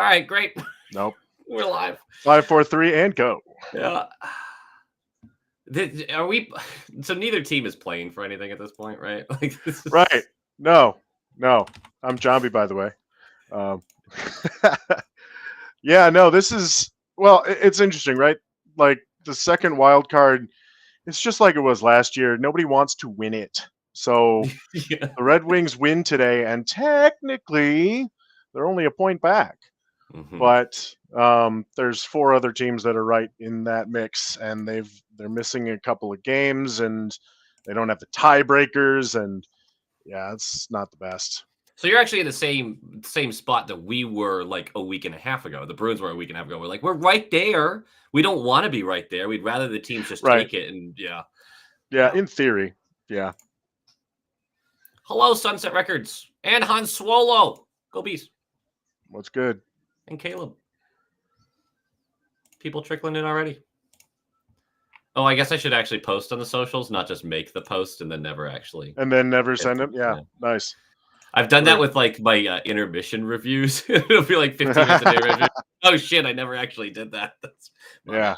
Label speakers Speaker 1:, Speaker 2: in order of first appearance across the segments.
Speaker 1: right, great.
Speaker 2: Nope.
Speaker 1: We're live.
Speaker 2: 5, 4, 3, and go.
Speaker 1: Yeah. Are we? So neither team is playing for anything at this point, right? Like this is...
Speaker 2: Right. No. I'm Jambi, by the way. Yeah, no, this is, well, it's interesting, right? Like the second wild card, it's just like it was last year. Nobody wants to win it. So
Speaker 1: yeah.
Speaker 2: the Red Wings win today, and technically they're only a point back.
Speaker 1: Mhm.
Speaker 2: But there's 4 other teams that are right in that mix, and they're missing a couple of games, and they don't have the tiebreakers, and yeah, it's not the best.
Speaker 1: So you're actually in the same spot that we were like a week and a half ago. The Bruins were a week and a half ago. We're like, we're right there. We don't want to be right there. We'd rather the teams just
Speaker 2: Right.
Speaker 1: take it. And yeah.
Speaker 2: Yeah, in theory. Yeah.
Speaker 1: Hello, Sunset Records and Han Swolo. Go Bees.
Speaker 2: What's good?
Speaker 1: And Caleb. People trickling in already. Oh, I guess I should actually post on the socials, not just make the post and then never actually.
Speaker 2: And then never send them? Yeah, nice.
Speaker 1: I've done that with like my intermission reviews. It'll be like 15 minutes a day review. Oh shit, I never actually did that.
Speaker 2: Yeah. Bad.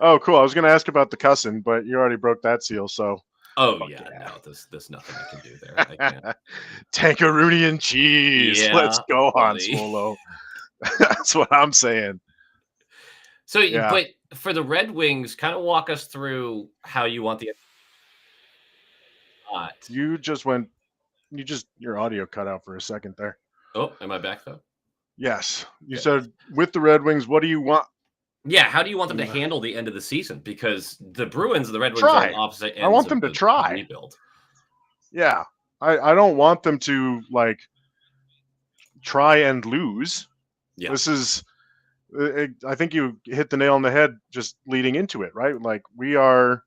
Speaker 2: Oh, cool. I was going to ask about the cussing, but you already broke that seal, so.
Speaker 1: Oh yeah, no, there's nothing I can do there. I can't.
Speaker 2: Tankaroonie and cheese.
Speaker 1: Yeah,
Speaker 2: let's go, Han
Speaker 1: buddy.
Speaker 2: Swolo. That's what I'm saying.
Speaker 1: So, yeah. But for the Red Wings, kind of walk us through how you want the.
Speaker 2: Your audio cut out for a second there.
Speaker 1: Oh, am I back though?
Speaker 2: Yes. You said with the Red Wings, what do you want?
Speaker 1: Yeah, how do you want them to handle the end of the season? Because the Bruins and the Red Wings
Speaker 2: are
Speaker 1: on opposite ends.
Speaker 2: I want them to try.
Speaker 1: Rebuild.
Speaker 2: Yeah. I don't want them to like try and lose.
Speaker 1: Yeah.
Speaker 2: This is, I think you hit the nail on the head just leading into it, right? Like we are,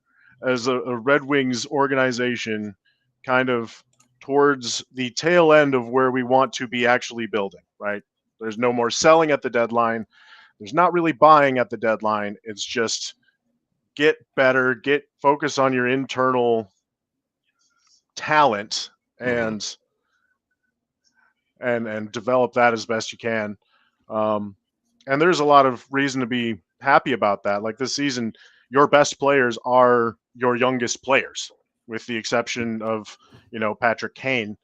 Speaker 2: as a Red Wings organization, kind of towards the tail end of where we want to be actually building, right? There's no more selling at the deadline. There's not really buying at the deadline. It's just get better, focus on your internal talent and develop that as best you can. And there's a lot of reason to be happy about that. Like this season, your best players are your youngest players, with the exception of, Patrick Kane.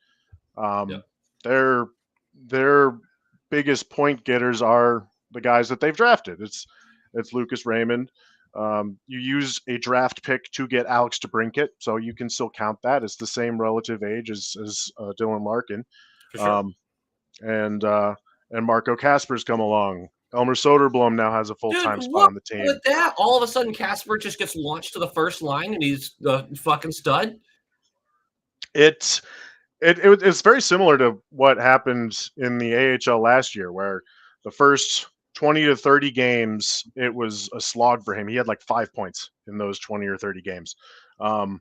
Speaker 2: Their biggest point getters are the guys that they've drafted. It's Lucas Raymond. You use a draft pick to get Alex DeBrincat, so you can still count that. It's the same relative age as Dylan Larkin.
Speaker 1: For sure.
Speaker 2: And Marco Kasper's come along. Elmer Soderblom now has a full-time spot on the team.
Speaker 1: With that, all of a sudden Kasper just gets launched to the first line and he's the fucking stud.
Speaker 2: It's very similar to what happened in the AHL last year, where the first 20 to 30 games, it was a slog for him. He had like 5 points in those 20 or 30 games. And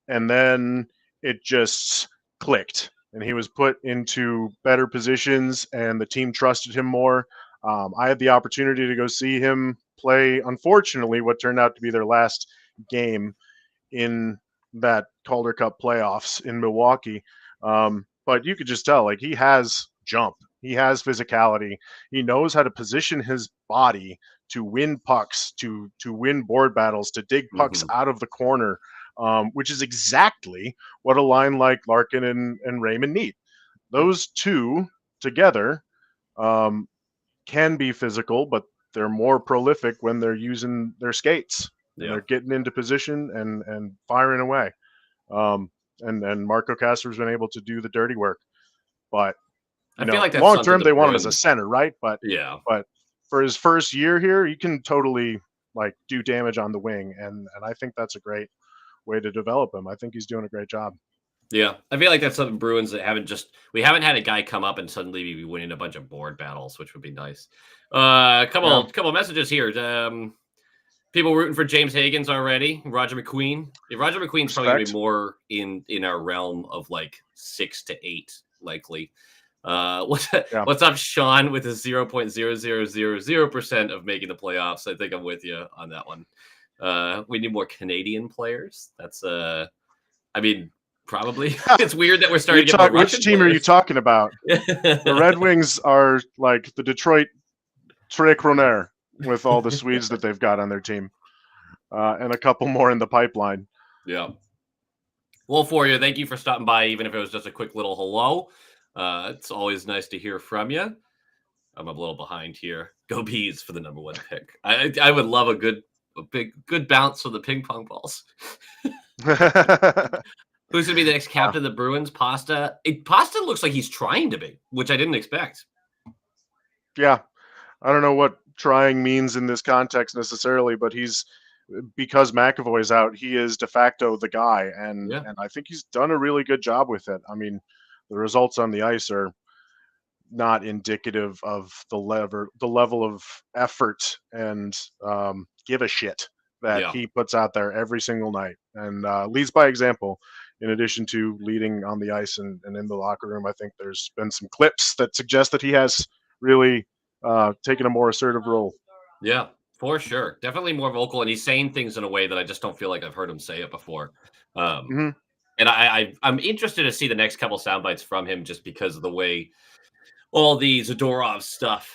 Speaker 2: then it just clicked, and he was put into better positions, and the team trusted him more. I had the opportunity to go see him play, unfortunately, what turned out to be their last game in that Calder Cup playoffs in Milwaukee. But you could just tell, like, he has jump. He has physicality. He knows how to position his body to win pucks, to win board battles, to dig pucks out of the corner, which is exactly what a line like Larkin and Raymond need. Those two together can be physical, but they're more prolific when they're using their skates. Yeah. They're getting into position and firing away. And Marco Kasper's been able to do the dirty work. But I feel like long term they want him as a center, right? But but for his first year here, you can totally like do damage on the wing, and I think that's a great way to develop him. I think he's doing a great job.
Speaker 1: Yeah, I feel like that's something Bruins that we haven't had a guy come up and suddenly be winning a bunch of board battles, which would be nice. Couple messages here. People rooting for James Higgins already. Roger McQueen. Roger McQueen's probably going to be more in our realm of like 6 to 8 likely. What's up, Sean, with his 0.0000% of making the playoffs? I think I'm with you on that one. We need more Canadian players. That's I mean, Probably. It's weird that we're starting to get more Russian
Speaker 2: Which team are you talking about? The Red Wings are like the Detroit Tre Kroner with all the Swedes that they've got on their team, and a couple more in the pipeline.
Speaker 1: Yeah. Well, for you, thank you for stopping by, even if it was just a quick little hello. It's always nice to hear from you. I'm a little behind here. Go Bees for the #1 pick. I would love a good bounce of the ping pong balls. Who's going to be the next captain of the Bruins? Pasta? Pasta looks like he's trying to be, which I didn't expect.
Speaker 2: Yeah. I don't know what trying means in this context necessarily, but because McAvoy's out, he is de facto the guy. And I think he's done a really good job with it. I mean, the results on the ice are not indicative of the level of effort and give a shit that he puts out there every single night, and leads by example. In addition to leading on the ice and in the locker room, I think there's been some clips that suggest that he has really taken a more assertive role.
Speaker 1: Yeah, for sure. Definitely more vocal, and he's saying things in a way that I just don't feel like I've heard him say it before. And I'm interested to see the next couple sound bites from him, just because of the way all the Zadorov stuff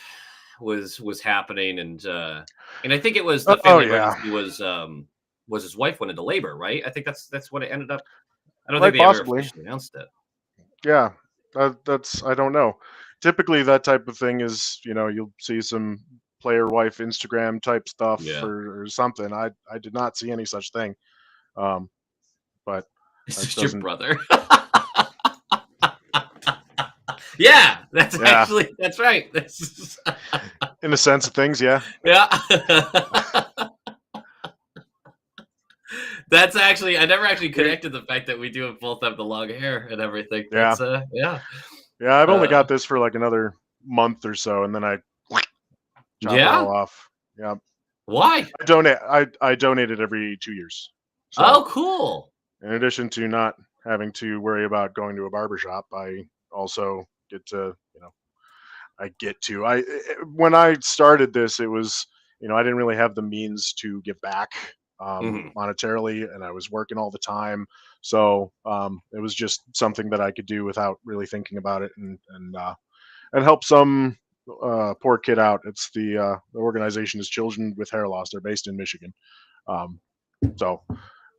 Speaker 1: was happening, and I think it was the family emergency was his wife went into labor, right? I think that's what it ended up. I don't think they ever officially announced it.
Speaker 2: Yeah, that's I don't know. Typically, that type of thing is, you'll see some player wife Instagram type stuff or something. I did not see any such thing. But
Speaker 1: it's just your brother. Yeah, that's right.
Speaker 2: In the sense of things, yeah.
Speaker 1: That's actually, I never actually connected the fact that we do both have the long hair and everything. That's, yeah,
Speaker 2: I've only got this for like another month or so, and then I chop it all off. Yeah.
Speaker 1: Why?
Speaker 2: I donate it every 2 years. So,
Speaker 1: oh, cool.
Speaker 2: In addition to not having to worry about going to a barbershop, I also get to, when I started this, it was, I didn't really have the means to give back monetarily, and I was working all the time. So it was just something that I could do without really thinking about it, and help some poor kid out. It's the organization is Children with Hair Loss. They're based in Michigan.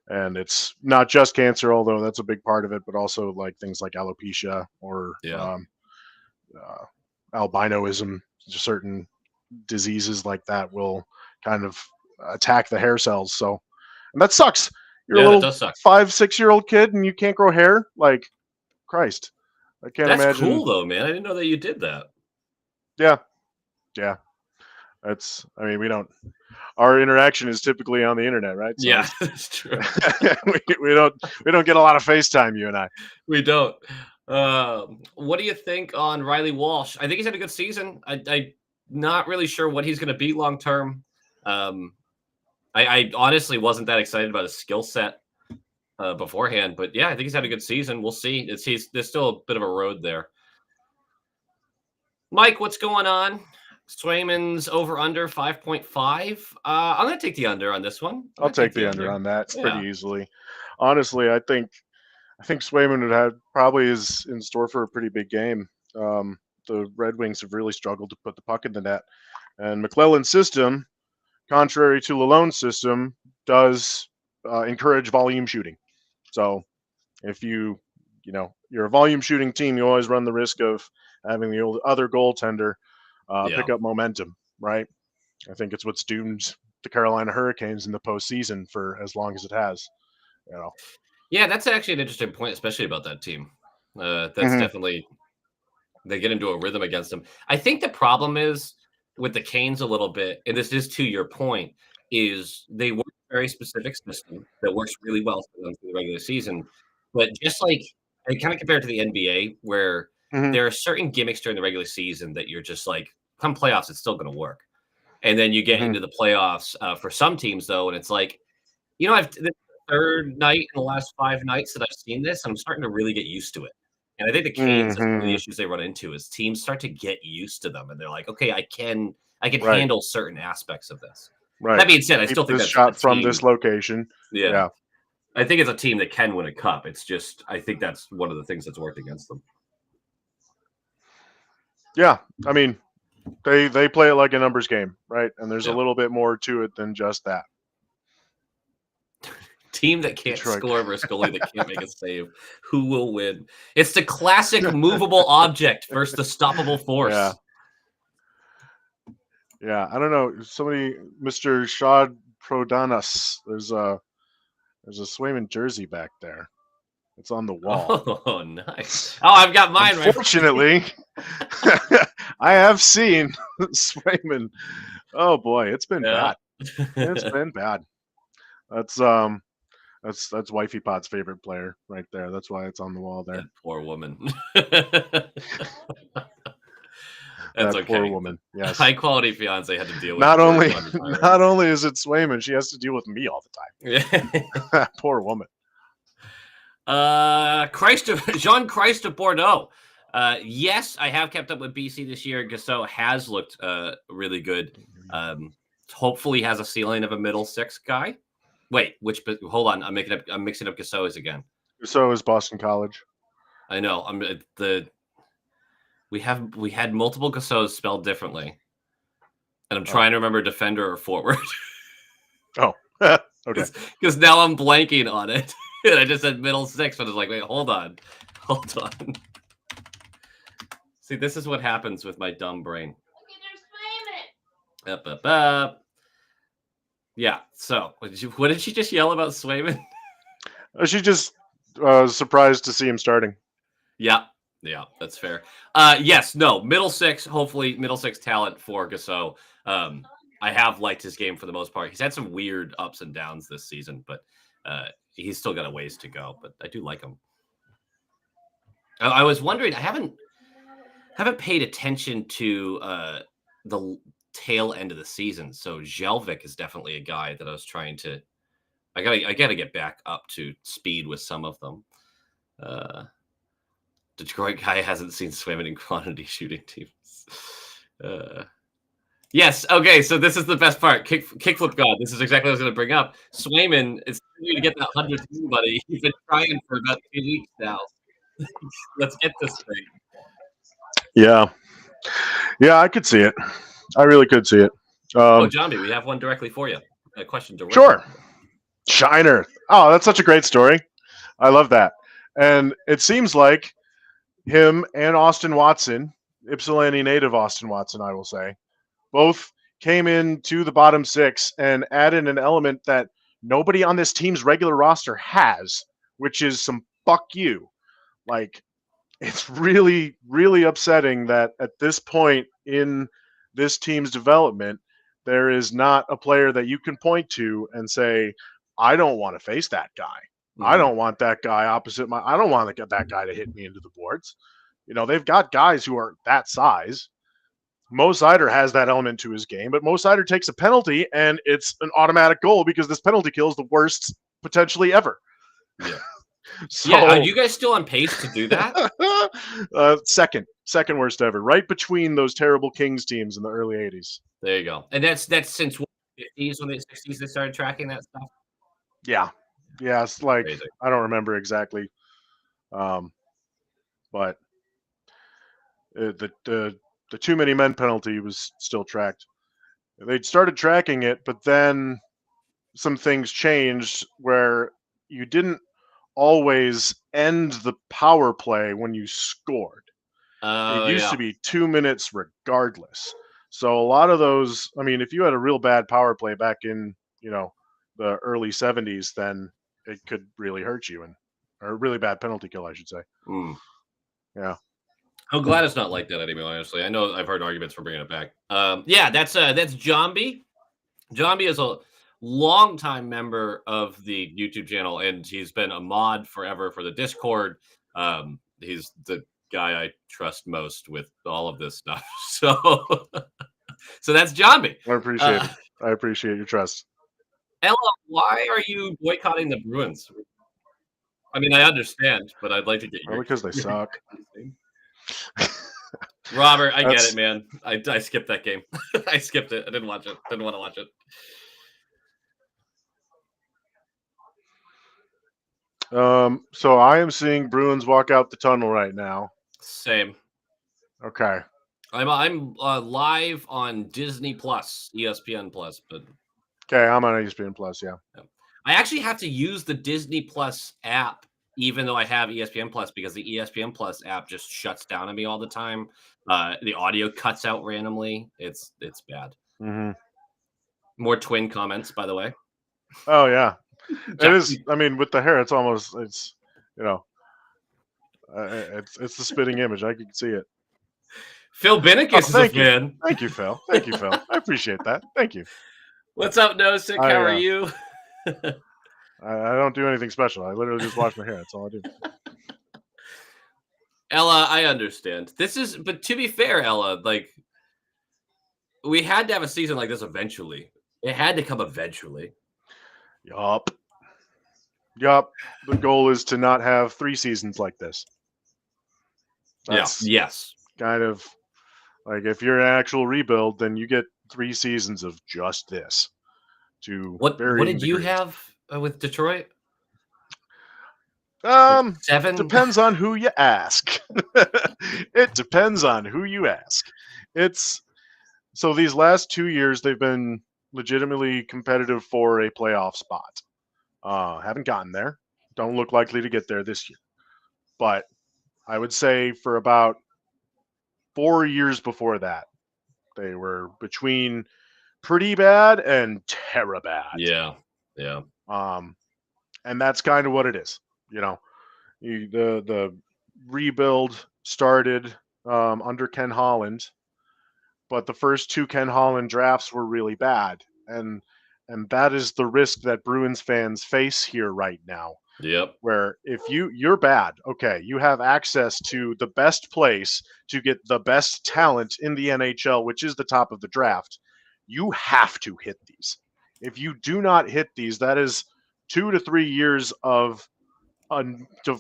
Speaker 2: And it's not just cancer, although that's a big part of it, but also like things like alopecia or albinoism. Certain diseases like that will kind of attack the hair cells. So, and that sucks. You're a little 5-6-year-old kid and you can't grow hair. Like, Christ, I can't imagine.
Speaker 1: That's cool though, man. I didn't know that you did that.
Speaker 2: Yeah. We don't. Our interaction is typically on the internet, right? So
Speaker 1: yeah, that's true.
Speaker 2: we don't get a lot of FaceTime, you and I.
Speaker 1: We don't. What do you think on Riley Walsh? I think he's had a good season. I'm not really sure what he's going to be long term. I honestly wasn't that excited about his skill set beforehand, but yeah, I think he's had a good season. We'll see. There's still a bit of a road there. Mike, what's going on? Swayman's over under 5.5. I'm going to take the under on this one.
Speaker 2: I'll take the under on that pretty easily. Honestly, I think Swayman probably is in store for a pretty big game. The Red Wings have really struggled to put the puck in the net, and McClellan's system, contrary to Lalonde's system, does encourage volume shooting. So if you're a volume shooting team, you always run the risk of having the other goaltender pick up momentum, right? I think it's what's doomed the Carolina Hurricanes in the postseason for as long as it has.
Speaker 1: Yeah, that's actually an interesting point, especially about that team. That's definitely, they get into a rhythm against them. I think the problem is with the Canes a little bit, and this is to your point, is they work a very specific system that works really well for them for the regular season. But just like, I kind of compare it to the NBA, where there are certain gimmicks during the regular season that you're just like, come playoffs, it's still going to work. And then you get into the playoffs for some teams, though, and it's like, I've the third night in the last 5 nights that I've seen this, and I'm starting to really get used to it. And I think the Canes, that's one of the issues they run into, is teams start to get used to them, and they're like, okay, I can handle certain aspects of this. Right. That being said, I still think
Speaker 2: that's shot from this location.
Speaker 1: Yeah. I think it's a team that can win a cup. It's just I think that's one of the things that's worked against them.
Speaker 2: Yeah, I mean, they play it like a numbers game, right? And there's a
Speaker 1: Yeah.
Speaker 2: little bit more to it than just that.
Speaker 1: Team that can't
Speaker 2: Detroit.
Speaker 1: score versus goalie that can't make a save. Who will win? It's the classic movable object versus the stoppable force.
Speaker 2: Yeah. Yeah, I don't know. Somebody, Mr. Shad Prodanas, there's a Swayman jersey back there. It's on the wall.
Speaker 1: Oh, nice. Oh, I've got mine.
Speaker 2: Unfortunately, I have seen Swayman. Oh boy, it's been bad. It's been bad. That's Wifey Pod's favorite player right there. That's why it's on the wall there.
Speaker 1: That poor woman.
Speaker 2: That's
Speaker 1: okay.
Speaker 2: Poor woman. Yes.
Speaker 1: High quality fiance had to deal with.
Speaker 2: Not only is it Swayman, she has to deal with me all the time.
Speaker 1: Yeah.
Speaker 2: Poor woman.
Speaker 1: Jean Christ of Bordeaux. Yes, I have kept up with BC this year. Gasso has looked really good. Hopefully has a ceiling of a middle six guy. Wait, hold on, I'm mixing up Gasso's again.
Speaker 2: Gasso is Boston College.
Speaker 1: I know. We had multiple Gassos spelled differently. And I'm trying to remember defender or forward.
Speaker 2: Oh. Okay.
Speaker 1: Because now I'm blanking on it. And I just said middle six, but it's like, wait, hold on. See, this is what happens with my dumb brain. Up. Yeah. So, what did she just yell about Swayman?
Speaker 2: She just surprised to see him starting.
Speaker 1: Yeah, that's fair. Yes, no, middle six. Hopefully, middle six talent for Gasso. I have liked his game for the most part. He's had some weird ups and downs this season, but he's still got a ways to go. But I do like him. I was wondering. I haven't paid attention to the tail end of the season. So Jelvik is definitely a guy that I was trying to. I gotta get back up to speed with some of them. Detroit guy hasn't seen Swayman in quantity shooting teams. Yes. Okay. So this is the best part. Kickflip God. This is exactly what I was going to bring up. Swayman is to get that 100 team, buddy. He's been trying for about 2 weeks now. Let's get this thing.
Speaker 2: Yeah, I could see it. I really could see it.
Speaker 1: Jambi, we have one directly for you. A question directly.
Speaker 2: Sure. Shiner. Oh, that's such a great story. I love that. And it seems like him and Austin Watson, Ypsilanti native Austin Watson, I will say, both came into the bottom six and added an element that nobody on this team's regular roster has, which is some fuck you. Like, it's really, really upsetting that at this point in this team's development, there is not a player that you can point to and say, I don't want to face that guy. Mm-hmm. I don't want that guy opposite I don't want to get that guy to hit me into the boards. You know, they've got guys who are that size. Mo Seider has that element to his game, but Mo Seider takes a penalty and it's an automatic goal because this penalty kill is the worst potentially ever.
Speaker 1: Yeah. So, are you guys still on pace to do that?
Speaker 2: Second worst ever, right between those terrible Kings teams in the early 80s.
Speaker 1: There you go. And that's since what, the 50s, when the 60s they started tracking that stuff?
Speaker 2: Yeah. It's like, crazy. I don't remember exactly. But the too many men penalty was still tracked. They'd started tracking it, but then some things changed where you didn't always end the power play when you scored. It used to be 2 minutes regardless. So a lot of those, I mean, if you had a real bad power play back in, the early 70s, then it could really hurt you, or a really bad penalty kill, I should say.
Speaker 1: Mm.
Speaker 2: Yeah.
Speaker 1: I'm glad it's not like that anymore, honestly. I know I've heard arguments for bringing it back. That's Jambi. Jambi is a longtime member of the YouTube channel, and he's been a mod forever for the Discord. He's the guy I trust most with all of this stuff. So that's Jambi.
Speaker 2: I appreciate it. I appreciate your trust.
Speaker 1: Ella, why are you boycotting the Bruins? I mean, I understand, but I'd like to get your
Speaker 2: because they suck.
Speaker 1: Robert, I get it, man. I skipped that game. I skipped it. I didn't watch it. Didn't want to watch it.
Speaker 2: So I am seeing Bruins walk out the tunnel right now.
Speaker 1: Same.
Speaker 2: Okay.
Speaker 1: I'm live on Disney Plus, ESPN Plus, but
Speaker 2: Okay, I'm on ESPN Plus. Yeah.
Speaker 1: I actually have to use the Disney Plus app, even though I have ESPN Plus, because the ESPN Plus app just shuts down on me all the time. The audio cuts out randomly. It's bad.
Speaker 2: Mm-hmm.
Speaker 1: More twin comments, by the way.
Speaker 2: Oh yeah, it is. I mean, with the hair, it's it's the spitting image. I can see it.
Speaker 1: Phil Binnicus is a fan.
Speaker 2: Thank you, Phil. Thank you, Phil. I appreciate that. Thank you.
Speaker 1: What's up, Nosik? How are you?
Speaker 2: I don't do anything special. I literally just wash my hair. That's all I do.
Speaker 1: Ella, I understand. But to be fair, Ella, like, we had to have a season like this eventually. It had to come eventually.
Speaker 2: Yup. The goal is to not have 3 seasons like this.
Speaker 1: Yes.
Speaker 2: Kind of like if you're an actual rebuild, then you get 3 seasons of just this.
Speaker 1: What did you have with Detroit?
Speaker 2: 7. Depends on who you ask. It depends on who you ask. So these last 2 years they've been legitimately competitive for a playoff spot. Haven't gotten there. Don't look likely to get there this year. But I would say for about 4 years before that, they were between pretty bad and terra bad.
Speaker 1: Yeah.
Speaker 2: And that's kind of what it is. You know, the rebuild started under Ken Holland, but the first 2 Ken Holland drafts were really bad, and that is the risk that Bruins fans face here right now.
Speaker 1: Yep.
Speaker 2: Where if you're bad, okay, you have access to the best place to get the best talent in the NHL, which is the top of the draft. You have to hit these. If you do not hit these, that is 2 to 3 years of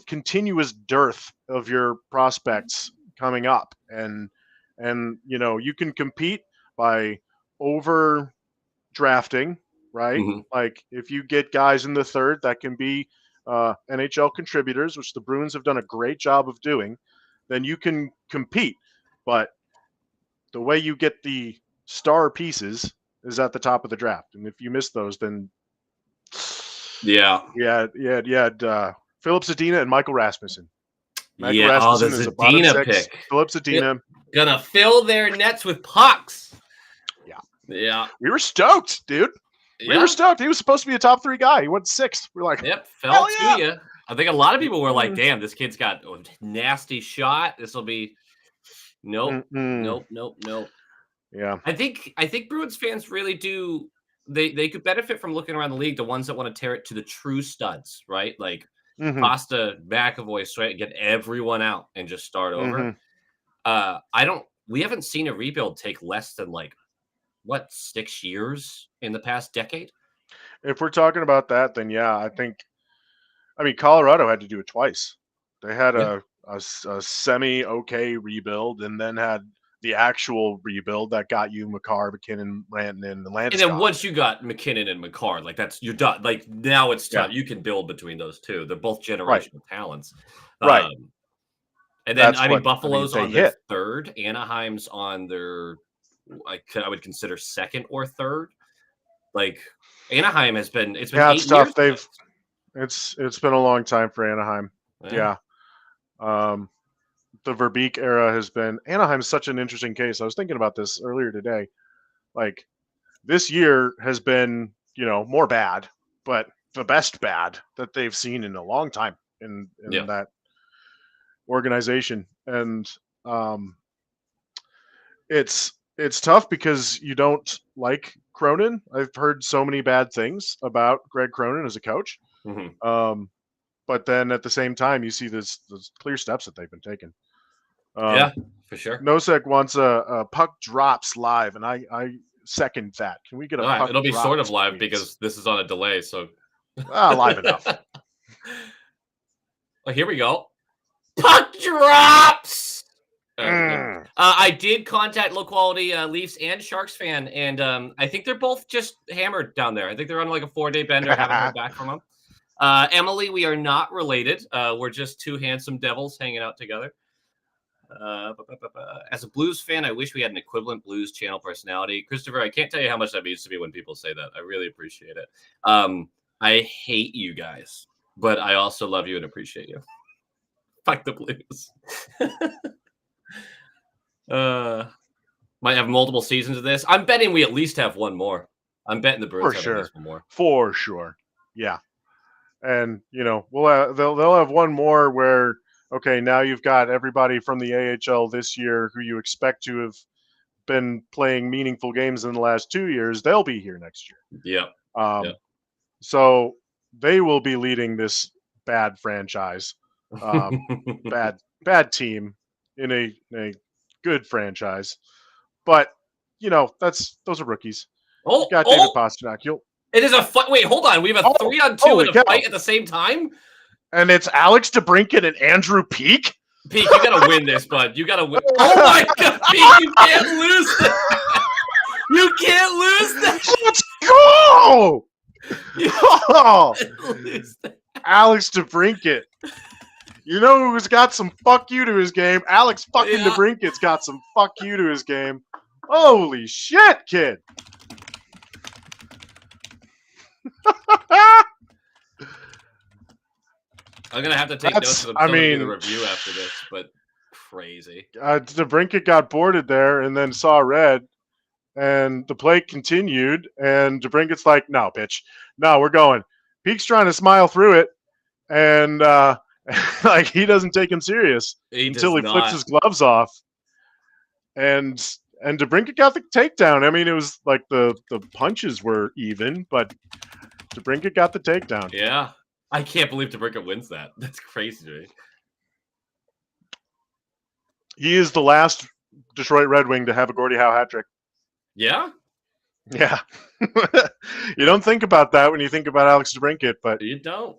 Speaker 2: continuous dearth of your prospects coming up, and you can compete by over drafting, right?
Speaker 1: Mm-hmm.
Speaker 2: Like if you get guys in the 3rd that can be NHL contributors, which the Bruins have done a great job of doing, then you can compete. But the way you get the star pieces is at the top of the draft, and if you miss those, then
Speaker 1: yeah,
Speaker 2: Philip Zadina and Michael Rasmussen.
Speaker 1: Rasmussen is a bottom 6 pick.
Speaker 2: Philip Zadina
Speaker 1: gonna fill their nets with pucks. Yeah.
Speaker 2: We were stoked, dude. We were stoked. He was supposed to be a top 3 guy. He went 6th. We're like,
Speaker 1: fell to you. I think a lot of people were like, "Damn, this kid's got a nasty shot. This will be." Nope.
Speaker 2: Yeah.
Speaker 1: I think Bruins fans really do. They could benefit from looking around the league. The ones that want to tear it to the true studs, right? Like Pasta, McAvoy, Swayman, get everyone out and just start over. We haven't seen a rebuild take less than 6 years in the past decade.
Speaker 2: If we're talking about that, then Colorado had to do it twice. They had a semi-okay rebuild, and then had the actual rebuild that got you McCarr, McKinnon, Rantanen, and Landeskog.
Speaker 1: And then once you got McKinnon and McCarr, you're done. Like now it's tough. You can build between those two. They're both generational talents.
Speaker 2: Right.
Speaker 1: And then Buffalo's on their 3rd. Anaheim's on their I would consider 2nd or 3rd. Like Anaheim has been. It's been. Yeah,
Speaker 2: it's tough. It's been a long time for Anaheim. Yeah. The Verbeek era has been. Anaheim's such an interesting case. I was thinking about this earlier today. Like this year has been, more bad, but the best bad that they've seen in a long time in that organization, and it's tough because you don't like Cronin. I've heard so many bad things about Greg Cronin as a coach. But then at the same time, you see those clear steps that they've been taking.
Speaker 1: For sure.
Speaker 2: Nosek wants a puck drops live, and I second that. Can we get a puck
Speaker 1: It'll be
Speaker 2: drops,
Speaker 1: sort of live
Speaker 2: please?
Speaker 1: Because this is on a delay, so
Speaker 2: live enough.
Speaker 1: Here we go. Puck drops. I did contact low quality Leafs and Sharks fan, and I think they're both just hammered down there. I think they're on a 4-day bender. I haven't heard back from them. Emily, we are not related. We're just two handsome devils hanging out together. As a Blues fan, I wish we had an equivalent Blues channel personality. Christopher, I can't tell you how much that means to me when people say that. I really appreciate it. I hate you guys, but I also love you and appreciate you. Fuck the Blues. Might have multiple seasons of this. I'm betting we at least have one more. I'm betting the Bruins have at least one more.
Speaker 2: For sure. Yeah. And, they'll have one more where, okay, now you've got everybody from the AHL this year who you expect to have been playing meaningful games in the last 2 years. They'll be here next year.
Speaker 1: Yeah.
Speaker 2: So they will be leading this bad franchise, bad team in a good franchise. But, those are rookies. You got David Pastrnak.
Speaker 1: It is a fight. Wait, hold on. We have a 3-on-2 in a fight at the same time?
Speaker 2: And it's Alex DeBrincat and Andrew Peeke?
Speaker 1: Peeke, you got to win this, bud. You got to win. Oh, my God, Peeke, you can't lose that. You can't lose that.
Speaker 2: Let's go! Alex DeBrincat. You know who's got some fuck you to his game? Alex fucking DeBrincat's got some fuck you to his game. Holy shit, kid.
Speaker 1: I'm going to have to take notes of the review after this, but crazy.
Speaker 2: DeBrincat got boarded there and then saw red, and the play continued, and DeBrincat's like, no, bitch. No, we're going. Peake's trying to smile through it, and like he doesn't take him serious until he flips his gloves off. And DeBrincat got the takedown. I mean, it was like the punches were even, but DeBrincat got the takedown.
Speaker 1: Yeah. I can't believe DeBrincat wins that. That's crazy to me.
Speaker 2: He is the last Detroit Red Wing to have a Gordie Howe hat trick.
Speaker 1: Yeah?
Speaker 2: Yeah. You don't think about that when you think about Alex DeBrincat, but
Speaker 1: you don't.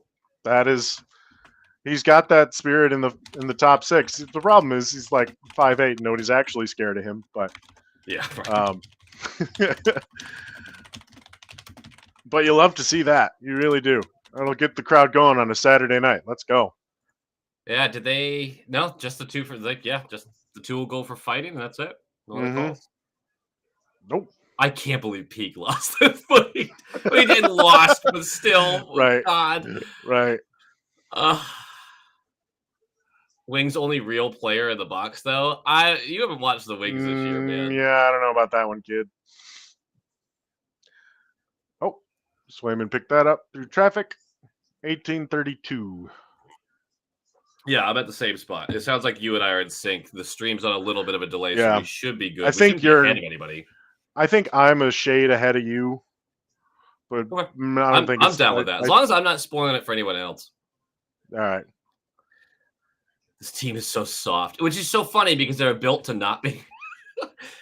Speaker 2: He's got that spirit in the top six. The problem is he's like 5'8", and nobody's actually scared of him. But
Speaker 1: yeah, right.
Speaker 2: But you love to see that. You really do. It'll get the crowd going on a Saturday night. Let's go.
Speaker 1: Yeah, did they? No, just the two for just the two will go for fighting, and that's it. No other calls.
Speaker 2: Nope.
Speaker 1: I can't believe Peeke lost the fight. He didn't lost, but still.
Speaker 2: Right.
Speaker 1: God.
Speaker 2: Right.
Speaker 1: Wings only real player in the box, though. You haven't watched the Wings this year, man.
Speaker 2: Yeah, I don't know about that one, kid. Oh, Swayman picked that up through traffic. 1832.
Speaker 1: Yeah, I'm at the same spot. It sounds like you and I are in sync. The stream's on a little bit of a delay, so we should be good.
Speaker 2: I think you're
Speaker 1: handing anybody.
Speaker 2: I think I'm a shade ahead of you, but I don't think
Speaker 1: I'm down with that. As long as I'm not spoiling it for anyone else.
Speaker 2: All right.
Speaker 1: This team is so soft, which is so funny because they're built to not be.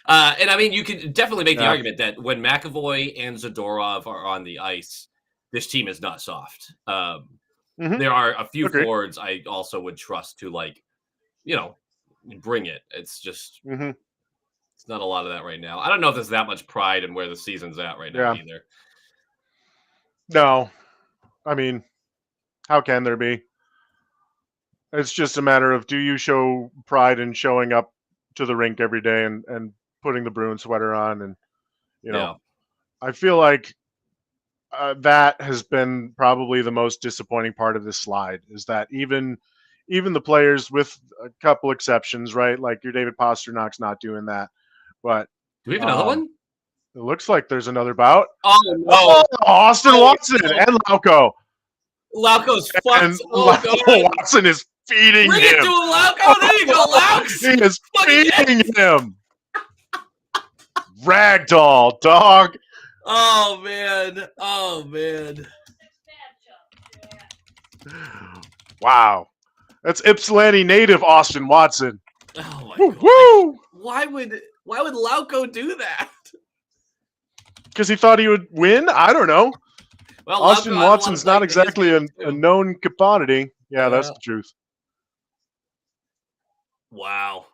Speaker 1: And I mean, you can definitely make the argument that when McAvoy and Zadorov are on the ice, this team is not soft. There are a few forwards I also would trust to, bring it. It's just it's not a lot of that right now. I don't know if there's that much pride in where the season's at right now either.
Speaker 2: No. I mean, how can there be? It's just a matter of, do you show pride in showing up to the rink every day and putting the Bruins sweater on? And, I feel like that has been probably the most disappointing part of this slide, is that even the players, with a couple exceptions, right? Like your David Pasternak's not doing that. But
Speaker 1: do we have another one?
Speaker 2: It looks like there's another bout.
Speaker 1: Oh, no.
Speaker 2: Austin Watson and Lauko.
Speaker 1: Lauko's fucked.
Speaker 2: And Lauko Watson is feeding
Speaker 1: Bring
Speaker 2: him.
Speaker 1: Bring it to him, Lauko. There you go, Laux.
Speaker 2: He is feeding him. Ragdoll, dog.
Speaker 1: Oh, man.
Speaker 2: Wow. That's Ypsilanti native Austin Watson.
Speaker 1: Oh, my God.
Speaker 2: Woo!
Speaker 1: Why would Lauko do that?
Speaker 2: Because he thought he would win? I don't know.
Speaker 1: Well,
Speaker 2: Austin Watson's not exactly a known commodity. Yeah, that's the truth.
Speaker 1: Wow.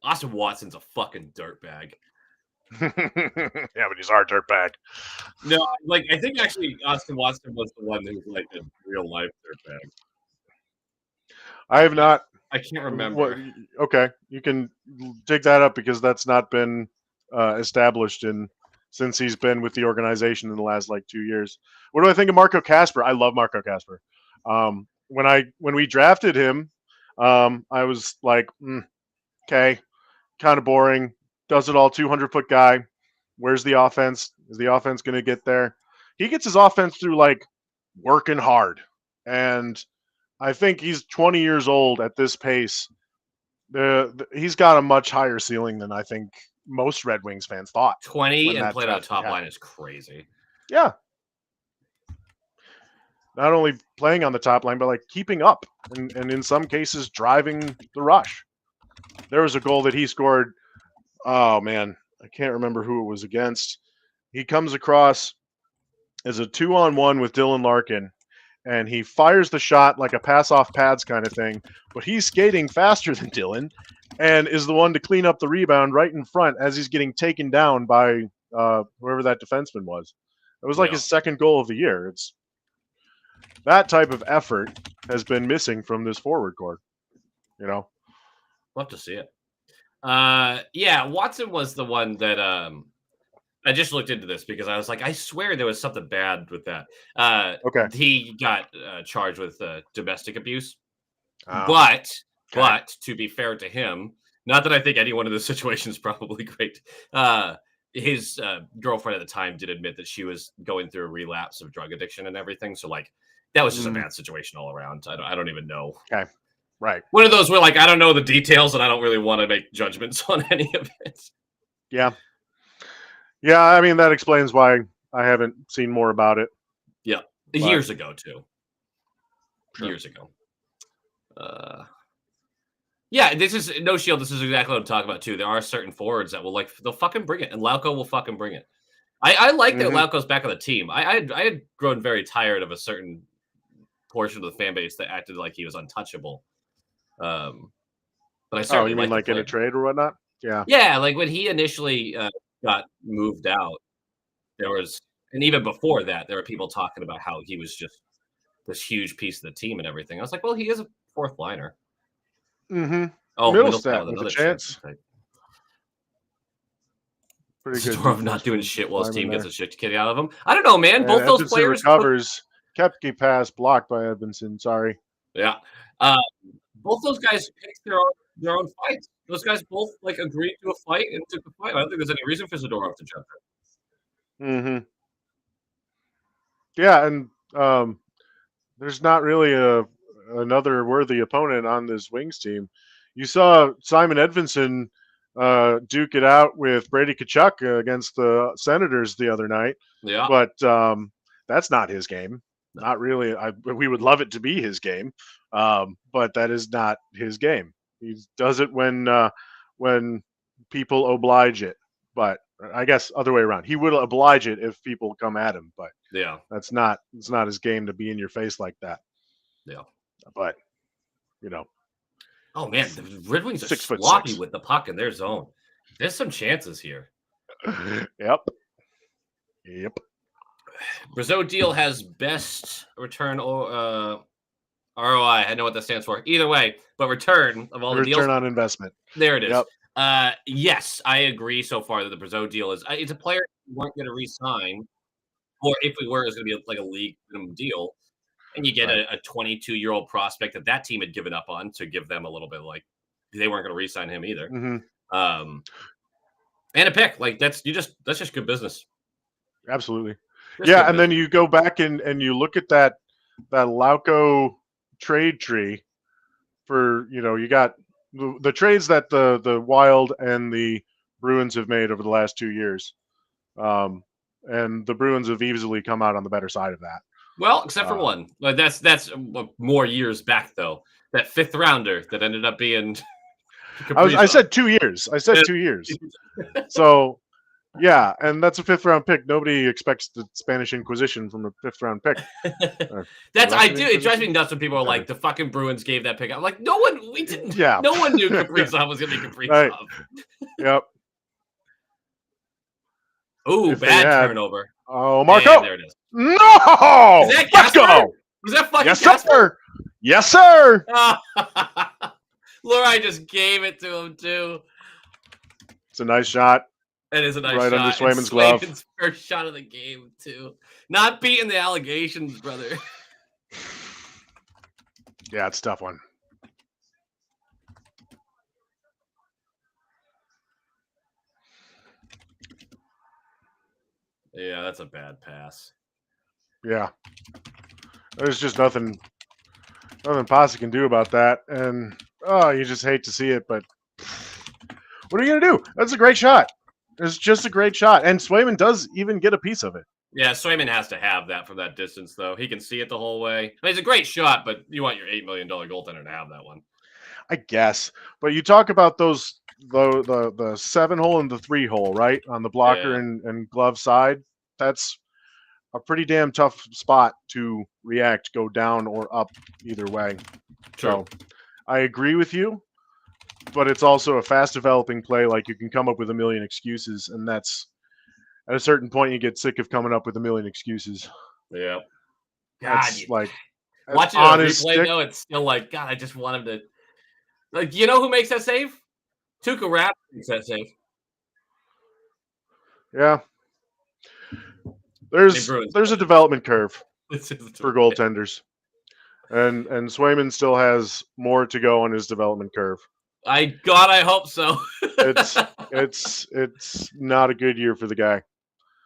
Speaker 1: Austin Watson's a fucking dirtbag.
Speaker 2: Yeah, but he's our dirtbag.
Speaker 1: No, like I think actually Austin Watson was the one who's like a real life dirtbag.
Speaker 2: I have not.
Speaker 1: I can't remember.
Speaker 2: Okay, you can dig that up because that's not been established since he's been with the organization in the last like 2 years. What do I think of Marco Casper? I love Marco Casper. When we drafted him, I was like, okay, kind of boring. Does it all, 200-foot guy. Where's the offense? Is the offense going to get there? He gets his offense through like working hard, and I think he's 20 years old at this pace. He's got a much higher ceiling than I think most Red Wings fans thought.
Speaker 1: 20 and playing on the top line is crazy.
Speaker 2: Yeah. Not only playing on the top line, but like keeping up and in some cases driving the rush. There was a goal that he scored. Oh, man. I can't remember who it was against. He comes across as a 2-on-1 with Dylan Larkin, and he fires the shot like a pass off pads kind of thing, but he's skating faster than Dylan and is the one to clean up the rebound right in front as he's getting taken down by whoever that defenseman was. It was like his second goal of the year. It's that type of effort has been missing from this forward core.
Speaker 1: Love to see it. Yeah, Watson was the one that I just looked into this because I was like, I swear there was something bad with that.
Speaker 2: Okay.
Speaker 1: He got charged with domestic abuse. But to be fair to him, not that I think anyone in this situation is probably great. His girlfriend at the time did admit that she was going through a relapse of drug addiction and everything. So like that was just a bad situation all around. I don't even know.
Speaker 2: Okay. Right.
Speaker 1: One of those where like I don't know the details and I don't really want to make judgments on any of it.
Speaker 2: Yeah. Yeah, I mean that explains why I haven't seen more about it.
Speaker 1: Yeah. Years ago too.
Speaker 2: Sure.
Speaker 1: Years ago. Yeah, this is no shield. This is exactly what I'm talking about too. There are certain forwards that will they'll fucking bring it, and Lauko will fucking bring it. I like that Lauko's back on the team. I had grown very tired of a certain portion of the fan base that acted like he was untouchable. But I certainly
Speaker 2: you mean like in a trade or whatnot? Yeah.
Speaker 1: Yeah, like when he initially got moved out, there was, and even before that, there were people talking about how he was just this huge piece of the team and everything. I was like, well, he is a fourth liner.
Speaker 2: Mm-hmm.
Speaker 1: Oh,
Speaker 2: Middlestat with a chance.
Speaker 1: Pretty good. Zadorov not doing shit while his team gets a shit kicked out of him. I don't know, man. Both those players
Speaker 2: recovers. Kepke pass blocked by Edmondson. Sorry.
Speaker 1: Yeah. Both those guys picked their own fights. Those guys both agreed to a fight and took the fight. I don't think there's any reason for Zadorov to jump in.
Speaker 2: Mm-hmm. Yeah, and there's not really another worthy opponent on this Wings team. You saw Simon Edvinsson duke it out with Brady Tkachuk against the Senators the other night.
Speaker 1: Yeah.
Speaker 2: But that's not his game. Not really. We would love it to be his game, but that is not his game. He does it when people oblige it. But I guess other way around. He would oblige it if people come at him. But
Speaker 1: yeah,
Speaker 2: it's not his game to be in your face like that.
Speaker 1: Yeah.
Speaker 2: But
Speaker 1: oh man, the Red Wings are sloppy with the puck in their zone. There's some chances here.
Speaker 2: Yep.
Speaker 1: Brazeau deal has best return or ROI. I know what that stands for. Either way, but return of all the deals.
Speaker 2: Return on investment.
Speaker 1: There it is.
Speaker 2: Yep.
Speaker 1: Yes, I agree so far that the Brazeau deal is it's a player we weren't going to re-sign, or if we were, it was going to be like a league minimum deal. And you get a 22-year-old prospect that team had given up on to give them a little bit they weren't going to re-sign him either.
Speaker 2: Mm-hmm.
Speaker 1: And a pick that's just good business.
Speaker 2: Absolutely. Yeah, and then you go back and you look at that Lauko trade tree for you got the trades that the Wild and the Bruins have made over the last 2 years, and the Bruins have easily come out on the better side of that.
Speaker 1: Well, except for one. That's more years back though. That fifth rounder that ended up being.
Speaker 2: I said 2 years. 2 years. So. Yeah, and that's a fifth-round pick. Nobody expects the Spanish Inquisition from a fifth-round pick.
Speaker 1: It drives me nuts when people are like, the fucking Bruins gave that pick. I'm like, no one knew Kaprizov was going to be Kaprizov.
Speaker 2: Right. Yep.
Speaker 1: Ooh,
Speaker 2: if they
Speaker 1: bad
Speaker 2: had.
Speaker 1: turnover.
Speaker 2: Oh,
Speaker 1: And
Speaker 2: Marco!
Speaker 1: there it is.
Speaker 2: No!
Speaker 1: Is that
Speaker 2: Let's
Speaker 1: Casper?
Speaker 2: go!
Speaker 1: Was that fucking
Speaker 2: Yes,
Speaker 1: Casper?
Speaker 2: sir! Yes, sir!
Speaker 1: Lori just gave it to him, too.
Speaker 2: It's a nice shot.
Speaker 1: That is a nice
Speaker 2: right
Speaker 1: shot.
Speaker 2: under Swayman's glove.
Speaker 1: Swayman's first shot of the game, too. Not beating the allegations, brother.
Speaker 2: Yeah, it's a tough one.
Speaker 1: Yeah, that's a bad pass.
Speaker 2: Yeah. There's just nothing Pasi can do about that. And, oh, you just hate to see it, but what are you going to do? That's a great shot. It's just a great shot. And Swayman does even get a piece of it.
Speaker 1: Yeah, Swayman has to have that from that distance, though. He can see it the whole way. I mean, it's a great shot, but you want your $8 million goaltender to have that one.
Speaker 2: I guess. But you talk about those the 7-hole and the 3-hole, right? On the blocker and glove side. That's a pretty damn tough spot to react, go down or up either way.
Speaker 1: True.
Speaker 2: So I agree with you, but it's also a fast developing play. Like, you can come up with a million excuses, and that's at a certain point you get sick of coming up with a million excuses.
Speaker 1: Yeah.
Speaker 2: That's like
Speaker 1: watching it on replay, though, it's still like, God, I just want him to. Like, you know who makes that save? Tuukka Rask makes that save.
Speaker 2: Yeah. There's a development curve for goaltenders. And Swayman still has more to go on his development curve.
Speaker 1: I hope so.
Speaker 2: It's not a good year for the guy.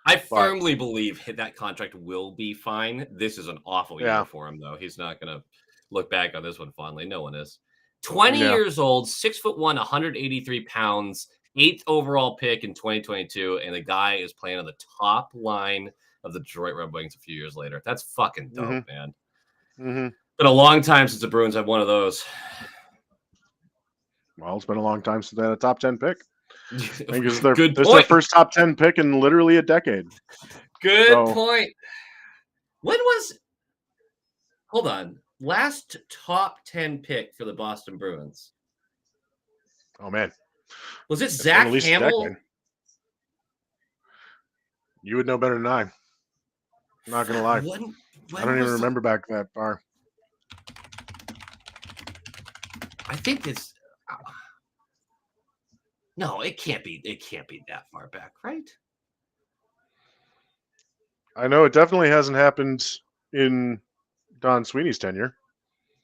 Speaker 1: I firmly believe that contract will be fine. This is an awful year for him, though. He's not going to look back on this one fondly. No one is. 20 years old, 6'1", 183 pounds, 8th overall pick in 2022, and the guy is playing on the top line of the Detroit Red Wings a few years later. That's fucking dope, man. Been a long time since the Bruins have one of those.
Speaker 2: Well, it's been a long time since they had a top 10 pick. I think it's
Speaker 1: their
Speaker 2: first top 10 pick in literally a decade.
Speaker 1: Good point. When was... Hold on. Last top 10 pick for the Boston Bruins.
Speaker 2: Oh, man.
Speaker 1: Was it Zach Hamel?
Speaker 2: You would know better than I. I'm not going to lie.
Speaker 1: When
Speaker 2: I don't even remember back that far.
Speaker 1: I think it's... No, it can't be that far back, right?
Speaker 2: I know it definitely hasn't happened in Don Sweeney's tenure.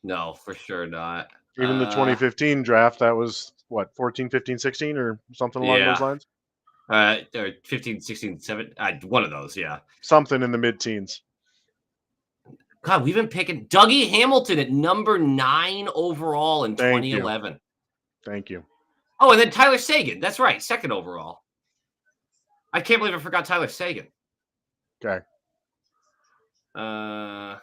Speaker 1: No, for sure not.
Speaker 2: Even the 2015 draft, that was, what, 14, 15, 16 or something along those lines?
Speaker 1: Or 15, 16, 17. One of those, yeah.
Speaker 2: Something in the mid-teens.
Speaker 1: God, we've been picking Dougie Hamilton at number 9 overall in 2011.
Speaker 2: Thank you.
Speaker 1: Oh, and then Tyler Seguin. That's right, 2nd overall. I can't believe I forgot Tyler Seguin.
Speaker 2: Okay.
Speaker 1: And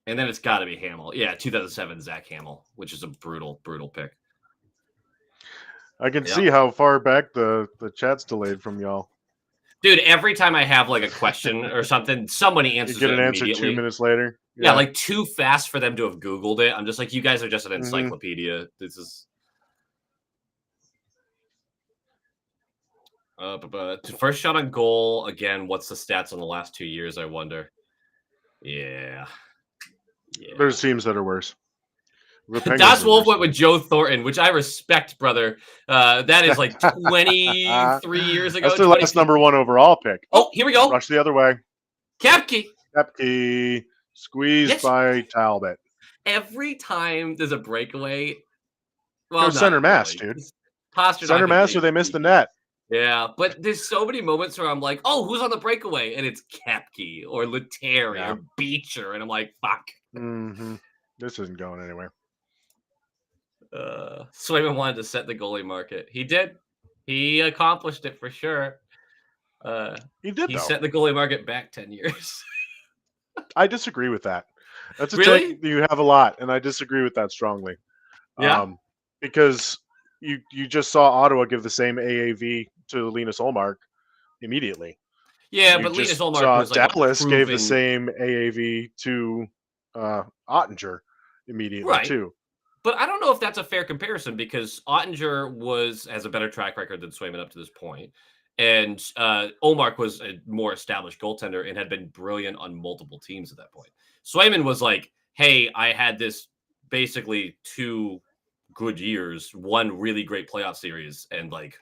Speaker 1: then it's got to be Hamel. Yeah, 2007 Zach Hamel, which is a brutal, brutal pick.
Speaker 2: I can see how far back the chat's delayed from y'all.
Speaker 1: Dude, every time I have like a question or something, somebody answers it
Speaker 2: immediately. You get an answer 2 minutes later.
Speaker 1: Yeah, like too fast for them to have Googled it. I'm just like, you guys are just an encyclopedia. This is... first shot on goal. Again, what's the stats on the last 2 years, I wonder? Yeah.
Speaker 2: There's teams that are worse.
Speaker 1: Das Wolf went with Joe Thornton, which I respect, brother. That is like 23 years ago.
Speaker 2: That's their last number 1 overall pick.
Speaker 1: Oh, here we go.
Speaker 2: Rush the other way.
Speaker 1: Kepke.
Speaker 2: Squeezed by Talbot.
Speaker 1: Every time there's a breakaway.
Speaker 2: Well, center mass, dude. Center mass or they miss the net.
Speaker 1: Yeah, but there's so many moments where I'm like, oh, who's on the breakaway? And it's Kepke or Lettieri or Beecher. And I'm like, fuck.
Speaker 2: This isn't going anywhere.
Speaker 1: Swayman wanted to set the goalie market. He did. He accomplished it for sure.
Speaker 2: He did,
Speaker 1: He set the goalie market back 10 years.
Speaker 2: I disagree with that. That's a
Speaker 1: take
Speaker 2: you have a lot, and I disagree with that strongly.
Speaker 1: Yeah.
Speaker 2: Because you just saw Ottawa give the same AAV to Linus Ullmark immediately.
Speaker 1: Yeah, but Linus Ullmark was like
Speaker 2: Dallas gave the same AAV to Ottinger immediately too.
Speaker 1: But I don't know if that's a fair comparison because Ottinger has a better track record than Swayman up to this point. And Ullmark was a more established goaltender and had been brilliant on multiple teams at that point. Swayman was like, hey, I had this basically 2 good years, 1 really great playoff series, and like,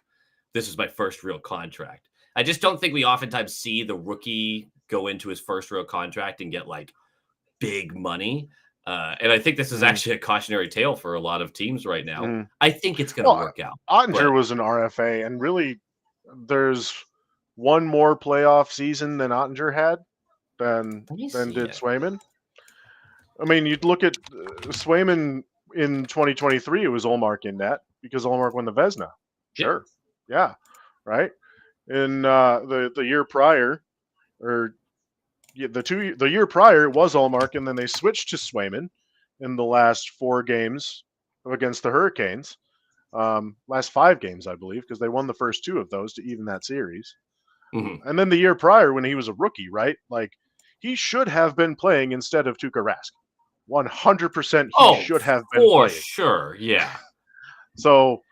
Speaker 1: this is my first real contract. I just don't think we oftentimes see the rookie go into his first real contract and get like big money. And I think this is actually a cautionary tale for a lot of teams right now. I think it's going to work out.
Speaker 2: Ottinger was an RFA, and really, there's one more playoff season than Ottinger had than did Swayman. I mean, you'd look at Swayman in 2023, it was Ullmark in net because Ullmark won the Vezina. Sure. Yeah. Right. In the year prior, or the year prior, it was Ullmark, and then they switched to Swayman in the last 4 games against the Hurricanes. Last 5 games, I believe, because they won the first 2 of those to even that series. And then the year prior, when he was a rookie, right? Like, he should have been playing instead of Tuukka Rask. 100% he should have been playing.
Speaker 1: For sure, yeah.
Speaker 2: So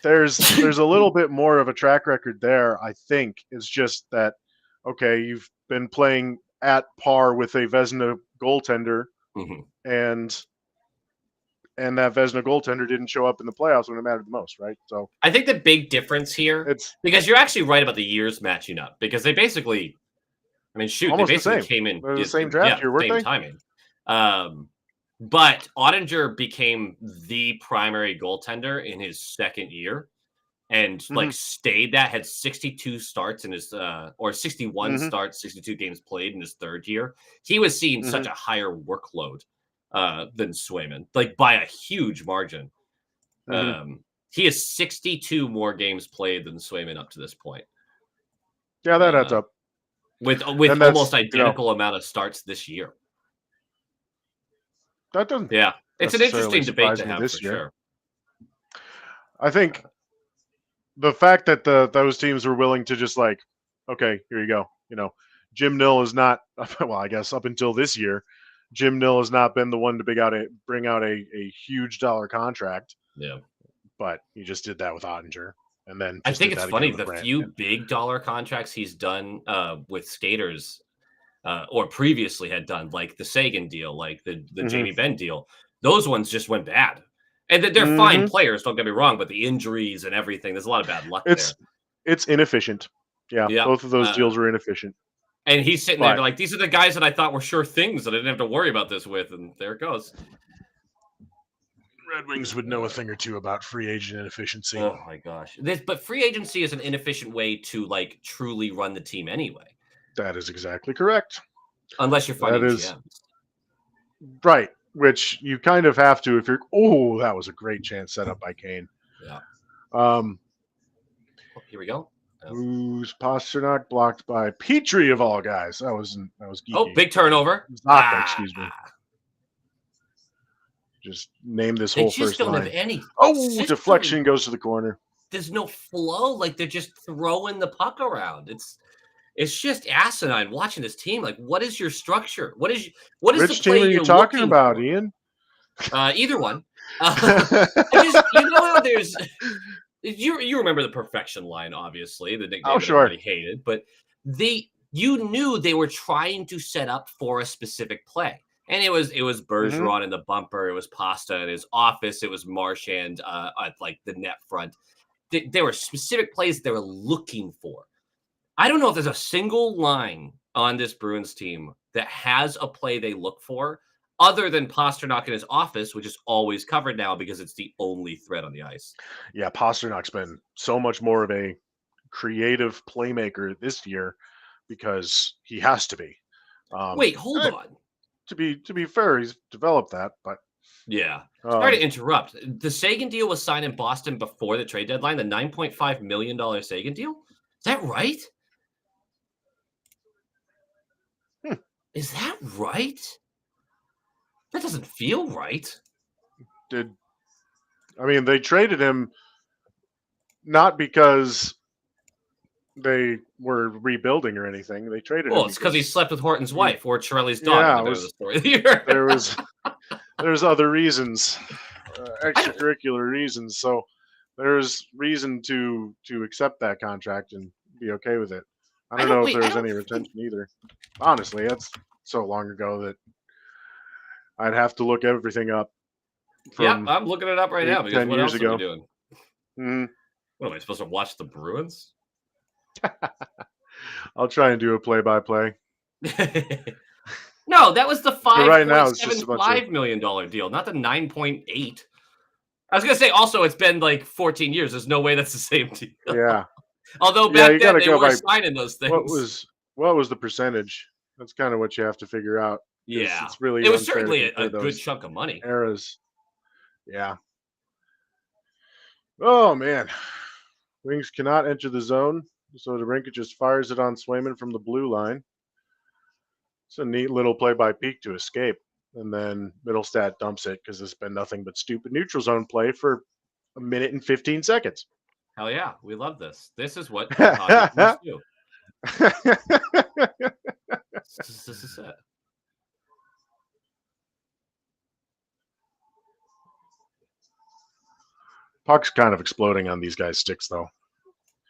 Speaker 2: there's a little bit more of a track record there, I think. It's just that, okay, you've been playing at par with a Vezina goaltender, and that Vezina goaltender didn't show up in the playoffs when it mattered the most, right? So
Speaker 1: I think the big difference here, because you're actually right about the years matching up, because they basically, I mean, shoot, they basically came in
Speaker 2: the same draft year, weren't
Speaker 1: same
Speaker 2: they?
Speaker 1: timing. But Ottinger became the primary goaltender in his second year, and like stayed that, had 62 starts in his or 61 starts, 62 games played in his third year. He was seeing such a higher workload than Swayman, like by a huge margin. He has 62 more games played than Swayman up to this point.
Speaker 2: Yeah, that adds up.
Speaker 1: With almost identical amount of starts this year.
Speaker 2: That doesn't.
Speaker 1: Yeah, it's an interesting debate to have this year. Sure.
Speaker 2: I think the fact that those teams were willing to just like, okay, here you go. You know, Jim Nill is not. Well, I guess up until this year, Jim Nill has not been the one to bring out a huge dollar contract.
Speaker 1: Yeah,
Speaker 2: but he just did that with Ottinger, and then
Speaker 1: I think it's funny the few big dollar contracts he's done with skaters. Or previously had done, like the Sagan deal, like the Jamie Benn deal. Those ones just went bad. And they're fine players, don't get me wrong, but the injuries and everything, there's a lot of bad luck there.
Speaker 2: It's inefficient. Yeah, both of those deals were inefficient.
Speaker 1: And he's sitting there like, these are the guys that I thought were sure things that I didn't have to worry about this with, and there it goes.
Speaker 2: Red Wings would know a thing or two about free agent inefficiency.
Speaker 1: Oh my gosh. But free agency is an inefficient way to like truly run the team anyway.
Speaker 2: That is exactly correct.
Speaker 1: Unless you're finding GMs.
Speaker 2: Right, which you kind of have to if you're, that was a great chance set up by Kane.
Speaker 1: Yeah. Here we go.
Speaker 2: Who's Pasternak blocked by Petrie of all guys. That was geeky.
Speaker 1: Oh, big turnover.
Speaker 2: Zaka, excuse me. Just name this whole first line. They just don't have any. Deflection goes to the corner.
Speaker 1: There's no flow. Like they're just throwing the puck around. It's just asinine watching this team. Like, what is your structure? What is
Speaker 2: Which the play team are you talking about, Ian?
Speaker 1: Either one. You know how there's you remember the perfection line, obviously, the nickname that everybody hated, but you knew they were trying to set up for a specific play. And it was Bergeron in the bumper, it was Pasta in his office, it was Marchand at like the net front. There were specific plays they were looking for. I don't know if there's a single line on this Bruins team that has a play they look for other than Pasternak in his office, which is always covered now because it's the only threat on the ice.
Speaker 2: Yeah, Pasternak's been so much more of a creative playmaker this year because he has to be.
Speaker 1: Wait, hold on.
Speaker 2: To be fair, he's developed that, but
Speaker 1: yeah. Sorry to interrupt. The Sagan deal was signed in Boston before the trade deadline, the $9.5 million Sagan deal? Is that right? Is that right? That doesn't feel right.
Speaker 2: They traded him not because they were rebuilding or anything. They traded him.
Speaker 1: Well, it's because he slept with Horton's wife or Chiarelli's daughter.
Speaker 2: Yeah, there was other reasons. extracurricular reasons. So there's reason to accept that contract and be okay with it. I don't know if there's any retention either. Honestly, that's so long ago that I'd have to look everything up.
Speaker 1: Yeah, I'm looking it up right now because
Speaker 2: 10
Speaker 1: what
Speaker 2: years
Speaker 1: else
Speaker 2: ago.
Speaker 1: are we doing?
Speaker 2: Mm.
Speaker 1: What am I supposed to watch? The Bruins?
Speaker 2: I'll try and do a play-by-play.
Speaker 1: No, that was the
Speaker 2: $5.75
Speaker 1: million deal, not the 9.8. I was gonna say also it's been like 14 years. There's no way that's the same deal.
Speaker 2: Yeah.
Speaker 1: Although back then they were signing those things.
Speaker 2: What was the percentage? That's kind of what you have to figure out.
Speaker 1: Yeah,
Speaker 2: it's really
Speaker 1: it was certainly a good chunk of money.
Speaker 2: Eras. Yeah. Oh man, Wings cannot enter the zone, so DeBrincat just fires it on Swayman from the blue line. It's a neat little play by Peak to escape, and then Middlestat dumps it because it's been nothing but stupid neutral zone play for 1 minute and 15 seconds.
Speaker 1: Hell yeah, we love this. This is what hockey do. This is it.
Speaker 2: Puck's kind of exploding on these guys' sticks, though.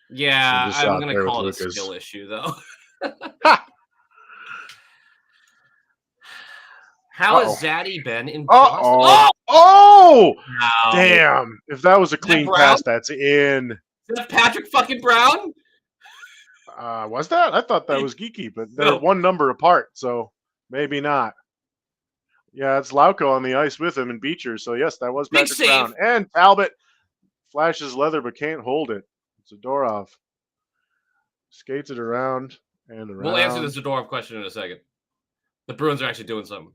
Speaker 1: Yeah, I'm going to call it a skill issue, though. How has Zaddy been in Boston?
Speaker 2: Oh! No. Damn. If that was a clean pass, that's in.
Speaker 1: Is that Patrick fucking Brown?
Speaker 2: Was that? I thought that was Geeky, but they're one number apart, so maybe not. Yeah, it's Lauko on the ice with him and Beecher, so yes, that was Patrick Brown. And Talbot flashes leather but can't hold it. Zadorov skates it around and around.
Speaker 1: We'll answer the Zadorov question in a second. The Bruins are actually doing something.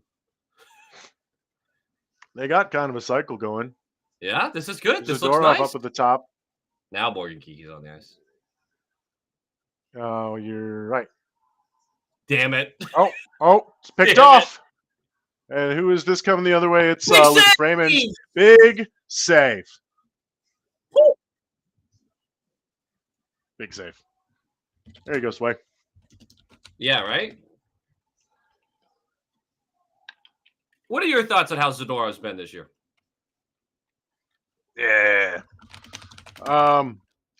Speaker 2: They got kind of a cycle going.
Speaker 1: Yeah, this is good. This
Speaker 2: looks nice. Up at the top.
Speaker 1: Now Morgan Kiki's on the ice.
Speaker 2: Oh, you're right.
Speaker 1: Damn it.
Speaker 2: Oh, it's picked off. And who is this coming the other way? It's Luke Freeman. Big save. Woo. Big save. There you go, Sway.
Speaker 1: Yeah, right? What are your thoughts on how Zadorov's been this year?
Speaker 2: Yeah.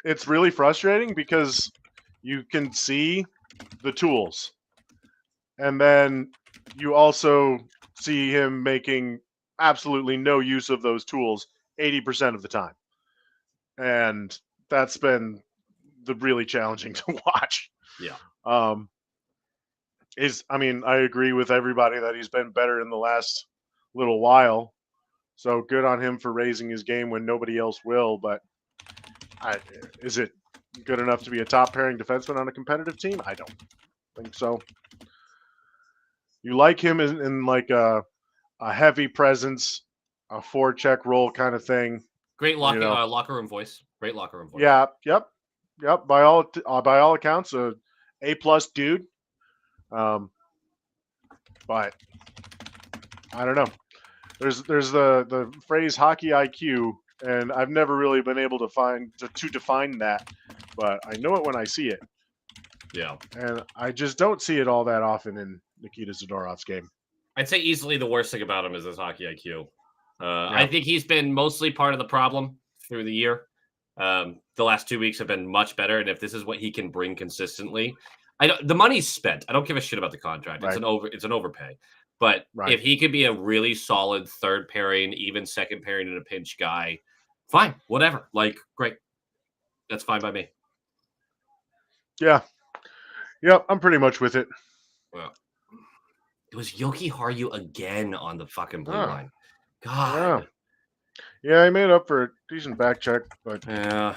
Speaker 2: It's really frustrating because you can see the tools. And then you also see him making absolutely no use of those tools 80% of the time. And that's been the really challenging to watch.
Speaker 1: Yeah.
Speaker 2: I agree with everybody that he's been better in the last little while. So good on him for raising his game when nobody else will. But is it good enough to be a top pairing defenseman on a competitive team? I don't think so. You like him in like a heavy presence, a forecheck role kind of thing.
Speaker 1: Great locker room voice. Great locker room voice.
Speaker 2: Yeah. Yep. By all accounts, A+ dude. But I don't know. There's the phrase hockey IQ, and I've never really been able to define that, but I know it when I see it.
Speaker 1: Yeah.
Speaker 2: And I just don't see it all that often in Nikita Zadorov's game.
Speaker 1: I'd say easily the worst thing about him is his hockey IQ. I think he's been mostly part of the problem through the year. The last 2 weeks have been much better, and if this is what he can bring consistently, the money's spent. I don't give a shit about the contract. Right. It's an overpay. But if he could be a really solid third pairing, even second pairing in a pinch guy, fine, whatever. Like, great. That's fine by me.
Speaker 2: Yeah. Yep, I'm pretty much with it.
Speaker 1: Well, it was Yoki Haru again on the fucking blue line. God.
Speaker 2: Yeah, he made up for a decent back check, but
Speaker 1: yeah.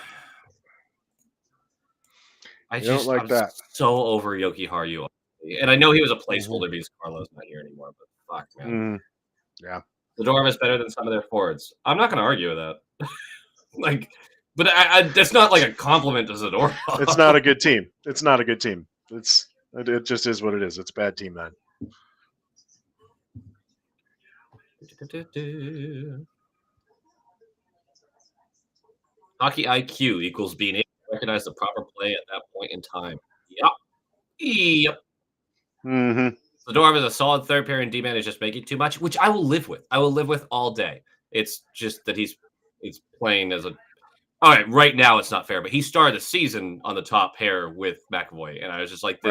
Speaker 1: I'm so over Yoki Haru. And I know he was a placeholder because Carlo's not here anymore, but fuck, man.
Speaker 2: Yeah.
Speaker 1: Zadorov is better than some of their forwards. I'm not going to argue with that. But that's not like a compliment to Zadorov.
Speaker 2: It's not a good team. It's not a good team. It just is what it is. It's a bad team, man.
Speaker 1: Hockey IQ equals being able to recognize the proper play at that point in time. Yep.
Speaker 2: Mm-hmm.
Speaker 1: Zadorov is a solid third pair, and D-man is just making too much, which I will live with. I will live with all day. It's just that he's playing as a. All right, right now it's not fair, but he started the season on the top pair with McAvoy, and I was just like,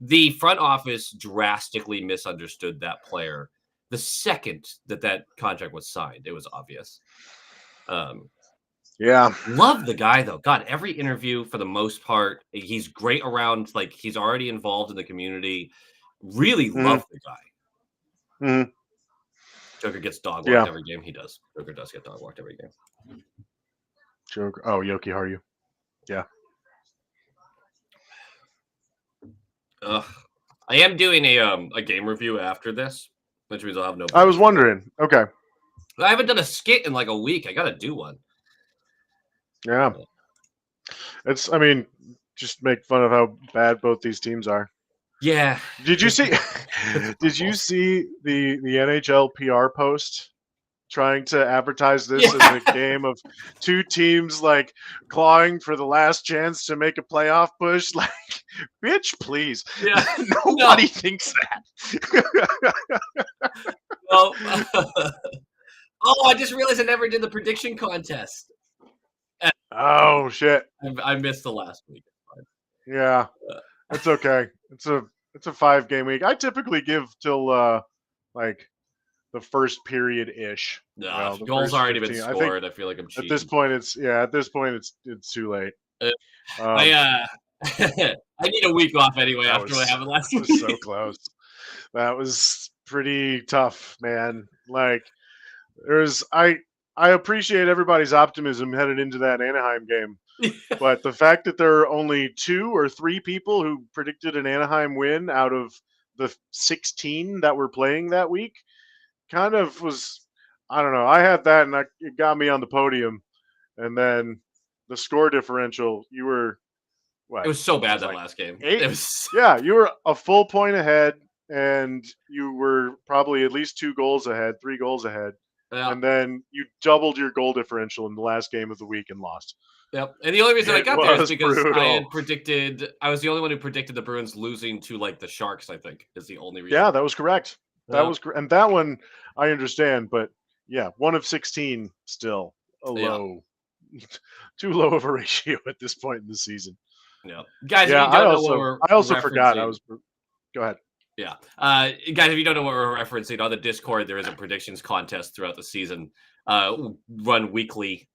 Speaker 1: the front office drastically misunderstood that player. The second that contract was signed, it was obvious.
Speaker 2: Yeah.
Speaker 1: Love the guy though. God, every interview for the most part, he's great around. Like he's already involved in the community. Really love the guy.
Speaker 2: Mm-hmm.
Speaker 1: Joker gets dog walked every game. He does. Joker does get dog walked every game.
Speaker 2: Joker. Oh, Yoki Haru. Yeah.
Speaker 1: I am doing a game review after this, which means I'll have no.
Speaker 2: I was wondering. Okay.
Speaker 1: I haven't done a skit in like a week. I gotta do one.
Speaker 2: Yeah. I mean, just make fun of how bad both these teams are.
Speaker 1: Yeah.
Speaker 2: Did you see the NHL PR post trying to advertise this as a game of two teams like clawing for the last chance to make a playoff push? Like, bitch, please.
Speaker 1: Yeah.
Speaker 2: Nobody thinks that.
Speaker 1: No. Oh, I just realized I never did the prediction contest.
Speaker 2: Oh shit!
Speaker 1: I missed the last week.
Speaker 2: Yeah, it's okay. It's a 5-game week. I typically give till like the first period ish.
Speaker 1: No, goals already 15. Been scored. I feel like I'm cheating.
Speaker 2: At this point, it's too late.
Speaker 1: I need a week off anyway after what happened last week.
Speaker 2: So close. That was pretty tough, man. Like I appreciate everybody's optimism headed into that Anaheim game. But the fact that there are only 2 or 3 people who predicted an Anaheim win out of the 16 that were playing that week kind of was, I don't know. I had that and it got me on the podium. And then the score differential, you were, what?
Speaker 1: It was so bad that last game.
Speaker 2: 8?
Speaker 1: It was...
Speaker 2: Yeah, you were a full point ahead and you were probably at least 2 goals ahead, 3 goals ahead. Yeah. And then you doubled your goal differential in the last game of the week and lost.
Speaker 1: Yep. And the only reason I got there is because I was the only one who predicted the Bruins losing to like the Sharks, I think, is the only reason.
Speaker 2: Yeah, that was correct. That was and that one I understand, but yeah, 1 of 16 still low. Too low of a ratio at this point in the season.
Speaker 1: Yeah. Guys,
Speaker 2: I also forgot. Go ahead.
Speaker 1: Yeah. Guys, if you don't know what we're referencing, on the Discord, there is a predictions contest throughout the season, run weekly.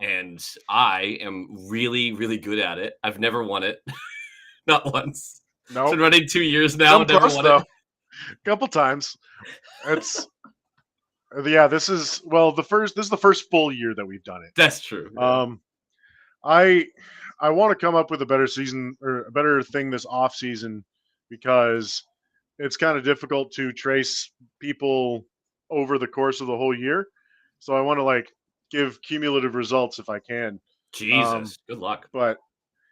Speaker 1: And I am really, really good at it. I've never won it. Not once.
Speaker 2: No.
Speaker 1: It's been running 2 years now. Never won it.
Speaker 2: A couple times. It's this is the first full year that we've done it.
Speaker 1: That's true.
Speaker 2: Yeah. I want to come up with a better season or a better thing this off season because it's kind of difficult to trace people over the course of the whole year. So I want to give cumulative results if I can.
Speaker 1: Jesus, good luck.
Speaker 2: But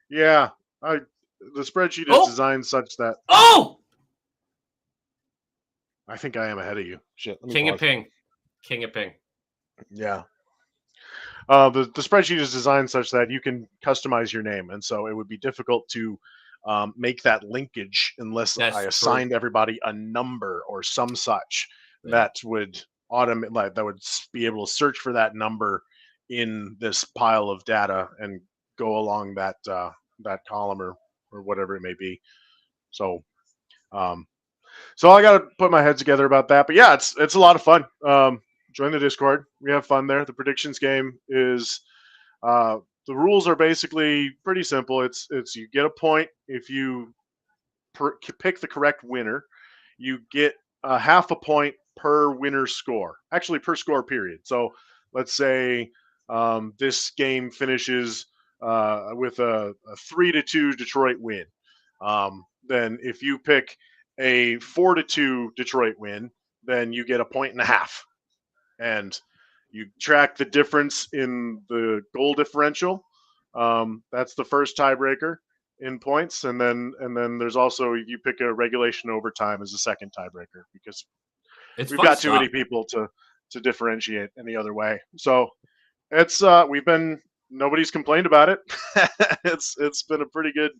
Speaker 2: yeah, the spreadsheet is designed such that.
Speaker 1: Oh,
Speaker 2: I think I am ahead of you. Shit.
Speaker 1: King of Ping.
Speaker 2: Yeah. The spreadsheet is designed such that you can customize your name, and so it would be difficult to make that linkage unless I assigned everybody a number or some such that would that would be able to search for that number in this pile of data and go along that column or whatever it may be. So so I got to put my head together about that. But yeah, it's a lot of fun. Join the Discord. We have fun there. The predictions game is the rules are basically pretty simple. It's you get a point if you pick the correct winner. You get half a point per winner score. Actually, per score period. So let's say this game finishes with a 3-2 Detroit win. Then if you pick a 4-2 Detroit win, then you get a point and a half. And you track the difference in the goal differential. That's the first tiebreaker in points, and then there's also you pick a regulation overtime as the second tiebreaker because we've got too many people to differentiate any other way. So it's nobody's complained about it. It's been a pretty good.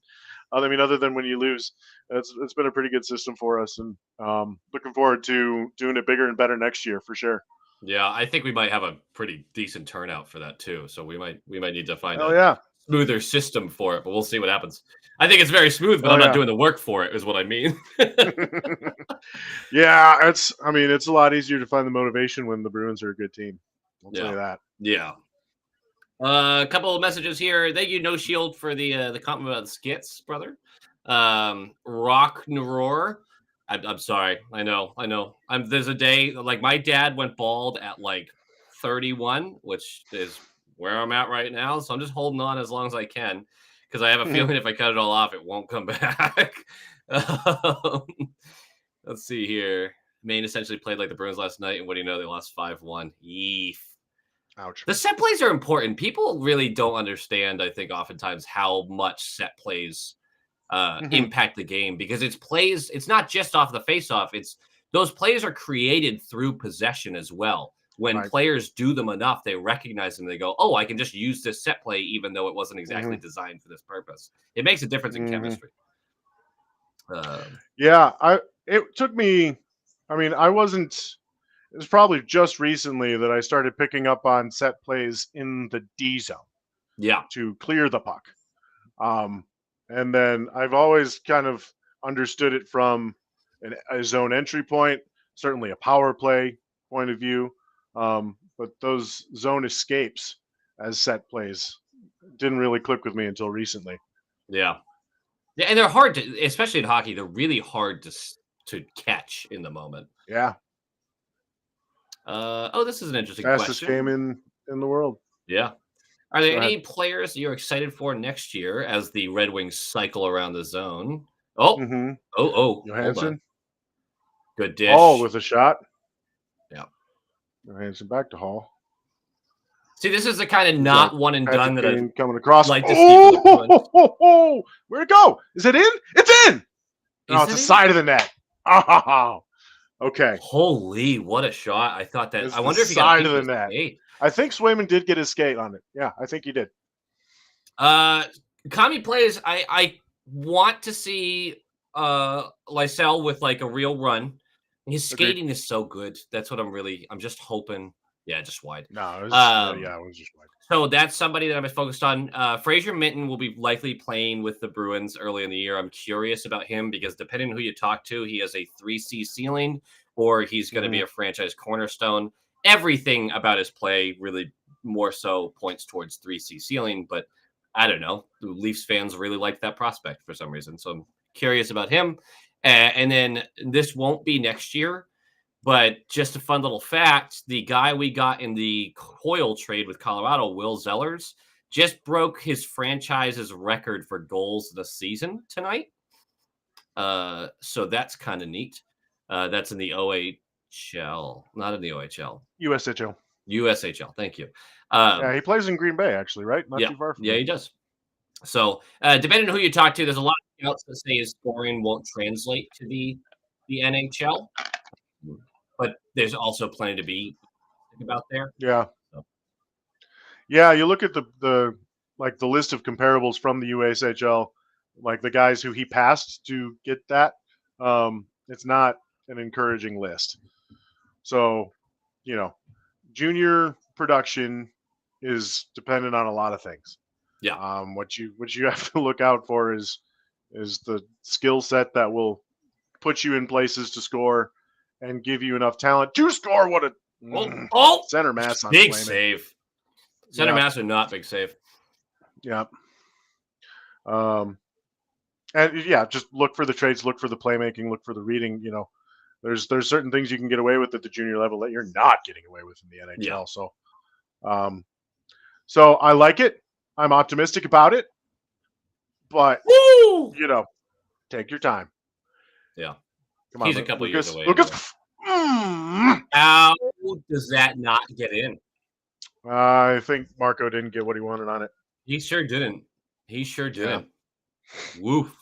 Speaker 2: I mean, other than when you lose, it's been a pretty good system for us, and looking forward to doing it bigger and better next year for sure.
Speaker 1: Yeah, I think we might have a pretty decent turnout for that too. So we might need to find
Speaker 2: Oh
Speaker 1: a
Speaker 2: yeah.
Speaker 1: smoother system for it, but we'll see what happens. I think it's very smooth, but
Speaker 2: Oh
Speaker 1: I'm not
Speaker 2: yeah.
Speaker 1: doing the work for it, is what I mean.
Speaker 2: Yeah, it's a lot easier to find the motivation when the Bruins are a good team. I'll tell
Speaker 1: Yeah.
Speaker 2: you that.
Speaker 1: Yeah. A couple of messages here. Thank you, No Shield, for the compliment about the skits, brother. Rock Roar. I'm sorry. I know. There's a day like my dad went bald at like 31, which is where I'm at right now. So I'm just holding on as long as I can because I have a feeling if I cut it all off, it won't come back. Um, let's see here. Maine essentially played like the Bruins last night, and what do you know? They lost 5-1. Yeef.
Speaker 2: Ouch.
Speaker 1: The set plays are important. People really don't understand, I think, oftentimes how much set plays impact the game because it's not just off the face-off. It's those plays are created through possession as well. When
Speaker 2: Right.
Speaker 1: players do them enough, they recognize them. They go, "Oh, I can just use this set play, even though it wasn't exactly designed for this purpose." It makes a difference in chemistry.
Speaker 2: Yeah, it took me. I mean, I wasn't. It was probably just recently that I started picking up on set plays in the D zone
Speaker 1: Yeah,
Speaker 2: to clear the puck. And then I've always kind of understood it from a zone entry point, certainly a power play point of view. But those zone escapes as set plays didn't really click with me until recently.
Speaker 1: yeah, yeah, and they're hard to, especially in hockey. They're really hard to catch in the moment.
Speaker 2: Yeah,
Speaker 1: Oh, this is an interesting
Speaker 2: fastest
Speaker 1: question.
Speaker 2: game in the world.
Speaker 1: Yeah. Are there
Speaker 2: Go ahead.
Speaker 1: any players you're excited for next year as the Red Wings cycle around the zone? Oh,
Speaker 2: Mm-hmm.
Speaker 1: hold on.
Speaker 2: Johansson.
Speaker 1: Good dish.
Speaker 2: Hall with a shot.
Speaker 1: Yeah.
Speaker 2: Johansson back to Hall.
Speaker 1: See, this is the kind of not one and
Speaker 2: Patrick
Speaker 1: done that I'd
Speaker 2: Kane coming across.
Speaker 1: like to see for the Bruins.
Speaker 2: Where'd it go? Is it in? It's in. No, it's
Speaker 1: Is
Speaker 2: the
Speaker 1: it?
Speaker 2: side of the net. Oh, okay.
Speaker 1: Holy, what a shot. I thought that.
Speaker 2: It's
Speaker 1: I
Speaker 2: the
Speaker 1: wonder if he got a
Speaker 2: side
Speaker 1: piece
Speaker 2: of the
Speaker 1: his
Speaker 2: net.
Speaker 1: skate.
Speaker 2: I think Swayman did get his skate on it. Yeah, I think he did.
Speaker 1: Kami plays. I want to see Lysell with like a real run. His
Speaker 2: Agreed.
Speaker 1: skating is so good. That's what I'm just hoping. Yeah, just wide.
Speaker 2: No, it was, it was just wide.
Speaker 1: So that's somebody that I'm focused on. Fraser Minton will be likely playing with the Bruins early in the year. I'm curious about him because depending on who you talk to, he has a 3C ceiling or he's going to be a franchise cornerstone. Everything about his play really more so points towards 3C ceiling, but I don't know. The Leafs fans really like that prospect for some reason. So I'm curious about him. And then this won't be next year. But just a fun little fact, the guy we got in the Coyle trade with Colorado, Will Zellers, just broke his franchise's record for goals this season tonight. So that's kind of neat. That's in the OHL, not in the OHL.
Speaker 2: USHL.
Speaker 1: USHL, thank you.
Speaker 2: Yeah, he plays in Green Bay, actually, right? Not too far from
Speaker 1: he does. So depending on who you talk to, there's a lot of scouts that say his scoring won't translate to the NHL. But there's also plenty to be about there.
Speaker 2: Yeah.
Speaker 1: So.
Speaker 2: Yeah, you look at the list of comparables from the USHL, like the guys who he passed to get that. It's not an encouraging list. So, junior production is dependent on a lot of things.
Speaker 1: Yeah.
Speaker 2: What you have to look out for is the skill set that will put you in places to score and give you enough talent to score. What a center mass on
Speaker 1: big
Speaker 2: Swayman.
Speaker 1: Save. Center mass or not big save.
Speaker 2: Yeah. And yeah, just look for the trades, look for the playmaking, look for the reading. There's certain things you can get away with at the junior level that you're not getting away with in the NHL.
Speaker 1: Yeah.
Speaker 2: So I like it. I'm optimistic about it. But take your time.
Speaker 1: Yeah.
Speaker 2: Come on,
Speaker 1: he's a couple years away.
Speaker 2: Lucas.
Speaker 1: How does that not get in?
Speaker 2: I think Marco didn't get what he wanted on it.
Speaker 1: He sure didn't.
Speaker 2: Yeah.
Speaker 1: Woof.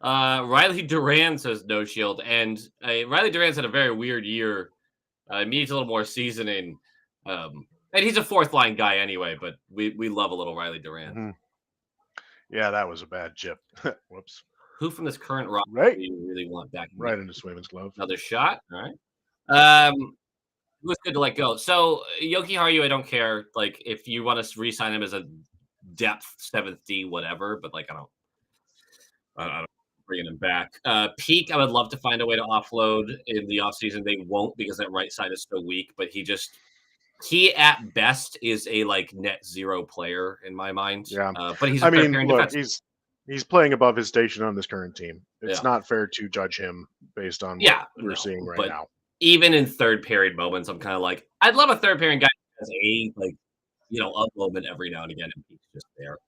Speaker 1: Riley Duran says no shield. And Riley Duran's had a very weird year. Needs a little more seasoning. And he's a fourth line guy anyway, but we love a little Riley Duran.
Speaker 2: Mm-hmm. Yeah, that was a bad chip. Whoops.
Speaker 1: Who from this current roster do you really want back?
Speaker 2: Right into Swayman's glove.
Speaker 1: Another shot. All right. was good to let go. So Yoki Haru, I don't care. Like if you want to re-sign him as a depth 7th D, whatever. But like I don't bringing him back. Peak, I would love to find a way to offload in the offseason. They won't because that right side is so weak. But he at best is a like net zero player in my mind.
Speaker 2: Yeah.
Speaker 1: But he's
Speaker 2: I
Speaker 1: a third
Speaker 2: mean,
Speaker 1: pairing
Speaker 2: look,
Speaker 1: defense.
Speaker 2: he's playing above his station on this current team. It's
Speaker 1: Yeah.
Speaker 2: not fair to judge him based on what
Speaker 1: Yeah,
Speaker 2: we're
Speaker 1: no,
Speaker 2: seeing right
Speaker 1: but
Speaker 2: now.
Speaker 1: even in third pairing moments, I'm kind of like, I'd love a third pairing guy who has a like, a moment every now and again, and he's just there.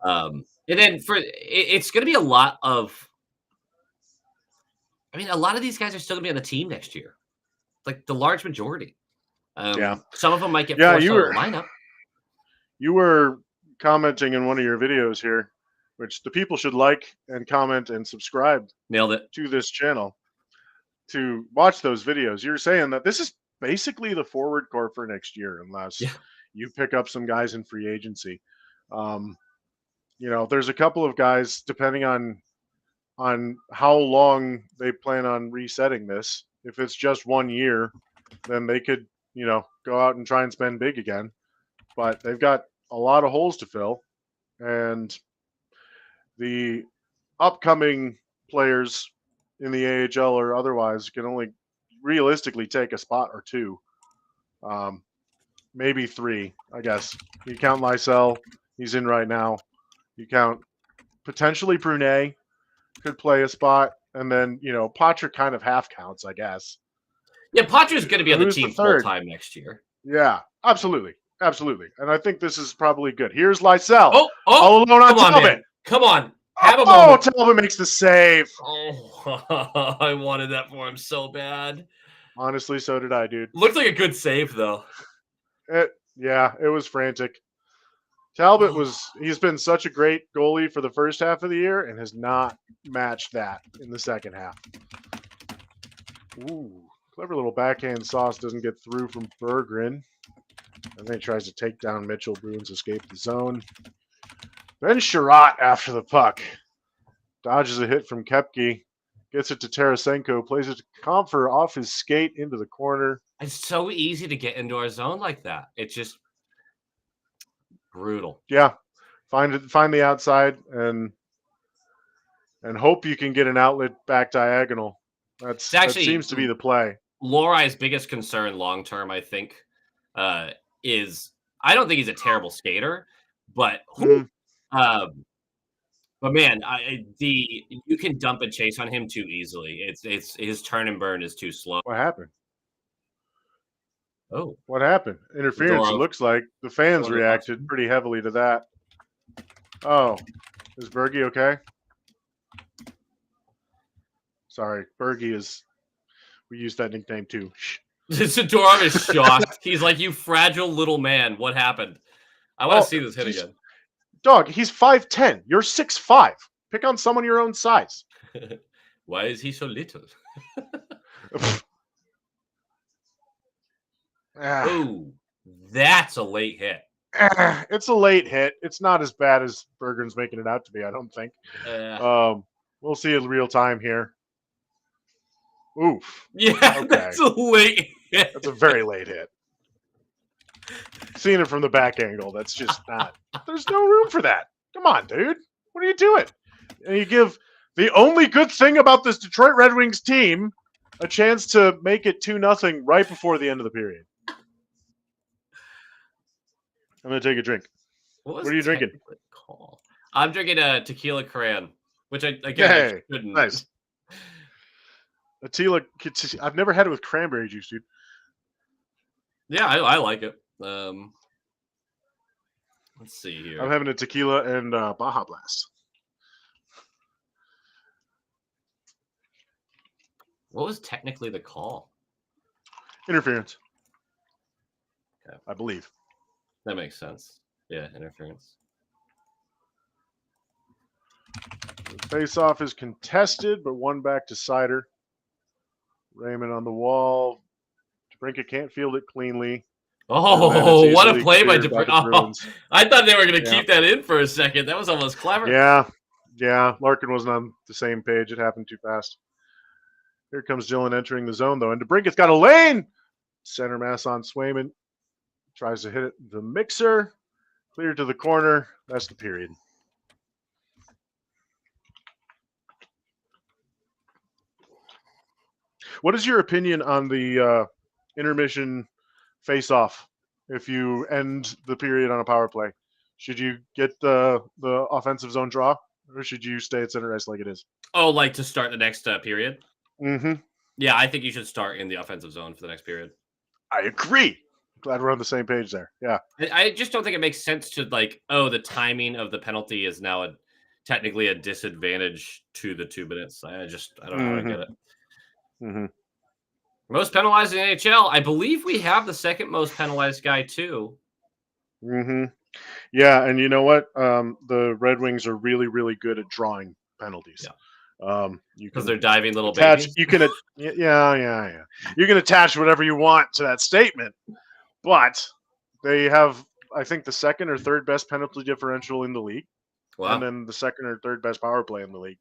Speaker 1: And then it's going to be a lot of. I mean, a lot of these guys are still going to be on the team next year, like the large majority.
Speaker 2: Yeah.
Speaker 1: Some of them might get forced out of the lineup.
Speaker 2: You were commenting in one of your videos here, which the people should like and comment and subscribe.
Speaker 1: Nailed it.
Speaker 2: To this channel to watch those videos. You're saying that this is basically the forward core for next year, unless you pick up some guys in free agency. There's a couple of guys depending on how long they plan on resetting this. If it's just 1 year, then they could, go out and try and spend big again. But they've got a lot of holes to fill, and the upcoming players in the AHL or otherwise can only realistically take a spot or two, maybe 3, I guess. You count Lysell, he's in right now. You count potentially Brunet, could play a spot, and then Potter kind of half counts, I guess.
Speaker 1: Yeah, Potter's going to be on the team full time next year.
Speaker 2: Yeah, absolutely, and I think this is probably good. Here's Lysell.
Speaker 1: All
Speaker 2: alone on Talbot.
Speaker 1: Come on. Have a moment.
Speaker 2: Talbot makes the save.
Speaker 1: Oh, I wanted that for him so bad.
Speaker 2: Honestly, so did I, dude.
Speaker 1: Looked like a good save, though.
Speaker 2: It was frantic. Talbot he's been such a great goalie for the first half of the year and has not matched that in the second half. Ooh, clever little backhand sauce doesn't get through from Berggren. And then he tries to take down Mitchell. Bruins escape the zone. Then Sherratt after the puck. Dodges a hit from Koepke. Gets it to Tarasenko. Plays it to Comfer off his skate into the corner.
Speaker 1: It's so easy to get into our zone like that. It's just brutal.
Speaker 2: Yeah. Find the outside and hope you can get an outlet back diagonal. That seems to be the play.
Speaker 1: Lorai's biggest concern long term, I think, is I don't think he's a terrible skater, but man, you can dump and chase on him too easily. It's his turn and burn is too slow.
Speaker 2: What happened?
Speaker 1: Oh,
Speaker 2: what happened? Interference. Zadorov. It looks like the fans reacted pretty heavily to that. Oh, is Bergie okay? Sorry, Bergie is. We use that nickname too.
Speaker 1: Zadorov is shocked. He's like, "You fragile little man. What happened?" I want to see this hit again.
Speaker 2: Dog, he's 5'10". You're 6'5". Pick on someone your own size.
Speaker 1: Why is he so little? Oh, that's a late hit.
Speaker 2: It's a late hit. It's not as bad as Berggren's making it out to be, I don't think. We'll see in real time here. Oof.
Speaker 1: Yeah, okay. That's a late hit.
Speaker 2: That's a very late hit. Seeing it from the back angle, that's just not. There's no room for that. Come on, dude. What are you doing? And you give the only good thing about this Detroit Red Wings team a chance to make it 2-0 right before the end of the period. I'm going to take a drink. What are you drinking?
Speaker 1: Call? I'm drinking a tequila crayon, which I shouldn't.
Speaker 2: Nice. Tequila. I've never had it with cranberry juice, dude.
Speaker 1: Yeah, I like it. Let's see here.
Speaker 2: I'm having a tequila and Baja Blast.
Speaker 1: What was technically the call?
Speaker 2: Interference.
Speaker 1: Okay.
Speaker 2: I believe.
Speaker 1: That makes sense. Yeah, interference.
Speaker 2: Face-off is contested, but one back to Sider. Raymond on the wall. DeBrincat can't field it cleanly.
Speaker 1: Oh, what a play by DeBrincat. I thought they were going to keep that in for a second. That was almost clever.
Speaker 2: Yeah. Larkin wasn't on the same page. It happened too fast. Here comes Dylan entering the zone, though. And DeBrincat's got a lane. Center mass on Swayman. Tries to hit it. The mixer. Clear to the corner. That's the period. What is your opinion on the intermission face-off if you end the period on a power play? Should you get the offensive zone draw, or should you stay at center ice like it is?
Speaker 1: Oh, like to start the next period?
Speaker 2: Mm-hmm.
Speaker 1: Yeah, I think you should start in the offensive zone for the next period.
Speaker 2: I agree. Glad we're on the same page there. Yeah.
Speaker 1: I just don't think it makes sense to like, oh, the timing of the penalty is now technically a disadvantage to the 2 minutes. I don't know how to get it.
Speaker 2: Mm-hmm.
Speaker 1: Most penalized in NHL. I believe we have the second most penalized guy too.
Speaker 2: Mm-hmm. Yeah, and you know what? The Red Wings are really, really good at drawing penalties.
Speaker 1: Yeah.
Speaker 2: Because
Speaker 1: they're diving little
Speaker 2: attach,
Speaker 1: babies.
Speaker 2: You can, yeah. You can attach whatever you want to that statement, but they have, I think, the second or third best penalty differential in the league, and then the second or third best power play in the league.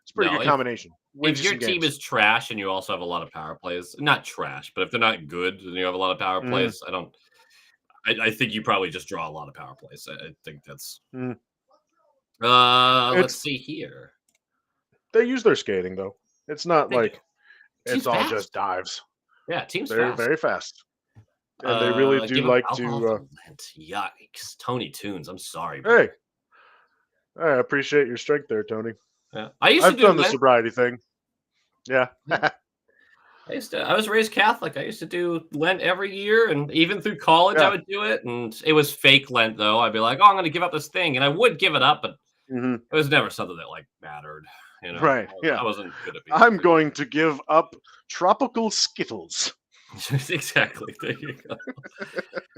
Speaker 2: It's a pretty good combination.
Speaker 1: If your team is trash and you also have a lot of power plays, not trash, but if they're not good and you have a lot of power plays, I think you probably just draw a lot of power plays. I think that's. Let's see here.
Speaker 2: They use their skating though. It's not like it's all just dives.
Speaker 1: Yeah, teams
Speaker 2: very fast. And they really do like to.
Speaker 1: Yikes, Tony Toons. I'm sorry.
Speaker 2: Bro. Hey, I appreciate your strength there, Tony.
Speaker 1: Yeah,
Speaker 2: I've done the sobriety thing. Yeah.
Speaker 1: I was raised Catholic. I used to do Lent every year, and even through college, I would do it. And it was fake Lent, though. I'd be like, "Oh, I'm going to give up this thing," and I would give it up, but it was never something that like mattered. You know?
Speaker 2: Right? Yeah.
Speaker 1: I wasn't good at.
Speaker 2: I'm going to give up tropical Skittles.
Speaker 1: Exactly. There you go.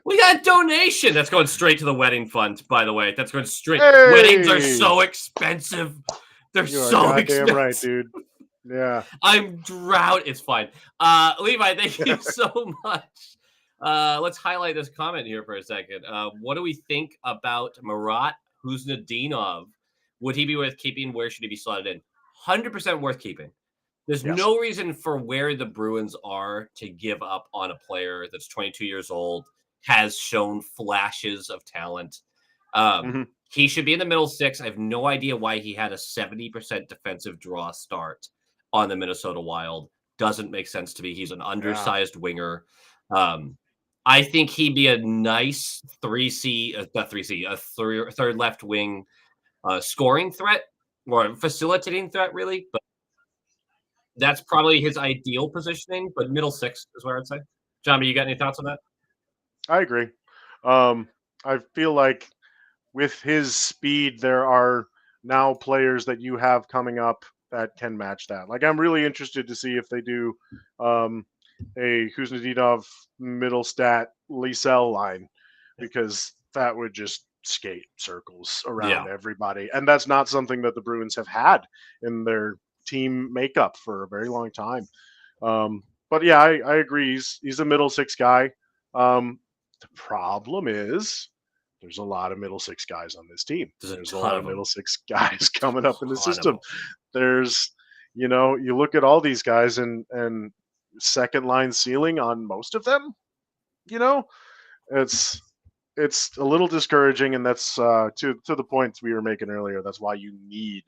Speaker 1: We got a donation that's going straight to the wedding fund. By the way, that's going straight. Hey! Weddings are so expensive. They're so expensive.
Speaker 2: Damn right, dude. Yeah.
Speaker 1: I'm drought. It's fine. Levi, thank you so much. Let's highlight this comment here for a second. What do we think about Marat Huznadinov? Would he be worth keeping? Where should he be slotted in? 100% worth keeping. There's no reason for where the Bruins are to give up on a player that's 22 years old, has shown flashes of talent. He should be in the middle six. I have no idea why he had a 70% defensive draw start on the Minnesota Wild. Doesn't make sense to me. He's an undersized winger. I think he'd be a nice third left wing scoring threat or facilitating threat, really. But that's probably his ideal positioning. But middle six is where I'd say. Jambi, you got any thoughts on that?
Speaker 2: I agree. I feel like with his speed, there are now players that you have coming up that can match that. Like, I'm really interested to see if they do a Kuznetsov middle stat Liesel line, because that would just skate circles around everybody. And that's not something that the Bruins have had in their team makeup for a very long time. But yeah, I agree. He's a middle six guy. The problem is there's a lot of middle six guys on this team. There's a lot of middle six guys coming up in the system. There's, you look at all these guys and second line ceiling on most of them, it's a little discouraging. And that's to the points we were making earlier. That's why you need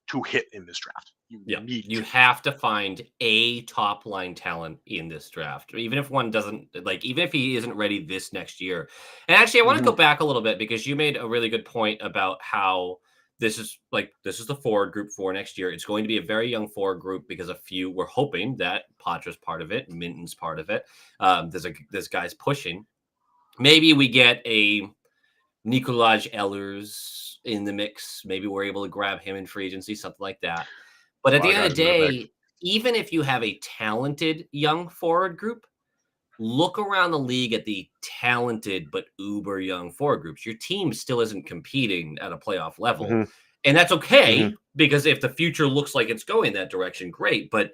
Speaker 2: to hit in this draft. You
Speaker 1: have to find a top line talent in this draft, even if one doesn't even if he isn't ready this next year. And actually, I want to go back a little bit because you made a really good point about how this is the forward group for next year. It's going to be a very young forward group because we're hoping that Patra's part of it, Minton's part of it. There's guys pushing. Maybe we get a Nikolaj Ehlers in the mix. Maybe we're able to grab him in free agency, something like that. But at the end of the day, even if you have a talented young forward group, look around the league at the talented but uber young forward groups. Your team still isn't competing at a playoff level. And that's okay, because if the future looks like it's going that direction, great. But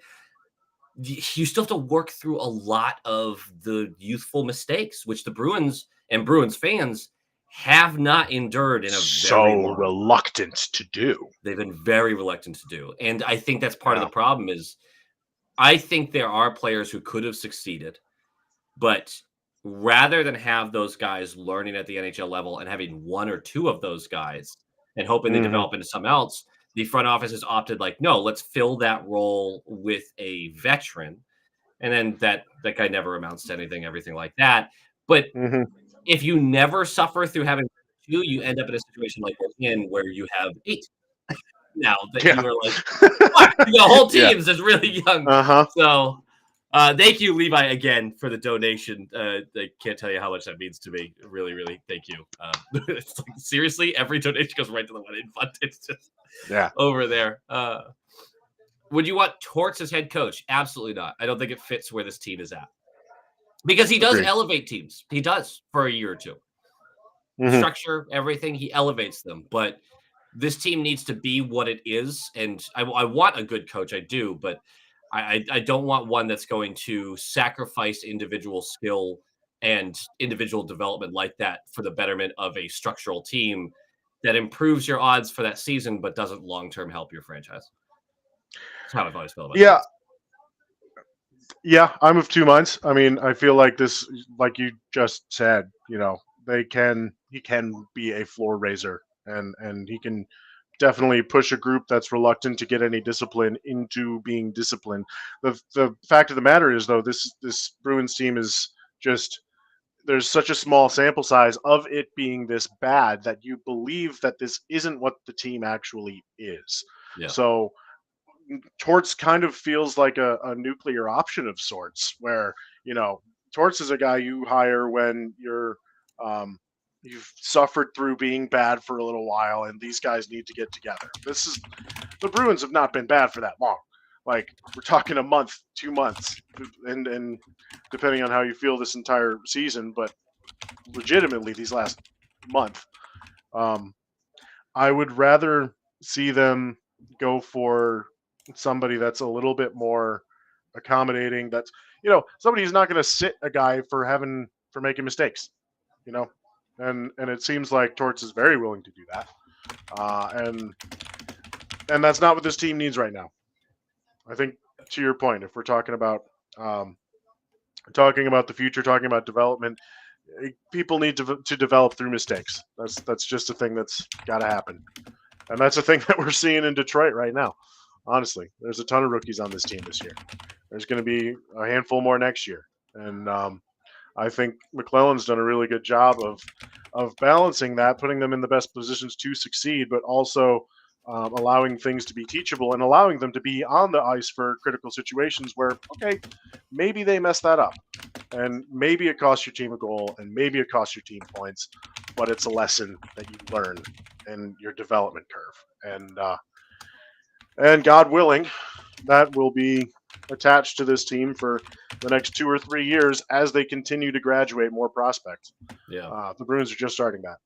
Speaker 1: you still have to work through a lot of the youthful mistakes, which the Bruins and Bruins fans have not endured in a
Speaker 2: reluctant to do.
Speaker 1: They've been very reluctant to do. And I think that's part of the problem is I think there are players who could have succeeded But rather than have those guys learning at the NHL level and having one or two of those guys and hoping they develop into something else, the front office has opted like, no, let's fill that role with a veteran. And then that guy never amounts to anything, everything like that. But if you never suffer through having two, you end up in a situation like we're in where you have 8 now that you are like, fuck, the whole team's is really young. So thank you, Levi, again for the donation. I can't tell you how much that means to me. Really, really, thank you. It's like, seriously, every donation goes right to the wedding fund. It's just over there. Would you want Torts as head coach? Absolutely not. I don't think it fits where this team is at. Because he does elevate teams. He does for a year or two. Structure, everything, he elevates them. But this team needs to be what it is. And I want a good coach. I do. But I don't want one that's going to sacrifice individual skill and individual development like that for the betterment of a structural team that improves your odds for that season but doesn't long-term help your franchise. That's how I've always felt about it.
Speaker 2: Yeah, I'm of two minds. I mean, I feel like this, like you just said, you know, he can be a floor raiser, and he can definitely push a group that's reluctant to get any discipline into being disciplined. The fact of the matter is, though, this Bruins team is just, there's such a small sample size of it being this bad that you believe that this isn't what the team actually is. So Torts kind of feels like a nuclear option of sorts, where, you know, Torts is a guy you hire when you're you've suffered through being bad for a little while, and these guys need to get together. The Bruins have not been bad for that long. Like, we're talking a month, 2 months, and depending on how you feel this entire season, but legitimately these last month, I would rather see them go for somebody that's a little bit more accommodating. That's, you know, somebody who's not going to sit a guy for making mistakes, you know, and it seems like Torts is very willing to do that, and that's not what this team needs right now. I think, to your point, if we're talking about the future, talking about development, people need to develop through mistakes. That's just a thing that's got to happen, and that's a thing that we're seeing in Detroit right now. Honestly, there's a ton of rookies on this team this year. There's going to be a handful more next year, and I think McClellan's done a really good job of balancing that, putting them in the best positions to succeed, but also allowing things to be teachable and allowing them to be on the ice for critical situations where, okay, maybe they mess that up, and maybe it costs your team a goal, and maybe it costs your team points, but it's a lesson that you learn in your development curve, and God willing, that will be attached to this team for the next 2 or 3 years as they continue to graduate more prospects. The Bruins are just starting that.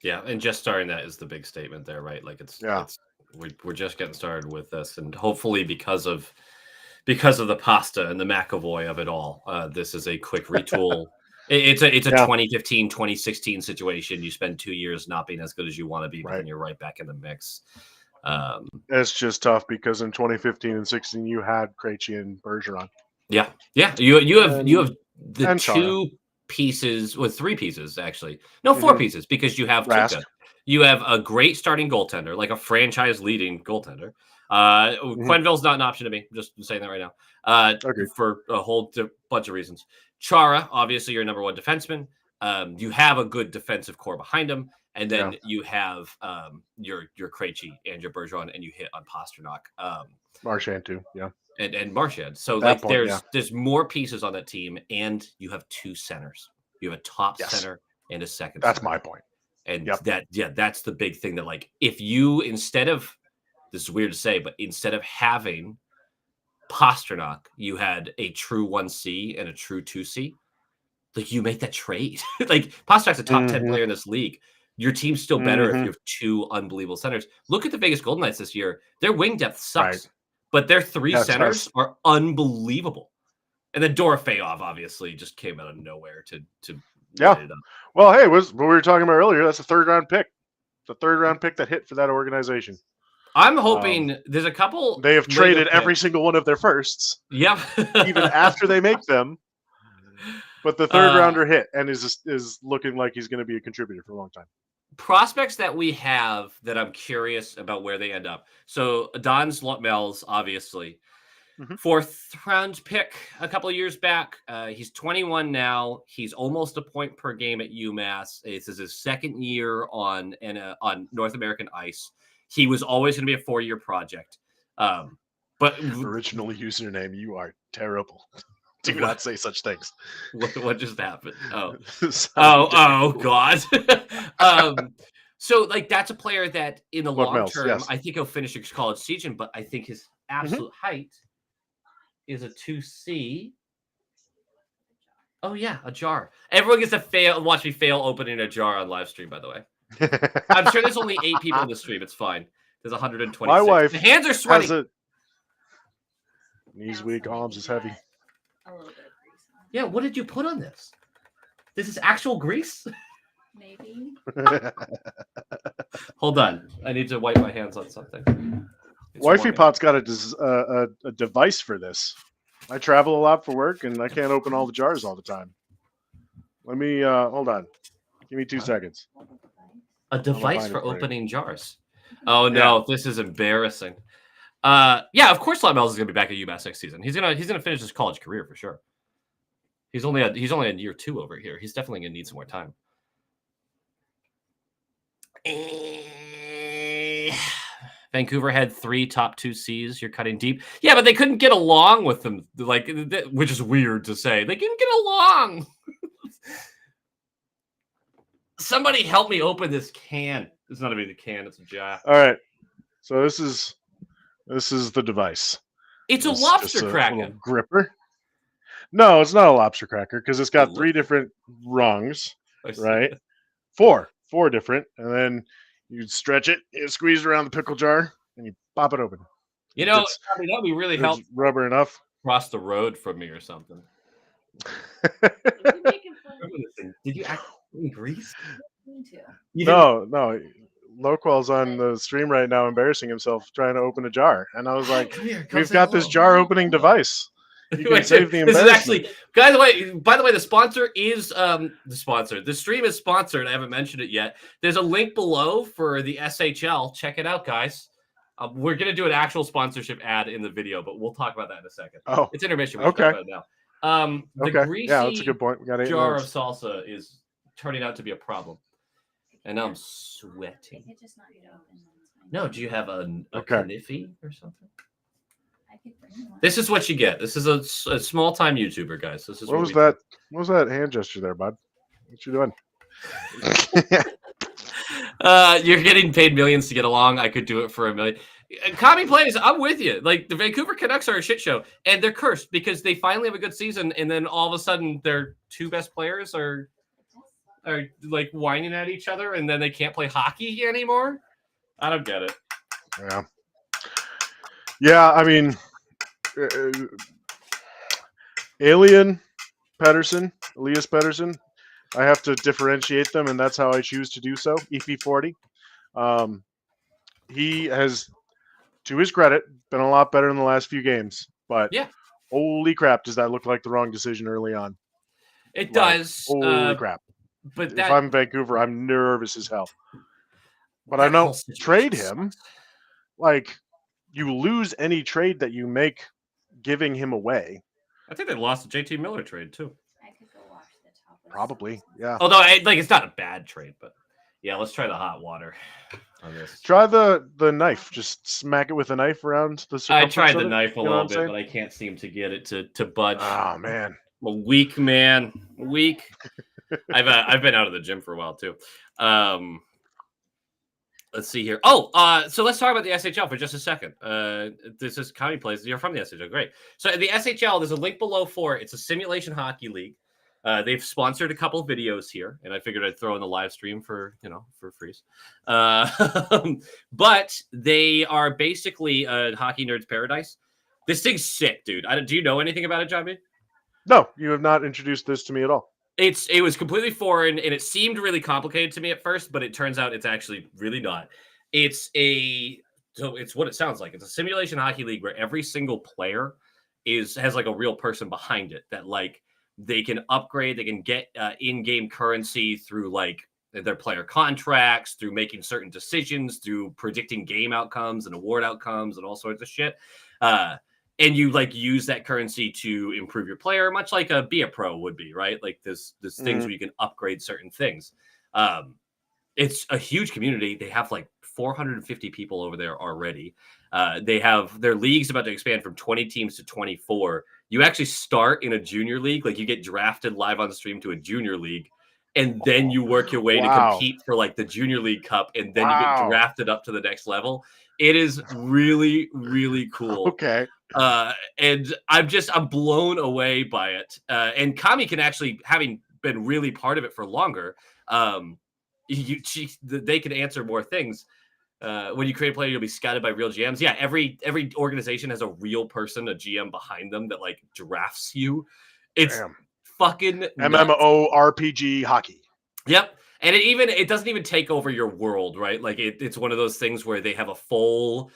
Speaker 1: Yeah, and just starting that is the big statement there, right? Like it's we're just getting started with this, and hopefully because of the pasta and the McAvoy of it all, this is a quick retool. It's a 2015, 2016 situation. You spend 2 years not being as good as you want to be, but then you're right back in the mix.
Speaker 2: It's just tough because in 2015 and 16 you had Krejci and Bergeron. You
Speaker 1: have the two pieces, with 3 pieces actually. No, 4 pieces, because you have Tuca. You have a great starting goaltender, like a franchise leading goaltender. Quenneville's not an option to me. I'm just saying that right now. For a whole bunch of reasons. Chara, obviously your number 1 defenseman. You have a good defensive core behind him. And then you have your Krejci and your Bergeron, and you hit on Pasternak.
Speaker 2: Marchand too,
Speaker 1: and Marchand. So like there's more pieces on that team, and you have 2 centers. You have a top center and a second.
Speaker 2: That's
Speaker 1: center.
Speaker 2: my point.
Speaker 1: And that's the big thing, that like, if you, instead of, this is weird to say, but instead of having Pasternak, you had a true 1C and a true 2C. Like, you make that trade. Like, Pasternak's a top 10 player in this league. Your team's still better if you have 2 unbelievable centers. Look at the Vegas Golden Knights this year. Their wing depth sucks, but their 3 centers are unbelievable. And then Dorofeyev obviously just came out of nowhere to light it up.
Speaker 2: Well, hey, what we were talking about earlier, that's a 3rd round pick. The 3rd round pick that hit for that organization.
Speaker 1: I'm hoping there's a couple.
Speaker 2: They have traded every single one of their firsts.
Speaker 1: Yep.
Speaker 2: Even after they make them. But the third rounder hit and is looking like he's going to be a contributor for a long time.
Speaker 1: Prospects that we have that I'm curious about where they end up. So Don Mel's, obviously. Fourth round pick a couple of years back. He's 21 now. He's almost a point per game at UMass. This is his second year on North American ice. He was always going to be a 4-year project. But
Speaker 2: original username, you are terrible. Do not say such things.
Speaker 1: What just happened? Oh God. So like that's a player that in the long term, yes. I think he'll finish his college season, but I think his absolute height is a 2C. Oh yeah, a jar. Everyone gets to watch me fail opening a jar on live stream, by the way. I'm sure there's only 8 people in the stream. It's fine. There's 126.
Speaker 2: My wife
Speaker 1: the hands are sweaty.
Speaker 2: Knees weak, arms is heavy.
Speaker 3: A little bit of grease on it.
Speaker 1: Yeah, what did you put on this? This is actual grease?
Speaker 3: Maybe.
Speaker 1: Hold on. I need to wipe my hands on something.
Speaker 2: Wifey Pot's got a device for this. I travel a lot for work, and I can't open all the jars all the time. Let me hold on. Give me 2 seconds.
Speaker 1: A device for opening jars. Oh no, This is embarrassing. Yeah, of course, Mel's is gonna be back at UMass next season. He's gonna finish his college career for sure. He's only in year 2 over here. He's definitely gonna need some more time. Vancouver had 3 top 2Cs. You're cutting deep. Yeah, but they couldn't get along with them, which is weird to say. They couldn't get along. Somebody help me open this can. It's not even a can. It's a jar.
Speaker 2: All right. So this is the device.
Speaker 1: It's a lobster cracker.
Speaker 2: Gripper. No, it's not a lobster cracker because it's got 3 different rungs, right? 4 different, and then you stretch it, you squeeze it around the pickle jar, and you pop it open.
Speaker 1: You know, that'd be really helpful.
Speaker 2: Rubber enough.
Speaker 1: Cross the road from me or something. Did you actually grease?
Speaker 3: Me too.
Speaker 2: No. Loquel's on the stream right now, embarrassing himself trying to open a jar, and I was like, "We've got this jar opening device. You can save the embarrassment."
Speaker 1: This is actually, by the way, the sponsor is the sponsor. The stream is sponsored. I haven't mentioned it yet. There's a link below for the SHL. Check it out, guys. We're gonna do an actual sponsorship ad in the video, but we'll talk about that in a second.
Speaker 2: Oh,
Speaker 1: it's intermission.
Speaker 2: Okay.
Speaker 1: Talk about it now. The greasy
Speaker 2: that's a good point. We got 8
Speaker 1: jar
Speaker 2: minutes.
Speaker 1: of salsa is turning out to be a problem, and now I'm sweating.
Speaker 3: I could just not get open.
Speaker 1: No, do you have a kniffy or something?
Speaker 3: I could bring one.
Speaker 1: This is what you get. This is a small-time YouTuber, guys. This is
Speaker 2: What was that? What was that hand gesture there, bud? What you doing?
Speaker 1: You're getting paid millions to get along. I could do it for $1 million. Kami plays. I'm with you. Like the Vancouver Canucks are a shit show, and they're cursed because they finally have a good season, and then all of a sudden their 2 best players are like whining at each other, and then they can't play hockey anymore. I don't get it.
Speaker 2: Yeah. I mean, Elias Pettersson. I have to differentiate them, and that's how I choose to do so. EP40. He has, to his credit, been a lot better in the last few games. But holy crap, does that look like the wrong decision early on?
Speaker 1: It does.
Speaker 2: Holy crap.
Speaker 1: But
Speaker 2: if I'm Vancouver, I'm nervous as hell. But I don't trade him. Like, you lose any trade that you make giving him away.
Speaker 1: I think they lost the JT Miller trade, too.
Speaker 3: I could go wash the top.
Speaker 2: Probably, yeah.
Speaker 1: Although, it's not a bad trade, but yeah, let's try the hot water on this.
Speaker 2: Try the knife. Just smack it with a knife around the circumference.
Speaker 1: I tried the knife a little bit, but I can't seem to get it to budge.
Speaker 2: Oh, man.
Speaker 1: I'm a weak man. Weak. I've been out of the gym for a while, too. Let's see here. So let's talk about the SHL for just a second. This is Kami plays. You're from the SHL. Great. So the SHL, there's a link below for it. It's a simulation hockey league. They've sponsored a couple of videos here, and I figured I'd throw in the live stream for freeze. But they are basically a hockey nerd's paradise. This thing's sick, dude. Do you know anything about it, Jambi?
Speaker 2: No, you have not introduced this to me at all.
Speaker 1: It was completely foreign, and it seemed really complicated to me at first, but it turns out it's actually really not. It's what it sounds like. It's a simulation hockey league where every single player has like a real person behind it that like They can upgrade. They can get in-game currency through like their player contracts, through making certain decisions, through predicting game outcomes and award outcomes and all sorts of shit. And you like use that currency to improve your player, much like a Be a Pro would be, right? Like this things where you can upgrade certain things. It's a huge community. They have like 450 people over there already. They have their leagues about to expand from 20 teams to 24. You actually start in a junior league, like you get drafted live on stream to a junior league, and then you work your way to compete for like the junior league cup, and then you get drafted up to the next level. It is really, really cool.
Speaker 2: Okay.
Speaker 1: And I'm blown away by it. And Kami can actually, having been really part of it for longer, they can answer more things. When you create a player, you'll be scouted by real GMs. Yeah, every organization has a real person, a GM behind them that like drafts you. It's fucking
Speaker 2: MMORPG hockey.
Speaker 1: Yep. And it doesn't even take over your world, right? Like it's one of those things where they have a full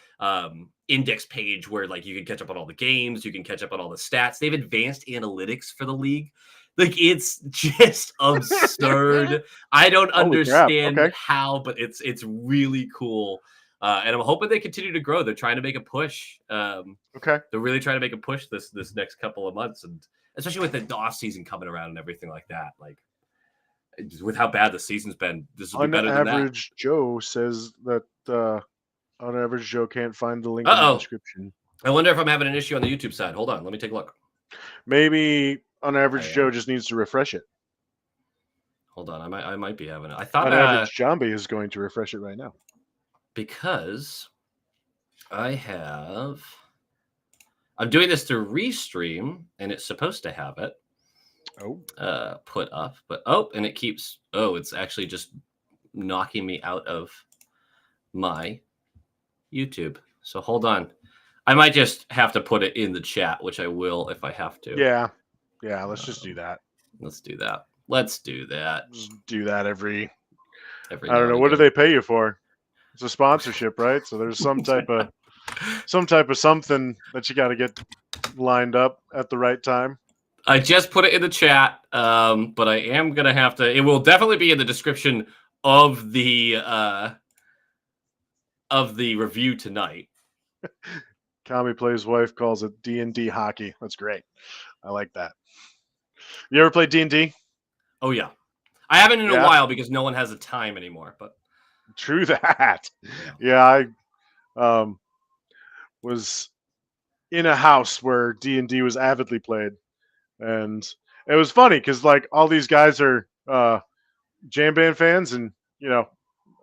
Speaker 1: index page where like you can catch up on all the games, you can catch up on all the stats. They have advanced analytics for the league. Like it's just absurd. I don't understand how, but it's really cool. And I'm hoping they continue to grow. They're trying to make a push. They're really trying to make a push this next couple of months, and especially with the off season coming around and everything like that. Like with how bad the season's been, this will be better than that.
Speaker 2: Average Joe says that on average Joe can't find the link in the description.
Speaker 1: I wonder if I'm having an issue on the YouTube side. Hold on, let me take a look.
Speaker 2: Maybe on average Joe just needs to refresh it.
Speaker 1: Hold on, I might be having it. I thought
Speaker 2: on average Jambi is going to refresh it right now
Speaker 1: because I'm doing this through Restream and it's supposed to have it. Put up, but and it keeps. It's actually just knocking me out of my YouTube. So hold on. I might just have to put it in the chat, which I will if I have to.
Speaker 2: Yeah. Let's just do that.
Speaker 1: Let's do that. Just
Speaker 2: do that every I don't know. What do they pay you for? It's a sponsorship, right? So there's some type of something that you got to get lined up at the right time.
Speaker 1: I just put it in the chat, but I am gonna have to. It will definitely be in the description of the review tonight.
Speaker 2: Kami Play's wife calls it D&D hockey. That's great. I like that. You ever played D&D?
Speaker 1: Oh yeah, I haven't in a while because no one has the time anymore. But
Speaker 2: true that. Yeah, I was in a house where D&D was avidly played. And it was funny because like all these guys are jam band fans, and you know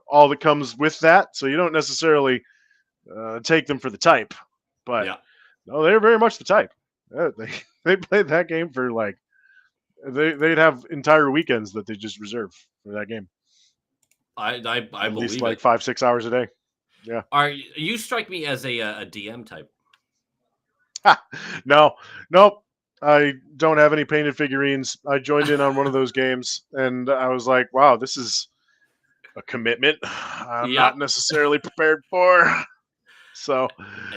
Speaker 2: all that comes with that. So you don't necessarily take them for the type, but no, they're very much the type. They played that game for like they'd have entire weekends that they just reserve for that game.
Speaker 1: I
Speaker 2: at least like 5-6 hours a day. Yeah.
Speaker 1: You strike me as a DM type?
Speaker 2: Nope. I don't have any painted figurines. I joined in on one of those games, and I was like, wow, this is a commitment I'm not necessarily prepared for. So,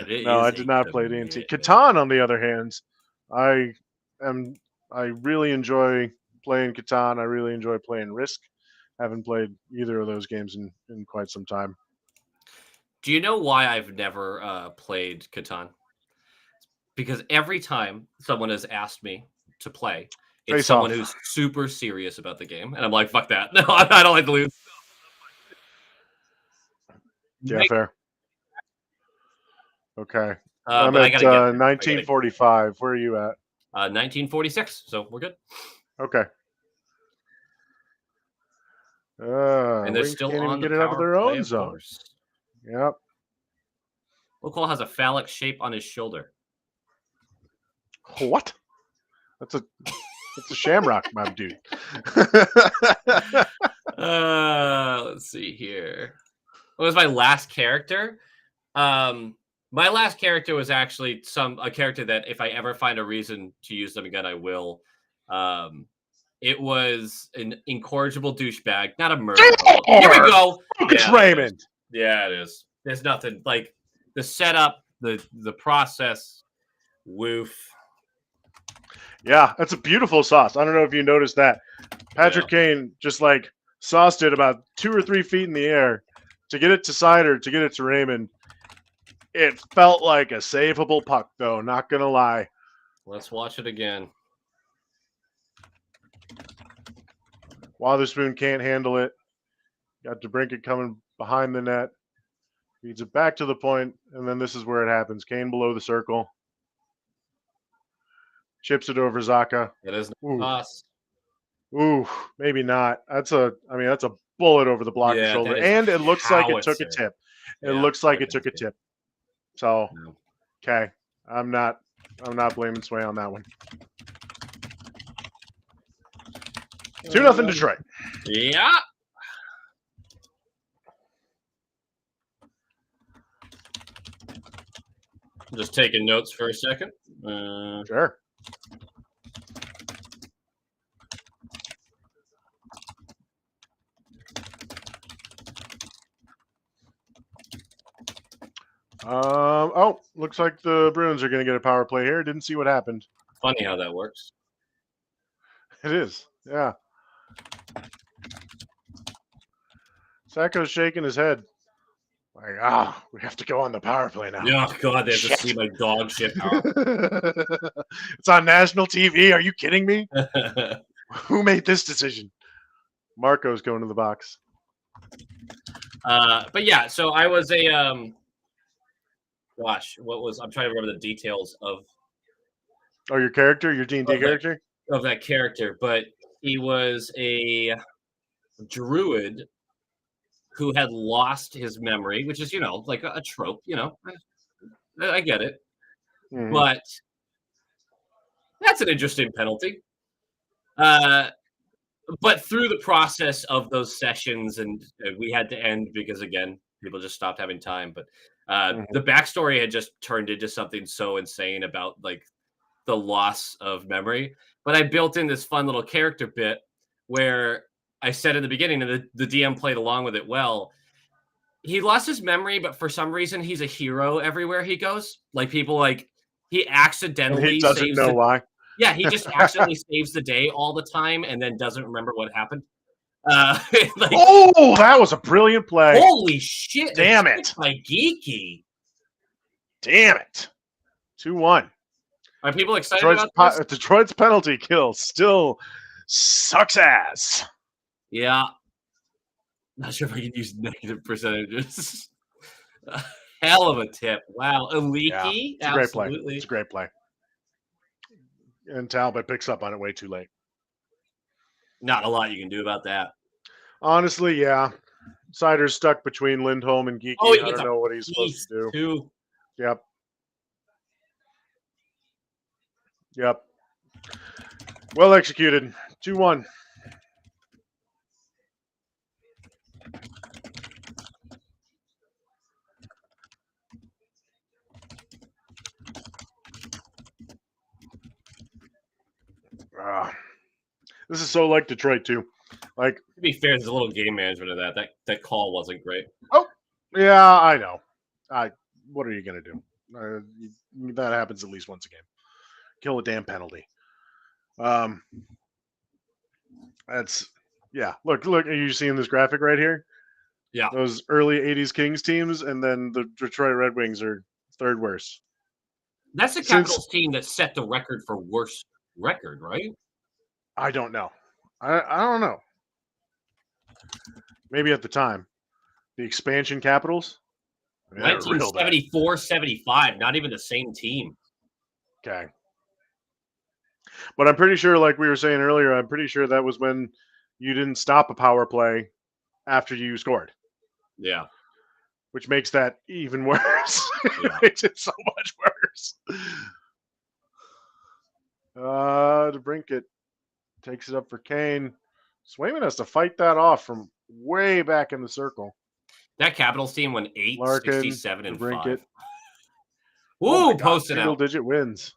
Speaker 2: no, I did not play D&D. Catan, on the other hand, I really enjoy playing Catan. I really enjoy playing Risk. Haven't played either of those games in quite some time.
Speaker 1: Do you know why I've never played Catan? Because every time someone has asked me to play, it's someone who's super serious about the game. And I'm like, fuck that. No, I don't like to lose.
Speaker 2: Yeah, fair. Okay. I'm at 1945. Where are you at?
Speaker 1: 1946. So we're good.
Speaker 2: Okay.
Speaker 1: And they're still
Speaker 2: can't
Speaker 1: on
Speaker 2: even get it out of their own zone. Yep.
Speaker 1: Local has a phallic shape on his shoulder.
Speaker 2: What? That's a shamrock, my dude.
Speaker 1: Let's see here. What was my last character? My last character was actually a character that if I ever find a reason to use them again, I will. It was an incorrigible douchebag, not a murderer. Here we go.
Speaker 2: It's Raymond.
Speaker 1: Yeah, it is. There's nothing like the setup, the process. Woof.
Speaker 2: Yeah, that's a beautiful sauce. I don't know if you noticed that. Patrick Kane just like sauced it about 2 or 3 feet in the air to get it to Sider, to get it to Raymond. It felt like a savable puck, though, not going to lie.
Speaker 1: Let's watch it again.
Speaker 2: Wotherspoon can't handle it. Got DeBrincat coming behind the net. Feeds it back to the point, and then this is where it happens. Kane below the circle. Chips it over Zaka.
Speaker 1: It is
Speaker 2: Ooh.
Speaker 1: sauce.
Speaker 2: Ooh, maybe not. That's a bullet over the blocker's shoulder. And it looks like it took a tip. It looks like it took a tip. So, okay. I'm not blaming Sway on that one. 2-0 Detroit.
Speaker 1: Yeah. Just taking notes for a second.
Speaker 2: Sure. Looks like the Bruins are going to get a power play here. Didn't see what happened.
Speaker 1: Funny how that works.
Speaker 2: It is, yeah. Sacco's shaking his head. Like, we have to go on the power play now.
Speaker 1: Oh, God, they have to see my dog shit power.
Speaker 2: It's on national TV. Are you kidding me? Who made this decision? Marco's going to the box.
Speaker 1: But yeah, so I was a I'm trying to remember the details of
Speaker 2: your character, your D&D character?
Speaker 1: Of that character, but he was a druid who had lost his memory, which is, like a trope, I get it. Mm-hmm. But that's an interesting penalty. But through the process of those sessions, and we had to end because, again, people just stopped having time. But the backstory had just turned into something so insane about, like, the loss of memory. But I built in this fun little character bit where I said in the beginning, and the DM played along with it well, he lost his memory, but for some reason he's a hero everywhere he goes. Like, people, like, he accidentally
Speaker 2: he doesn't know why.
Speaker 1: Yeah, he just accidentally saves the day all the time and then doesn't remember what happened.
Speaker 2: That was a brilliant play.
Speaker 1: Holy shit.
Speaker 2: Damn it.
Speaker 1: By Geeky.
Speaker 2: Damn it. 2-1.
Speaker 1: Are people excited about this?
Speaker 2: Detroit's penalty kill still sucks ass.
Speaker 1: Yeah. Not sure if I can use negative percentages. Hell of a tip. Wow. A leaky?
Speaker 2: Yeah, it's a great play. It's a great play. And Talbot picks up on it way too late.
Speaker 1: Not a lot you can do about that.
Speaker 2: Honestly, yeah. Sider's stuck between Lindholm and Geeky. I don't know what he's supposed to do. Yep. Well executed. 2-1. This is so like Detroit too. Like,
Speaker 1: to be fair, there's a little game management of that. That call wasn't great.
Speaker 2: Oh, yeah, I know. What are you gonna do? That happens at least once a game. Kill a damn penalty. That's Look. Are you seeing this graphic right here?
Speaker 1: Yeah.
Speaker 2: Those early '80s Kings teams, and then the Detroit Red Wings are third worst.
Speaker 1: That's the Capitals team that set the record for worst record, right?
Speaker 2: I don't know. I don't know. Maybe at the time. The expansion Capitals?
Speaker 1: 1974-75, not even the same team.
Speaker 2: Okay. But I'm pretty sure, like we were saying earlier, I'm pretty sure that was when you didn't stop a power play after you scored.
Speaker 1: Yeah.
Speaker 2: Which makes that even worse. It makes it so much worse. DeBrincat takes it up for Kane. Swayman has to fight that off from way back in the circle.
Speaker 1: That Capitals team won 8,
Speaker 2: Larkin,
Speaker 1: 67, and
Speaker 2: DeBrincat.
Speaker 1: 5. Ooh, posted out.
Speaker 2: Single-digit wins.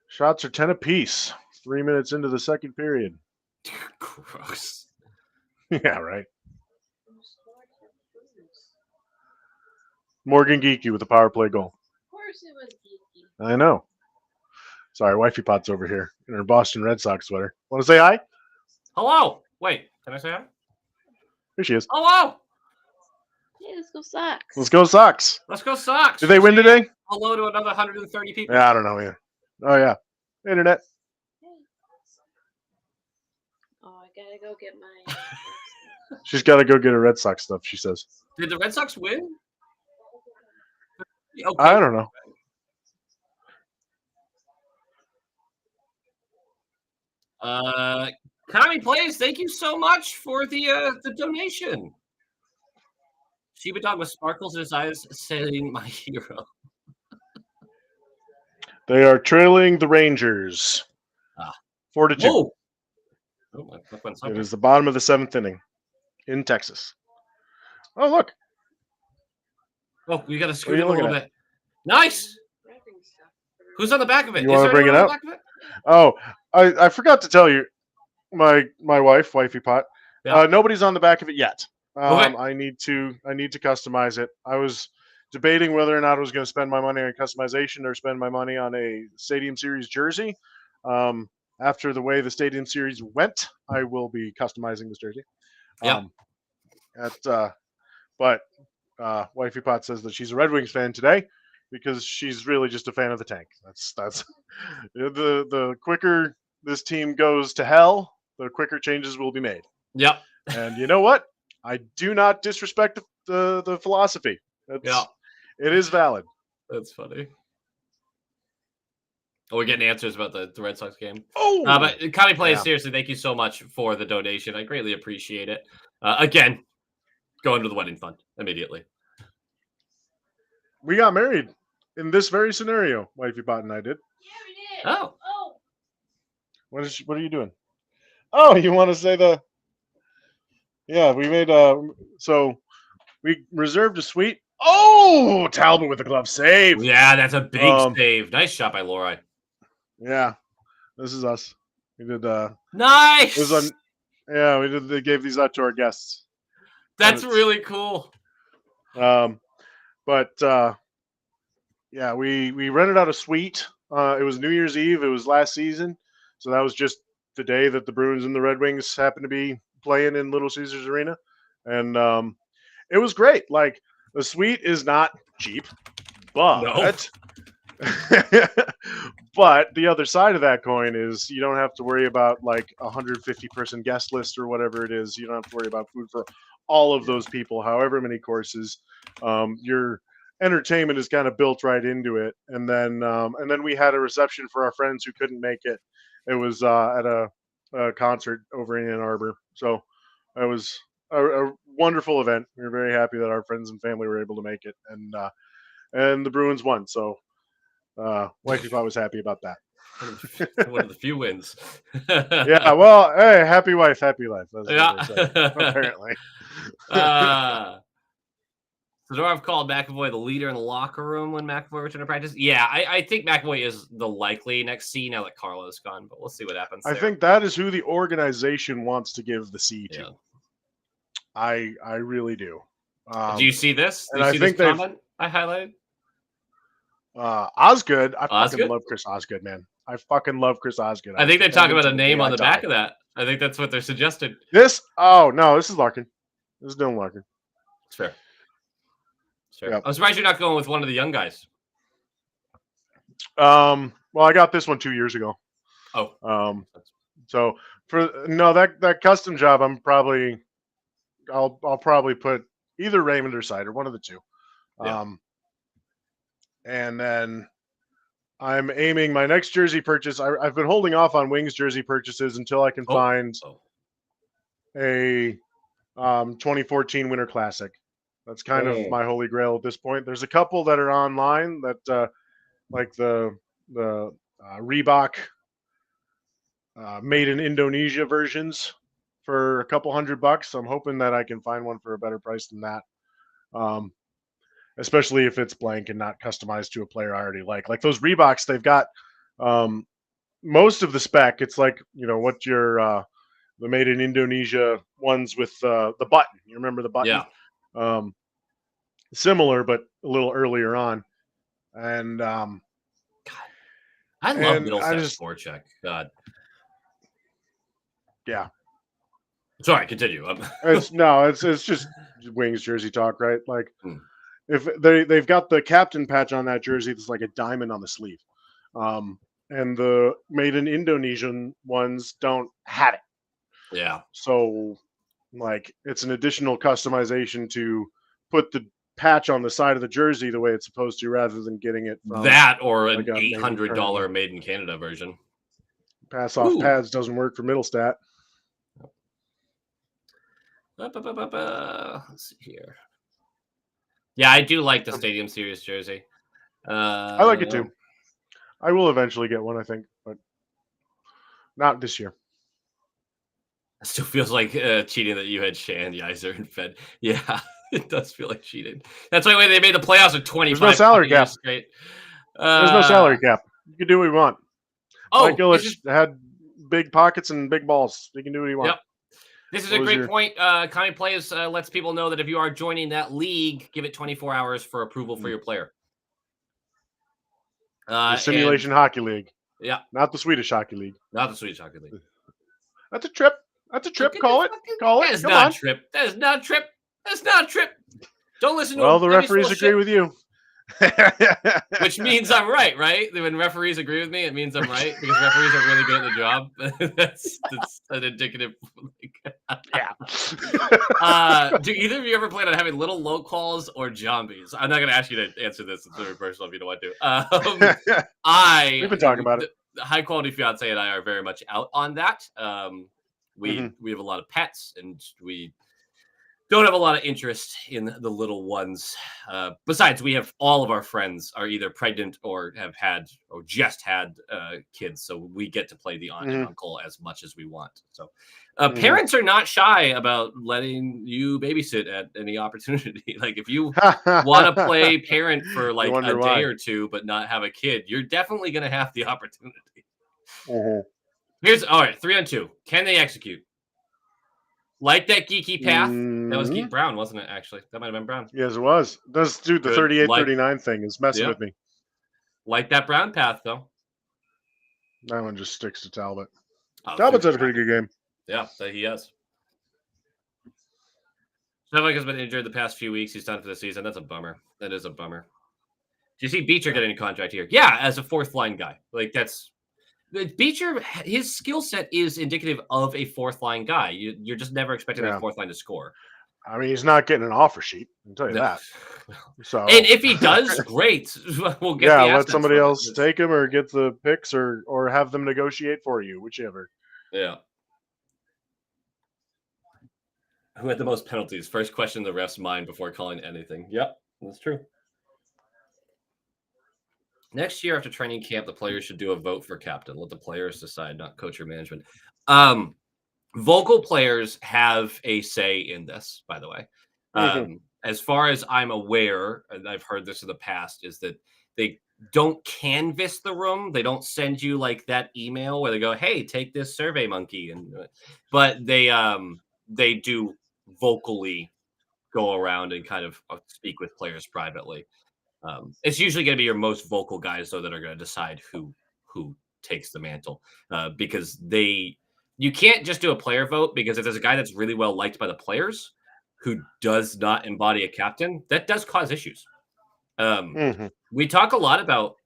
Speaker 2: Shots are 10 apiece. 3 minutes into the second period.
Speaker 1: Gross.
Speaker 2: Yeah, right. Morgan Geeky with the power play goal.
Speaker 4: Of course it was geeky.
Speaker 2: I know. Sorry, wifey pot's over here in her Boston Red Sox sweater. Want to say hi?
Speaker 1: Hello. Wait, can I say hi?
Speaker 2: Here she is.
Speaker 1: Hello.
Speaker 4: Hey, let's go Sox.
Speaker 2: Let's go Sox.
Speaker 1: Let's go Sox.
Speaker 2: Did they win today?
Speaker 1: Hello to another 130 people.
Speaker 2: Yeah, I don't know either. Oh yeah, internet.
Speaker 4: Oh, I gotta go get my.
Speaker 2: She's got to go get her Red Sox stuff. She says.
Speaker 1: Did the Red Sox win? Okay.
Speaker 2: I don't know.
Speaker 1: Kami Plays, thank you so much for the donation. Shiba Dog with sparkles in his eyes saying my hero.
Speaker 2: They are trailing the Rangers. 4-2.
Speaker 1: Whoa. Oh, my clip went
Speaker 2: It
Speaker 1: somewhere.
Speaker 2: is the bottom of the 7th inning in Texas. Oh, look.
Speaker 1: Oh, we got to
Speaker 2: What are
Speaker 1: scoot
Speaker 2: you
Speaker 1: him a little
Speaker 2: looking at?
Speaker 1: bit. Nice. Who's on the back of it?
Speaker 2: You
Speaker 1: Is
Speaker 2: wanna
Speaker 1: there
Speaker 2: bring
Speaker 1: anyone
Speaker 2: it
Speaker 1: on
Speaker 2: up?
Speaker 1: the back of it?
Speaker 2: Oh, I forgot to tell you, my wife, wifey pot.
Speaker 1: Yeah.
Speaker 2: Nobody's on the back of it yet.
Speaker 1: Okay.
Speaker 2: I need to customize it. I was debating whether or not I was going to spend my money on customization or spend my money on a Stadium Series jersey. After the way the Stadium Series went, I will be customizing this jersey.
Speaker 1: Yeah.
Speaker 2: But wifey pot says that she's a Red Wings fan today because she's really just a fan of the tank. That's the quicker this team goes to hell, the quicker changes will be made.
Speaker 1: Yep.
Speaker 2: And you know what? I do not disrespect the philosophy.
Speaker 1: Yeah.
Speaker 2: It is valid.
Speaker 1: That's funny. Oh, we're getting answers about the Red Sox game.
Speaker 2: Oh,
Speaker 1: But Kami Plays,
Speaker 2: Yeah.
Speaker 1: seriously, thank you so much for the donation. I greatly appreciate it. Again, going to the wedding fund immediately.
Speaker 2: we got married in this very scenario. Wifey pot and I did.
Speaker 4: Yeah, we did.
Speaker 1: Oh.
Speaker 4: Oh.
Speaker 2: What are you doing? Oh, you want to say the? Yeah, we made so we reserved a suite. Oh, Talbot with the glove save.
Speaker 1: Yeah, that's a big
Speaker 2: Um,
Speaker 1: save. Nice shot by Lori.
Speaker 2: Yeah, this is us. We did.
Speaker 1: Nice.
Speaker 2: It was on. Yeah, we did. They gave these out to our guests.
Speaker 1: That's
Speaker 2: it's-
Speaker 1: really cool.
Speaker 2: But yeah, we rented out a suite. It was New Year's Eve. It was last season, so that was just the day that the Bruins and the Red Wings happened to be playing in Little Caesars Arena, and it was great. Like the suite is not cheap, but but the other side of that coin is you don't have to worry about like 150-person guest list or whatever it is. You don't have to worry about food for all of those people, however many courses. Your entertainment is kind of built right into it, and then we had a reception for our friends who couldn't make it. It was at a concert over in Ann Arbor, so it was a wonderful event. We were very happy that our friends and family were able to make it, and the Bruins won. So wifey pot was happy about that.
Speaker 1: One of the few wins.
Speaker 2: Yeah, well, hey, happy wife, happy life. That's what
Speaker 1: Yeah.
Speaker 2: they say, apparently.
Speaker 1: Zadorov called McAvoy the leader in the locker room when McAvoy returned to practice. Yeah, I think McAvoy is the likely next C now that Carlo's gone, but we'll see what happens.
Speaker 2: I think that is who the organization wants to give the C to.
Speaker 1: Yeah.
Speaker 2: I really do.
Speaker 1: Do you see this? Do
Speaker 2: and
Speaker 1: you
Speaker 2: I
Speaker 1: see
Speaker 2: think
Speaker 1: this
Speaker 2: they've-
Speaker 1: comment I highlighted?
Speaker 2: Osgood. I fucking
Speaker 1: Osgood?
Speaker 2: love Chris Osgood, man. I fucking love Chris Osgood.
Speaker 1: I think they're talking about a
Speaker 2: Edmonton,
Speaker 1: name
Speaker 2: the
Speaker 1: on the
Speaker 2: guy
Speaker 1: back
Speaker 2: died.
Speaker 1: of that. I think that's what they're suggesting.
Speaker 2: This? Oh no, this is Larkin. This is Dylan Larkin.
Speaker 1: It's fair. It's fair.
Speaker 2: Yep.
Speaker 1: I'm surprised you're not going with one of the young guys.
Speaker 2: Well, I got this one 2 years ago.
Speaker 1: Oh.
Speaker 2: So for no that custom job, I'll probably put either Raymond or Cider, one of the two.
Speaker 1: Yeah.
Speaker 2: And then I'm aiming my next jersey purchase. I've been holding off on Wings jersey purchases until I can find a 2014 Winter Classic. That's kind of my holy grail at this point. There's a couple that are online that like the Reebok made in Indonesia versions for a couple $100. So I'm hoping that I can find one for a better price than that. Especially if it's blank and not customized to a player I already like. Like those Reeboks, they've got most of the spec. It's like, what your the made in Indonesia ones with the button. You remember the button?
Speaker 1: Yeah.
Speaker 2: Similar, but a little earlier on. And
Speaker 1: I love
Speaker 2: and
Speaker 1: middle
Speaker 2: I
Speaker 1: set
Speaker 2: just
Speaker 1: forecheck. God.
Speaker 2: yeah.
Speaker 1: Sorry, continue.
Speaker 2: It's just Wings jersey talk, right? Like
Speaker 1: Hmm.
Speaker 2: if they've got the captain patch on that jersey that's like a diamond on the sleeve. And the made in Indonesian ones don't have it.
Speaker 1: Yeah.
Speaker 2: So like it's an additional customization to put the patch on the side of the jersey the way it's supposed to, rather than getting it from
Speaker 1: That or an
Speaker 2: like a made in
Speaker 1: $800
Speaker 2: Canada.
Speaker 1: made in Canada version.
Speaker 2: Pass off
Speaker 1: Ooh.
Speaker 2: pads doesn't work for Middlestat.
Speaker 1: Let's see here. Yeah, I do like the Stadium Series jersey.
Speaker 2: I like it too. I will eventually get one, I think, but not this year.
Speaker 1: It still feels like cheating that you had Shan, Yeiser, and Fed. Yeah, it does feel like cheating. That's why they made the playoffs with 25
Speaker 2: There's no salary cap.
Speaker 1: years straight.
Speaker 2: There's no salary cap. You can do what you want. Mike
Speaker 1: Oh,
Speaker 2: Ilitch had big pockets and big balls. You can do what you want.
Speaker 1: Yep. This is a great point. Kami Plays lets people know that if you are joining that league, give it 24 hours for approval for your player.
Speaker 2: The Simulation Hockey League.
Speaker 1: Yeah.
Speaker 2: Not the Swedish Hockey League.
Speaker 1: Not the Swedish Hockey League.
Speaker 2: That's a trip. That's a trip. Call it. Call it.
Speaker 1: That is
Speaker 2: Come
Speaker 1: not
Speaker 2: on.
Speaker 1: a trip. That is not a trip. That's not a trip. Don't listen to
Speaker 2: Well,
Speaker 1: him.
Speaker 2: the referees agree with you.
Speaker 1: Which means I'm right, right? When referees agree with me, it means I'm right because referees are really good at the job. that's an indicative.
Speaker 2: Yeah.
Speaker 1: Do either of you ever plan on having little low calls or Jambis? I'm not going to ask you to answer this. It's very personal if you don't want to.
Speaker 2: We've been talking about it.
Speaker 1: The High Quality Fiance and I are very much out on that. We have a lot of pets, and we don't have a lot of interest in the little ones. Besides, we have all of our friends are either pregnant or have had or just had kids, so we get to play the aunt and uncle as much as we want. So parents are not shy about letting you babysit at any opportunity. Like if you want to play parent for like a day or two but not have a kid, you're definitely going to have the opportunity. Here's all right, 3-on-2. Can they execute? Like that geeky path. That was Geek Brown, wasn't it, actually? That might have been Brown.
Speaker 2: Yes, it was. This dude, the 38-39 thing is messing with me.
Speaker 1: Like that Brown path, though.
Speaker 2: That one just sticks to Talbot.
Speaker 1: Oh,
Speaker 2: Talbot's had a pretty good game.
Speaker 1: Yeah, he has. Snowflake has been injured the past few weeks. He's done for the season. That's a bummer. That is a bummer. Do you see Beecher getting a contract here? Yeah, as a fourth line guy. Like that's Beecher, his skill set is indicative of a fourth line guy. You're just never expecting that fourth line to score.
Speaker 2: I mean, he's not getting an offer sheet. I can tell you that. So,
Speaker 1: and if he does, great. We'll get
Speaker 2: let somebody else take him or get the picks or have them negotiate for you, whichever.
Speaker 1: Yeah. Who had the most penalties? First question in the ref's mind before calling anything. Yep, that's true. Next year after training camp, the players should do a vote for captain. Let the players decide, not coach or management. Vocal players have a say in this, by the way. As far as I'm aware, and I've heard this in the past, is that they don't canvass the room. They don't send you like that email where they go, "Hey, take this Survey Monkey," but they do vocally go around and kind of speak with players privately. It's usually going to be your most vocal guys, though, that are going to decide who takes the mantle, because you can't just do a player vote, because if there's a guy that's really well liked by the players who does not embody a captain, that does cause issues. We talk a lot about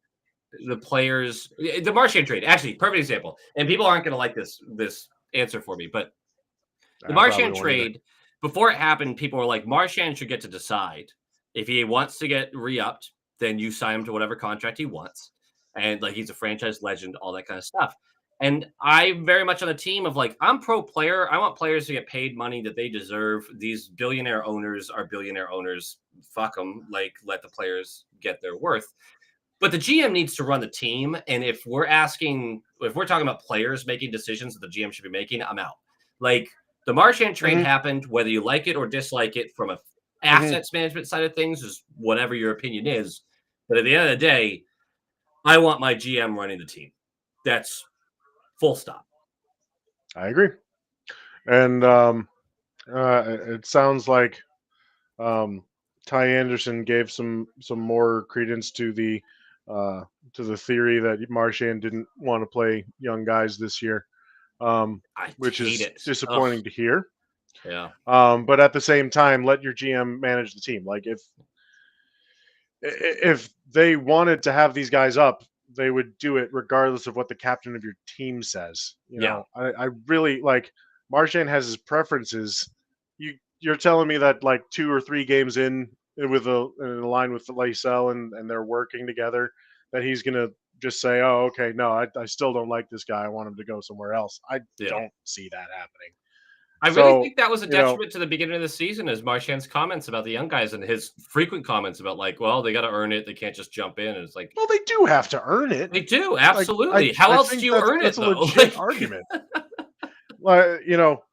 Speaker 1: the players, the Marchand trade, actually, perfect example. And people aren't going to like this answer for me, but the Marchand trade, before it happened, people were like, Marchand should get to decide. If he wants to get re-upped, then you sign him to whatever contract he wants. And like he's a franchise legend, all that kind of stuff. And I'm very much on the team of like, I'm pro player. I want players to get paid money that they deserve. These billionaire owners are billionaire owners. Fuck them. Like, let the players get their worth. But the GM needs to run the team. And if we're talking about players making decisions that the GM should be making, I'm out. Like the Marchand trade happened, whether you like it or dislike it from a assets management side of things, is whatever your opinion is. But at the end of the day, I want my GM running the team. That's full stop.
Speaker 2: I agree. And it sounds like Ty Anderson gave some more credence to the theory that Marchand didn't want to play young guys this year,
Speaker 1: I
Speaker 2: which
Speaker 1: hate
Speaker 2: is
Speaker 1: it.
Speaker 2: disappointing to hear.
Speaker 1: Yeah.
Speaker 2: But at the same time, let your GM manage the team. Like if they wanted to have these guys up, they would do it regardless of what the captain of your team says. You
Speaker 1: Yeah.
Speaker 2: know, I really like Marchand has his preferences. You're telling me that like 2 or 3 games in line with Lysell and they're working together, that he's gonna just say, "Oh, okay, no, I still don't like this guy. I want him to go somewhere else." I
Speaker 1: Yeah.
Speaker 2: don't see that happening.
Speaker 1: I really
Speaker 2: So,
Speaker 1: think that was a
Speaker 2: you know,
Speaker 1: detriment to the beginning of the season, is Marchand's comments about the young guys and his frequent comments about like, well, they got to earn it. They can't just jump in. And it's like,
Speaker 2: well, they do have to earn it.
Speaker 1: they do.
Speaker 2: Like,
Speaker 1: Absolutely. How
Speaker 2: I
Speaker 1: else
Speaker 2: think
Speaker 1: do you earn it
Speaker 2: that's a
Speaker 1: though?
Speaker 2: legit argument. Like, you know,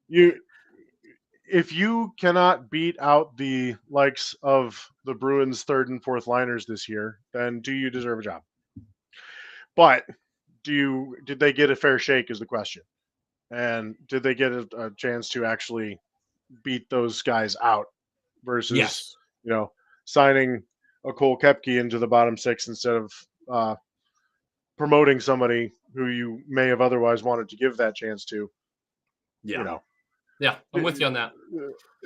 Speaker 2: if you cannot beat out the likes of the Bruins' third and fourth liners this year, then do you deserve a job? But did they get a fair shake is the question. And did they get a chance to actually beat those guys out versus,
Speaker 1: Yes.
Speaker 2: you know, signing a Cole Koepke into the bottom six instead of promoting somebody who you may have otherwise wanted to give that chance to?
Speaker 1: Yeah.
Speaker 2: You know,
Speaker 1: Yeah. I'm with you on that.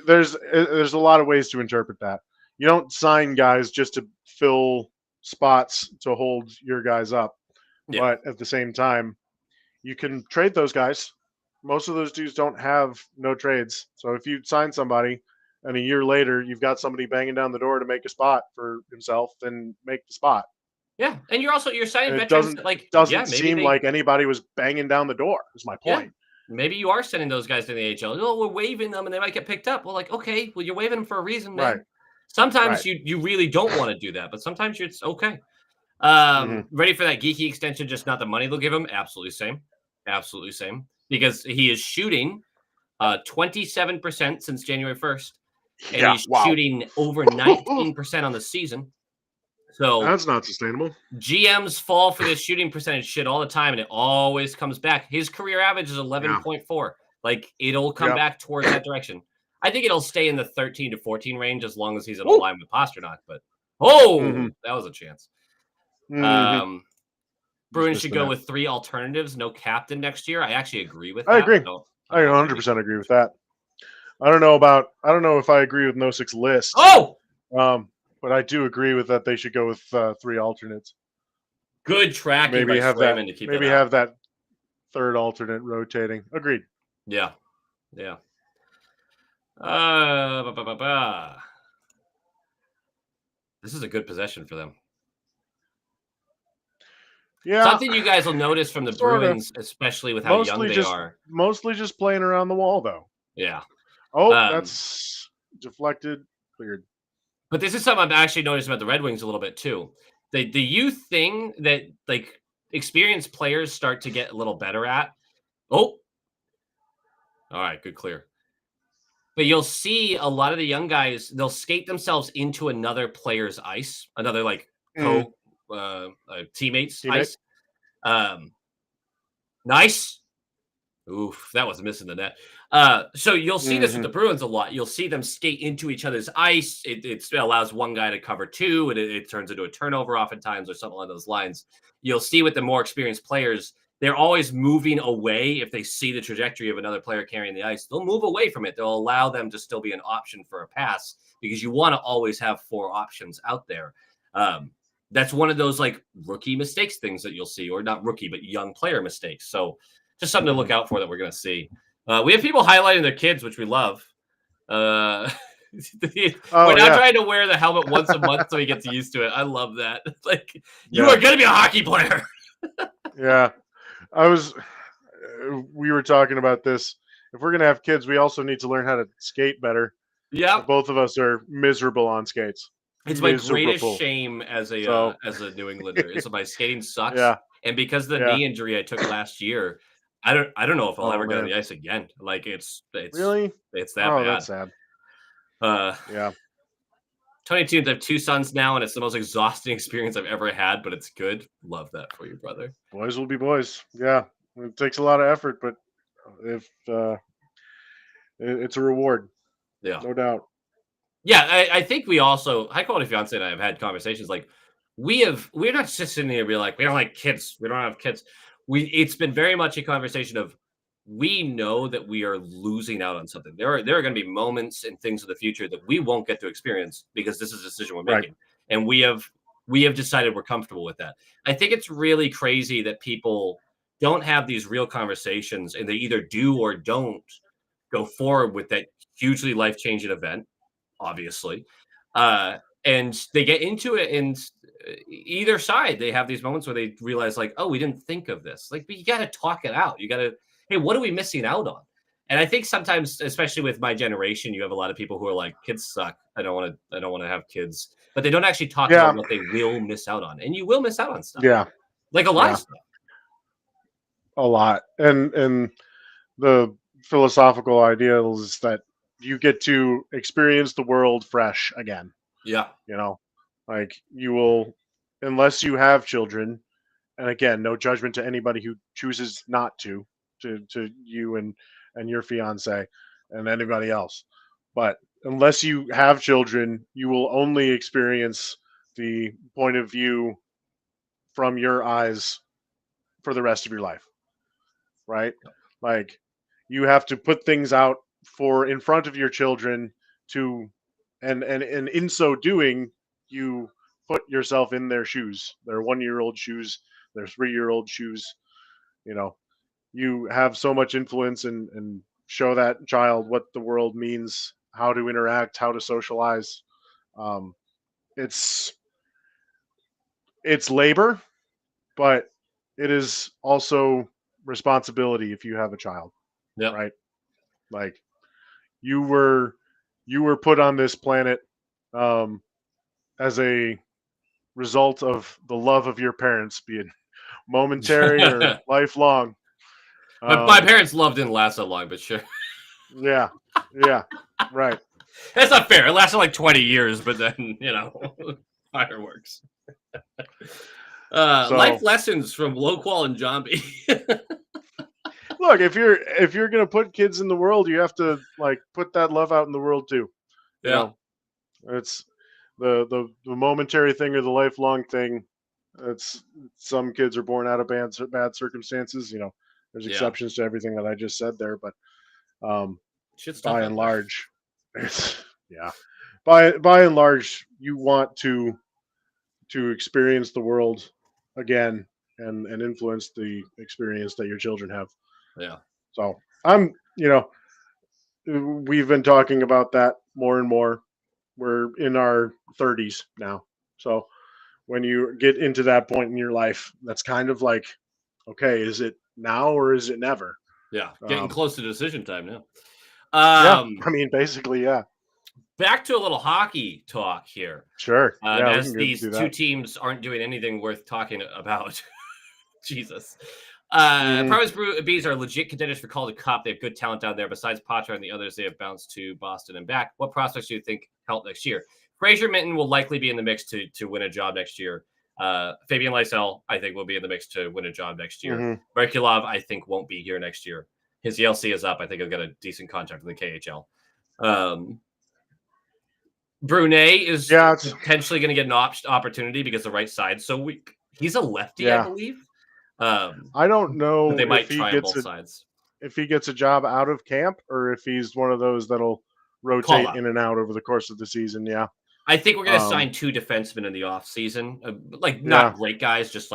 Speaker 2: there's a lot of ways to interpret that. You don't sign guys just to fill spots to hold your guys up,
Speaker 1: Yeah.
Speaker 2: but at the same time, you can trade those guys. Most of those dudes don't have no trades. So if you sign somebody and a year later you've got somebody banging down the door to make a spot for himself, then make the spot.
Speaker 1: Yeah. And you're signing
Speaker 2: And it
Speaker 1: veterans that, like,
Speaker 2: doesn't
Speaker 1: yeah, maybe
Speaker 2: seem like anybody was banging down the door, is my
Speaker 1: yeah,
Speaker 2: point.
Speaker 1: maybe you are sending those guys to the AHL. Oh, we're waiving them and they might get picked up. Well, like, okay, well, you're waiving them for a reason, man.
Speaker 2: Right.
Speaker 1: Sometimes
Speaker 2: Right.
Speaker 1: you really don't want to do that, but sometimes it's okay.
Speaker 2: Mhm.
Speaker 1: Ready for that geeky extension, just not the money they'll give him? Absolutely same. Absolutely same. Because he is shooting 27% since January 1st, and
Speaker 2: Yeah.
Speaker 1: he's
Speaker 2: Wow.
Speaker 1: shooting over 19% on the season. So
Speaker 2: That's not sustainable.
Speaker 1: GMs fall for this shooting percentage shit all the time, and it always comes back. His career average is 11.4. Like, it'll come
Speaker 2: Yep.
Speaker 1: back towards that direction. I think it'll stay in the 13 to 14 range as long as he's in a
Speaker 2: Woo!
Speaker 1: line with Pasternak. But
Speaker 2: Mhm.
Speaker 1: that was a chance.
Speaker 2: Mhm.
Speaker 1: Bruins
Speaker 2: missed
Speaker 1: should
Speaker 2: the
Speaker 1: go
Speaker 2: net.
Speaker 1: with 3 alternatives, no captain next year. I actually agree with
Speaker 2: I
Speaker 1: that.
Speaker 2: agree.
Speaker 1: So,
Speaker 2: I 100% agree with that. I don't know if I agree with No Six list. But I do agree with that. They should go with 3 alternates.
Speaker 1: Good tracking
Speaker 2: Maybe
Speaker 1: by
Speaker 2: have
Speaker 1: Swayman to keep
Speaker 2: maybe
Speaker 1: that out.
Speaker 2: have that third alternate rotating. Agreed.
Speaker 1: Yeah. This is a good possession for them.
Speaker 2: Yeah.
Speaker 1: Something you guys will notice from the
Speaker 2: Sorta.
Speaker 1: Bruins, especially with how young they are.
Speaker 2: Mostly just playing around the wall, though.
Speaker 1: Yeah.
Speaker 2: Oh, that's deflected. Cleared.
Speaker 1: But this is something I've actually noticed about the Red Wings a little bit too. The youth thing that, like, experienced players start to get a little better at. Oh. All right, good clear. But you'll see a lot of the young guys, they'll skate themselves into another player's ice, another like teammates ice. Nice. Oof, that was missing the net. So you'll see this with the Bruins a lot. You'll see them skate into each other's ice. It allows one guy to cover 2, and it turns into a turnover oftentimes or something along those lines. You'll see with the more experienced players, they're always moving away if they see the trajectory of another player carrying the ice. They'll move away from it. They'll allow them to still be an option for a pass because you want to always have 4 options out there. That's one of those like rookie mistakes things that you'll see, or not rookie, but young player mistakes. So just something to look out for that we're going to see. We have people highlighting their kids, which we love. We're now trying to wear the helmet once a month so he gets used to it. I love that. Like, you are going to be a hockey player.
Speaker 2: Yeah. We were talking about this. If we're going to have kids, we also need to learn how to skate better.
Speaker 1: Yeah.
Speaker 2: Both of us are miserable on skates.
Speaker 1: It's my greatest shame as a New Englander is my skating sucks.
Speaker 2: Yeah.
Speaker 1: And because of the knee injury I took last year, I don't know if I'll ever get on the ice again. Like it's
Speaker 2: really,
Speaker 1: it's that bad.
Speaker 2: That's sad. Yeah.
Speaker 1: Tony Tunes, I have 2 sons now, and it's the most exhausting experience I've ever had, but it's good. Love that for you, brother.
Speaker 2: Boys will be boys. Yeah. It takes a lot of effort, but if It's a reward,
Speaker 1: Yeah.
Speaker 2: no doubt.
Speaker 1: Yeah, I think we also High Quality Fiance and I have had conversations like we're not just sitting here and be like, we don't like kids, we don't have kids. It's been very much a conversation of we know that we are losing out on something. There are going to be moments and things in the future that we won't get to experience because this is a decision we're
Speaker 2: Right.
Speaker 1: making. And we have decided we're comfortable with that. I think it's really crazy that people don't have these real conversations and they either do or don't go forward with that hugely life-changing event, obviously. And they get into it, and either side, they have these moments where they realize, like, oh, we didn't think of this. Like, but you got to talk it out. You got to, hey, what are we missing out on? And I think sometimes, especially with my generation, you have a lot of people who are like, kids suck. I don't want to have kids, but they don't actually talk
Speaker 2: Yeah.
Speaker 1: about what they will miss out on. And you will miss out on stuff.
Speaker 2: Yeah,
Speaker 1: Like a lot
Speaker 2: Yeah.
Speaker 1: of stuff.
Speaker 2: a lot. And the philosophical ideal is that you get to experience the world fresh again.
Speaker 1: Yeah.
Speaker 2: You know, like you will, unless you have children. And again, no judgment to anybody who chooses not to you and your fiance and anybody else. But unless you have children, you will only experience the point of view from your eyes for the rest of your life. Right? Like you have to put things out for in front of your children to and in so doing, you put yourself in their shoes, their 1-year-old shoes, their 3-year-old shoes. You know, you have so much influence and show that child what the world means, how to interact, how to socialize. Um, it's labor, but it is also responsibility if you have a child.
Speaker 1: Yep.
Speaker 2: Right? Like you were put on this planet as a result of the love of your parents, be it momentary or lifelong.
Speaker 1: My parents' love didn't last that long, but sure.
Speaker 2: Yeah, right.
Speaker 1: That's not fair. It lasted like 20 years, but then, fireworks. Life lessons from Loqual and Jambi.
Speaker 2: Look, if you're gonna put kids in the world, you have to like put that love out in the world too. You know, it's the momentary thing or the lifelong thing. It's some kids are born out of bad circumstances. You know, there's exceptions to everything that I just said there, but by and large, by and large, you want to experience the world again and influence the experience that your children have.
Speaker 1: Yeah.
Speaker 2: So we've been talking about that more and more. We're in our 30s now. So when you get into that point in your life, that's kind of like, okay, is it now or is it never?
Speaker 1: Yeah. Getting close to decision time now.
Speaker 2: Yeah. I mean, basically, yeah.
Speaker 1: Back to a little hockey talk here.
Speaker 2: Sure.
Speaker 1: As these two teams aren't doing anything worth talking about. Jesus. Bruins Bees are legit contenders for Calder Cup. They have good talent down there. Besides Potter and the others, they have bounced to Boston and back. What prospects do you think help next year? Fraser Minton will likely be in the mix to win a job next year. Fabian Lysell, I think, will be in the mix to win a job next year. Merkulov, I think, won't be here next year. His ELC is up. I think he'll get a decent contract in the KHL. Brunet is potentially going to get an opportunity because the right side's so weak. He's a lefty, I believe.
Speaker 2: I don't know
Speaker 1: they might try on both sides.
Speaker 2: If he gets a job out of camp or if he's one of those that'll rotate in and out over the course of the season. Yeah.
Speaker 1: I think we're going to sign 2 defensemen in the offseason. Not great guys, just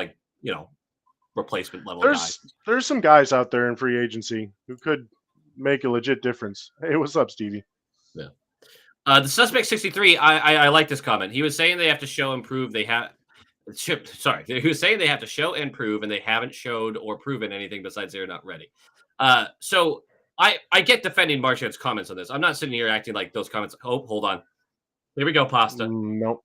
Speaker 1: replacement level guys.
Speaker 2: There's some guys out there in free agency who could make a legit difference. Hey, what's up, Stevie?
Speaker 1: Yeah. The Suspect 63, I like this comment. He was saying they have to show and prove they have. Sorry, he was saying they have to show and prove, and they haven't showed or proven anything besides they're not ready. So I get defending Marchand's comments on this. I'm not sitting here acting like those comments. Oh, hold on. Here we go, Pasta.
Speaker 2: Nope.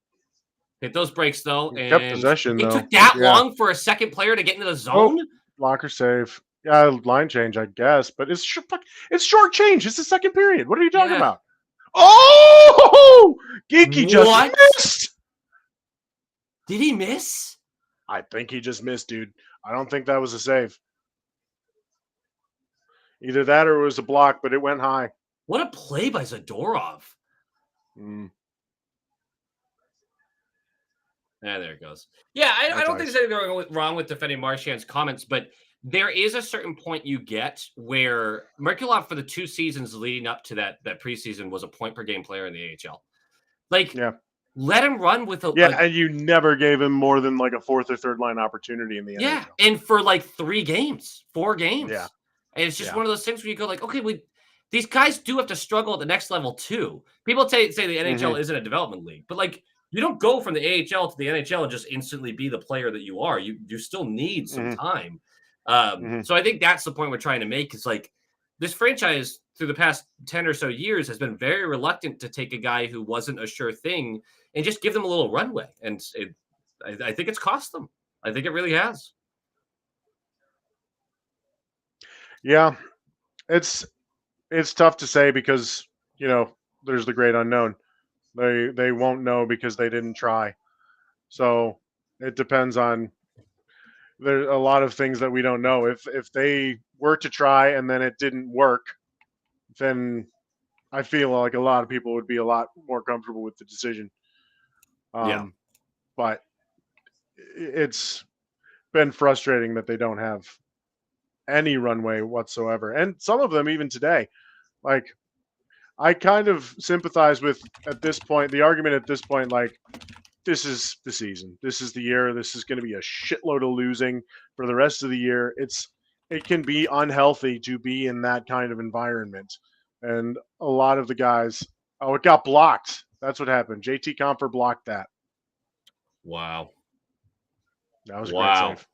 Speaker 1: Hit those breaks though.
Speaker 2: And kept possession.
Speaker 1: It took that long for a second player to get into the zone.
Speaker 2: Blocker save. Yeah, line change, I guess, but it's short change. It's the second period. What are you talking about? Oh, Geeky just missed.
Speaker 1: Did he miss?
Speaker 2: I think he just missed, dude. I don't think that was a save. Either that or it was a block, but it went high.
Speaker 1: What a play by Zadorov.
Speaker 2: Mm,
Speaker 1: There it goes. Yeah, I
Speaker 2: that's
Speaker 1: don't think
Speaker 2: nice.
Speaker 1: there's anything wrong with defending Marchand's comments, but there is a certain point you get where Merkulov for the 2 seasons leading up to that preseason was a point per game player in the AHL. Like,
Speaker 2: Yeah.
Speaker 1: let him run with
Speaker 2: Yeah, and you never gave him more than like a fourth or third line opportunity in the
Speaker 1: yeah,
Speaker 2: NHL.
Speaker 1: and for like 3 games, 4 games.
Speaker 2: Yeah.
Speaker 1: And it's just
Speaker 2: Yeah.
Speaker 1: one of those things where you go like, okay, these guys do have to struggle at the next level too. People say the NHL isn't a development league, but like you don't go from the AHL to the NHL and just instantly be the player that you are. You still need some time. So I think that's the point we're trying to make is like this franchise through the past 10 or so years has been very reluctant to take a guy who wasn't a sure thing and just give them a little runway. And I think it's cost them. I think it really has.
Speaker 2: Yeah. It's tough to say because, there's the great unknown. They won't know because they didn't try. So it depends on there's a lot of things that we don't know. If they were to try and then it didn't work, then I feel like a lot of people would be a lot more comfortable with the decision. But it's been frustrating that they don't have any runway whatsoever. And some of them even today, like I kind of sympathize with at this point, the argument at this point, like this is the season. This is the year. This is going to be a shitload of losing for the rest of the year. It can be unhealthy to be in that kind of environment. And a lot of the guys, it got blocked. That's what happened. JT Compher blocked that.
Speaker 1: Wow.
Speaker 2: That was a great save.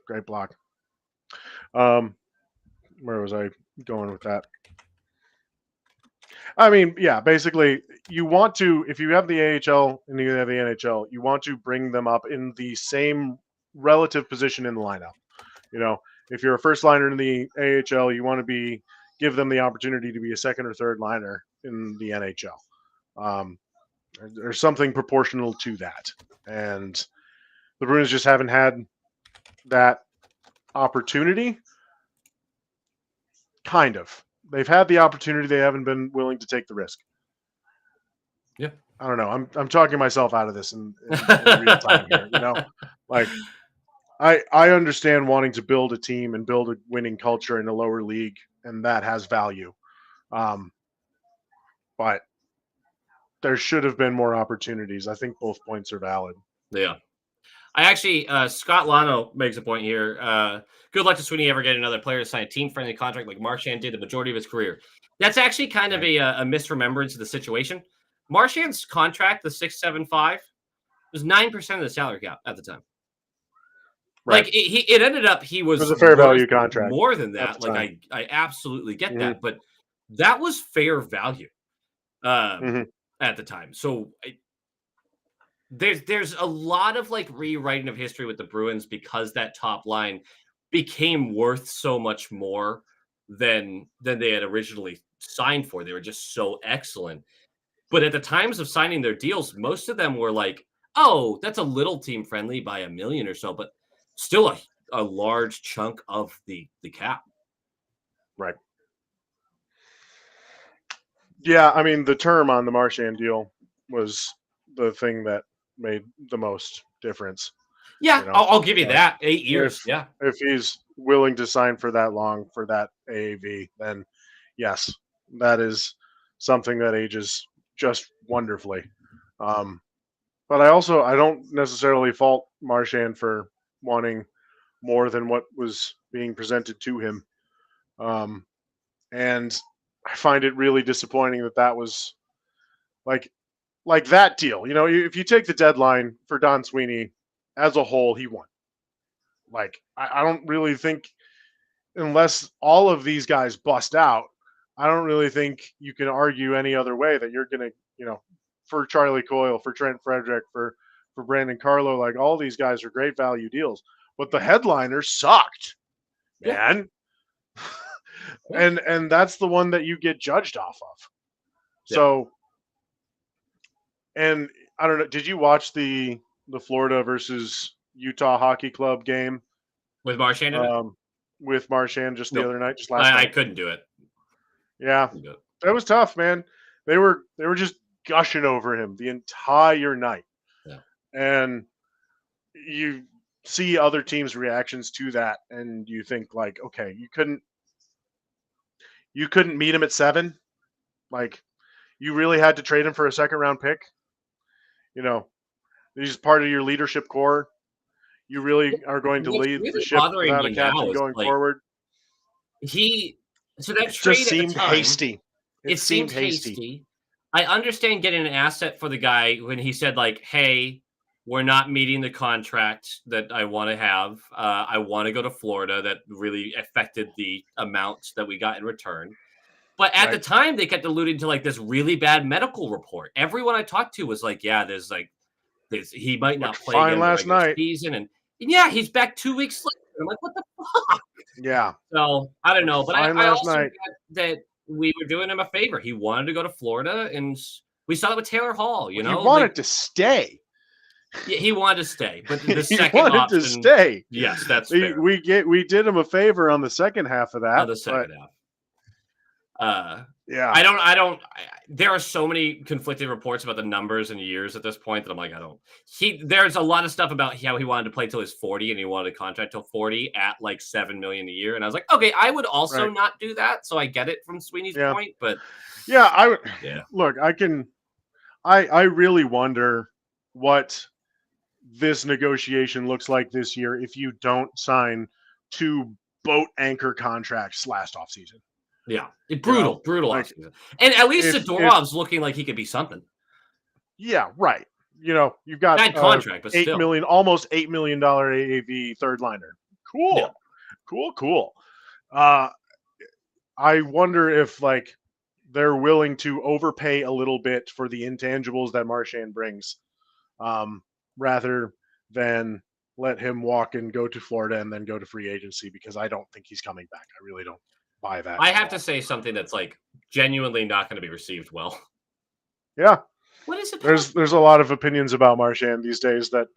Speaker 2: Great block. Where was I going with that? I mean, yeah, basically, you want to, if you have the AHL and you have the NHL, you want to bring them up in the same relative position in the lineup. If you're a first liner in the AHL, you want to give them the opportunity to be a second or third liner in the NHL. There's something proportional to that. And the Bruins just haven't had that opportunity. Kind of. They've had the opportunity. They haven't been willing to take the risk.
Speaker 1: Yeah.
Speaker 2: I don't know. I'm talking myself out of this in real time here. Like I understand wanting to build a team and build a winning culture in a lower league, and that has value. But there should have been more opportunities. I think both points are valid.
Speaker 1: Yeah. I actually, Scott Lano makes a point here. Good luck to Sweeney ever getting another player to sign a team-friendly contract like Marchand did the majority of his career. That's actually kind of a misremembrance of the situation. Marchand's contract, the 675, was 9% of the salary cap at the time.
Speaker 2: Right.
Speaker 1: Like it ended up, he was
Speaker 2: It was a fair value contract.
Speaker 1: More than that. Like I absolutely get that, but that was fair value at the time. So there's a lot of like rewriting of history with the Bruins because that top line became worth so much more than they had originally signed for. They were just so excellent. But at the times of signing their deals, most of them were like, oh, that's a little team friendly by $1 million or so, but still a large chunk of the cap.
Speaker 2: Right. Yeah, I mean, the term on the Marchand deal was the thing that made the most difference.
Speaker 1: Yeah, I'll give you that. 8 years.
Speaker 2: If he's willing to sign for that long for that AAV, then yes, that is something that ages just wonderfully. But I don't necessarily fault Marchand for wanting more than what was being presented to him. And I find it really disappointing that was like that deal. If you take the deadline for Don Sweeney as a whole, he won. Like, I don't really think, unless all of these guys bust out, I don't really think you can argue any other way that you're going to, for Charlie Coyle, for Trent Frederick, for Brandon Carlo, like all these guys are great value deals. But the headliner sucked, man. And that's the one that you get judged off of. So, and I don't know, did you watch the Florida versus Utah Hockey Club game
Speaker 1: with Marchand?
Speaker 2: With Marchand just the other night, just last night?
Speaker 1: I couldn't do it.
Speaker 2: Yeah, was tough, man. They were just gushing over him the entire night.
Speaker 1: Yeah.
Speaker 2: And you see other teams' reactions to that, and you think like, okay, you couldn't meet him at 7. Like, you really had to trade him for a second round pick. He's part of your leadership core. You really are going to
Speaker 1: What's
Speaker 2: lead the
Speaker 1: really
Speaker 2: ship
Speaker 1: bothering
Speaker 2: without a
Speaker 1: me now
Speaker 2: captain
Speaker 1: is,
Speaker 2: going
Speaker 1: like,
Speaker 2: forward.
Speaker 1: So that
Speaker 2: It
Speaker 1: trade
Speaker 2: just
Speaker 1: at the
Speaker 2: seemed
Speaker 1: time,
Speaker 2: hasty.
Speaker 1: It seemed hasty. I understand getting an asset for the guy when he said, like, hey, we're not meeting the contract that I want to have. I want to go to Florida. That really affected the amount that we got in return. But at the time, they kept alluding to, like, this really bad medical report. Everyone I talked to was like, yeah, there's he might not play again in the regular season. And yeah, he's back 2 weeks later. I'm like, what the fuck?
Speaker 2: Yeah.
Speaker 1: So I don't know. But I also
Speaker 2: night.
Speaker 1: get that we were doing him a favor. He wanted to go to Florida, and we saw it with Taylor Hall.
Speaker 2: He wanted to stay.
Speaker 1: Yeah, he wanted to stay, but the
Speaker 2: he
Speaker 1: second
Speaker 2: wanted
Speaker 1: option,
Speaker 2: to stay.
Speaker 1: Yes, that's fair.
Speaker 2: We did him a favor on the second half of that.
Speaker 1: On the second half.
Speaker 2: Yeah.
Speaker 1: There are so many conflicting reports about the numbers and years at this point that I'm like, there's a lot of stuff about how he wanted to play till he's 40 and he wanted a contract till 40 at like $7 million a year. And I was like, okay, I would also not do that. So I get it from Sweeney's point, but
Speaker 2: yeah, I would.
Speaker 1: Yeah.
Speaker 2: Look, I really wonder what this negotiation looks like this year if you don't sign 2 boat anchor contracts last offseason.
Speaker 1: Yeah, brutal offseason. And at least Zadorov's looking like he could be something.
Speaker 2: Yeah, right. You've got
Speaker 1: bad contract, but still.
Speaker 2: almost $8 million AAV third liner. Cool. Yeah. Cool. I wonder if they're willing to overpay a little bit for the intangibles that Marchand brings, rather than let him walk and go to Florida and then go to free agency, because I don't think he's coming back. I really don't buy that.
Speaker 1: I have to say something that's genuinely not going to be received well.
Speaker 2: Yeah.
Speaker 1: What is it?
Speaker 2: There's a lot of opinions about Marchand these days that,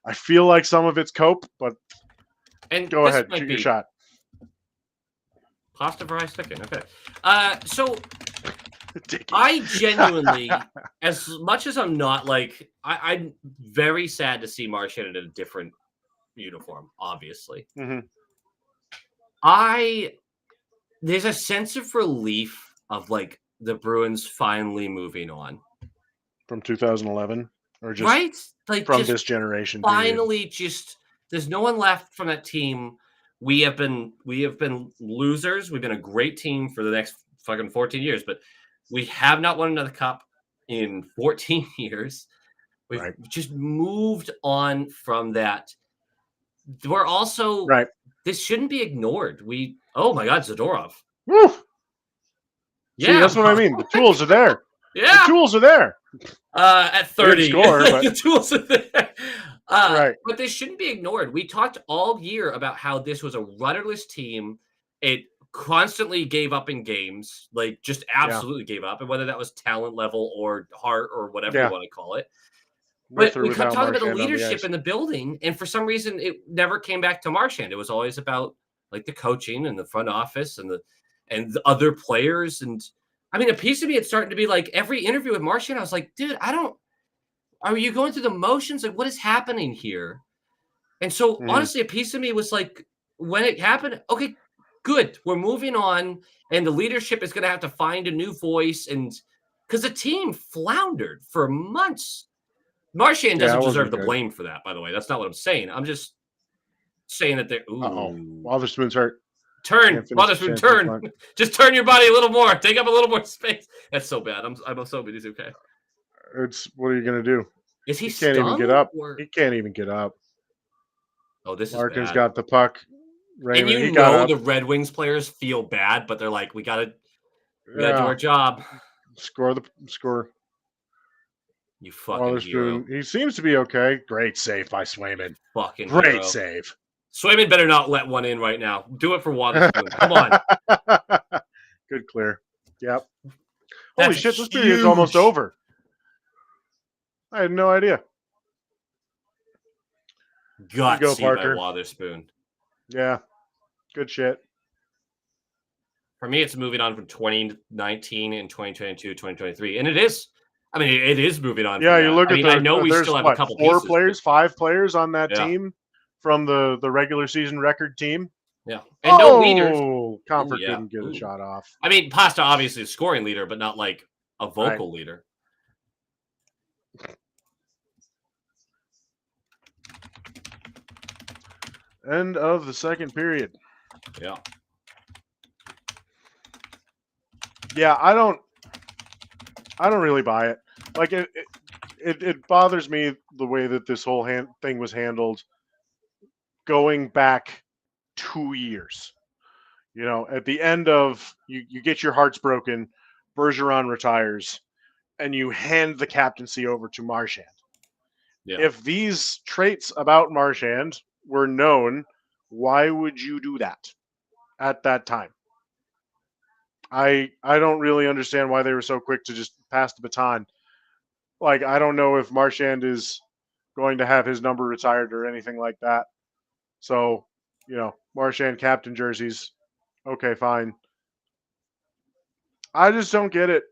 Speaker 2: I feel like some of it's cope, but go ahead, shoot your shot.
Speaker 1: Pasta fry sticking. Okay. So I genuinely, as much as I'm not I'm very sad to see Marchand in a different uniform, obviously.
Speaker 2: Mm-hmm.
Speaker 1: There's a sense of relief of the Bruins finally moving on
Speaker 2: from 2011, or just from this generation.
Speaker 1: Finally, there's no one left from that team. We have been losers. We've been a great team for the next fucking 14 years, but we have not won another cup in 14 years. We've just moved on from that. We're also This shouldn't be ignored. Oh my God, Zadorov.
Speaker 2: Woo! Yeah, see, that's what I mean. The tools are there.
Speaker 1: Yeah,
Speaker 2: the tools are there.
Speaker 1: At 30,
Speaker 2: the
Speaker 1: tools are there. But this shouldn't be ignored. We talked all year about how this was a rudderless team. It constantly gave up in games, just absolutely gave up, and whether that was talent level or heart or whatever you want to call it. But we kept talking about the leadership in the building, and for some reason, it never came back to Marchand. It was always about the coaching and the front office and the other players. And I mean, a piece of me, it's starting to be every interview with Marchand, I was like, dude, are you going through the motions? What is happening here? And so honestly, a piece of me was when it happened, okay, good. We're moving on. And the leadership is going to have to find a new voice. And because the team floundered for months. Marchand doesn't deserve the blame for that, by the way. That's not what I'm saying. I'm just saying that they're.
Speaker 2: Wotherspoon's hurt.
Speaker 1: Turn, Wotherspoon, turn. Just turn your body a little more. Take up a little more space. That's so bad. I'm so hoping he's okay.
Speaker 2: What are you gonna do?
Speaker 1: Is he?
Speaker 2: He can't even get up. He can't even get up.
Speaker 1: Oh, this is
Speaker 2: Larkin's
Speaker 1: bad.
Speaker 2: got the puck.
Speaker 1: Raymond, and the Red Wings players feel bad, but they're like, we gotta do our job.
Speaker 2: Score.
Speaker 1: You fucking hero.
Speaker 2: He seems to be okay. Great save by Swayman.
Speaker 1: Fucking
Speaker 2: great
Speaker 1: hero.
Speaker 2: Save.
Speaker 1: Swayman better not let one in right now. Do it for Wotherspoon. Come on.
Speaker 2: Good clear. Yep. Holy shit, this period's almost over. I had no idea.
Speaker 1: Gutsy by Wotherspoon.
Speaker 2: Yeah. Good shit.
Speaker 1: For me, it's moving on from 2019 and 2022, 2023. And it is. I mean, it is moving on.
Speaker 2: Yeah,
Speaker 1: from
Speaker 2: you
Speaker 1: that.
Speaker 2: look
Speaker 1: I
Speaker 2: at
Speaker 1: mean,
Speaker 2: the.
Speaker 1: I know we
Speaker 2: there's
Speaker 1: still have
Speaker 2: what,
Speaker 1: a couple
Speaker 2: 4
Speaker 1: pieces,
Speaker 2: players, 5 players on that
Speaker 1: Yeah.
Speaker 2: team from the regular season record team.
Speaker 1: Yeah. And no leaders.
Speaker 2: Comfort
Speaker 1: yeah.
Speaker 2: didn't get a shot off.
Speaker 1: I mean, Pasta obviously is a scoring leader, but not like a vocal leader.
Speaker 2: End of the second period.
Speaker 1: Yeah.
Speaker 2: Yeah, I don't really buy it. Like it bothers me the way that this whole thing was handled going back 2 years. You know, at the end of you get your hearts broken, Bergeron retires, and you hand the captaincy over to Marchand.
Speaker 1: Yeah.
Speaker 2: If these traits about Marchand were known, why would you do that at that time? I don't really understand why they were so quick to just pass the baton. Like, I don't know if Marchand is going to have his number retired or anything like that. So, you know, Marchand captain jerseys, okay, fine. I just don't get it.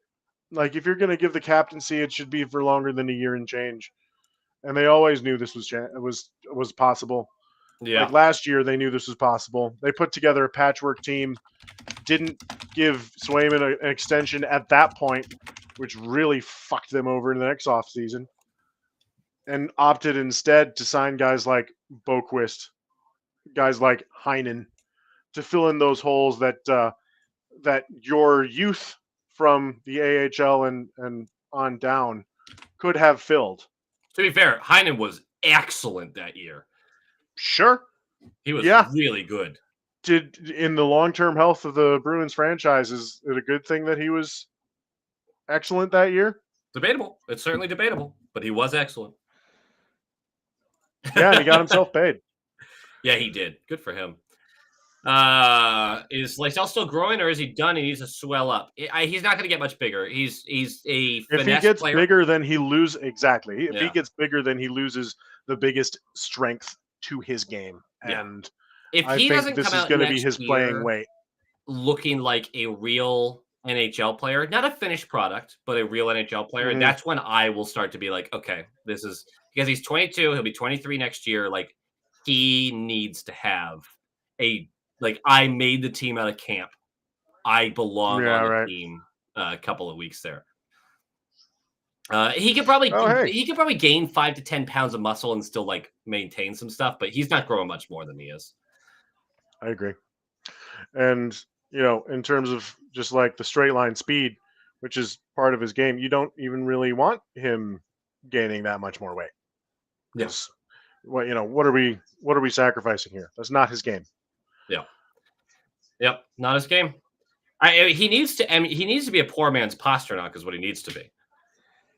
Speaker 2: Like, if you're going to give the captaincy, it should be for longer than a year and change. And they always knew this was possible.
Speaker 1: Yeah.
Speaker 2: Like last year, they knew this was possible. They put together a patchwork team, didn't give Swayman an extension at that point, which really fucked them over in the next offseason, and opted instead to sign guys like Boquist, guys like Heinen, to fill in those holes that that your youth from the AHL and on down could have filled.
Speaker 1: To be fair, Heinen was excellent that year.
Speaker 2: Sure.
Speaker 1: He was
Speaker 2: Yeah.
Speaker 1: really good.
Speaker 2: In the long-term health of the Bruins franchise, is it a good thing that he was excellent that year?
Speaker 1: Debatable. It's certainly debatable, but he was excellent.
Speaker 2: Yeah, and he got himself paid.
Speaker 1: Yeah, he did. Good for him. Is Lysell still growing, or is he done? He needs to swell up. He's not going to get much bigger. He's a
Speaker 2: if he gets
Speaker 1: player.
Speaker 2: bigger, then he loses exactly. If
Speaker 1: Yeah.
Speaker 2: he gets bigger, then he loses the biggest strength to his game,
Speaker 1: Yeah.
Speaker 2: and
Speaker 1: If
Speaker 2: I
Speaker 1: he
Speaker 2: think
Speaker 1: doesn't
Speaker 2: this
Speaker 1: come
Speaker 2: is
Speaker 1: out
Speaker 2: going to be
Speaker 1: next
Speaker 2: his
Speaker 1: year
Speaker 2: playing weight.
Speaker 1: looking like a real NHL player, not a finished product, but a real NHL player,
Speaker 2: Mhm.
Speaker 1: and that's when I will start to be like, okay, this is because he's 22, he'll be 23 next year. Like, he needs to have I made the team out of camp. I belong
Speaker 2: Yeah,
Speaker 1: on the
Speaker 2: right.
Speaker 1: team a couple of weeks there. He could probably gain 5 to 10 pounds of muscle and still like maintain some stuff, but he's not growing much more than he is.
Speaker 2: I agree. And, you know, in terms of just like the straight line speed, which is part of his game, you don't even really want him gaining that much more weight.
Speaker 1: Yes.
Speaker 2: What are we sacrificing here? That's not his game.
Speaker 1: Yeah. Yep. Not his game. He needs to be a poor man's Pasternak is what he needs to be.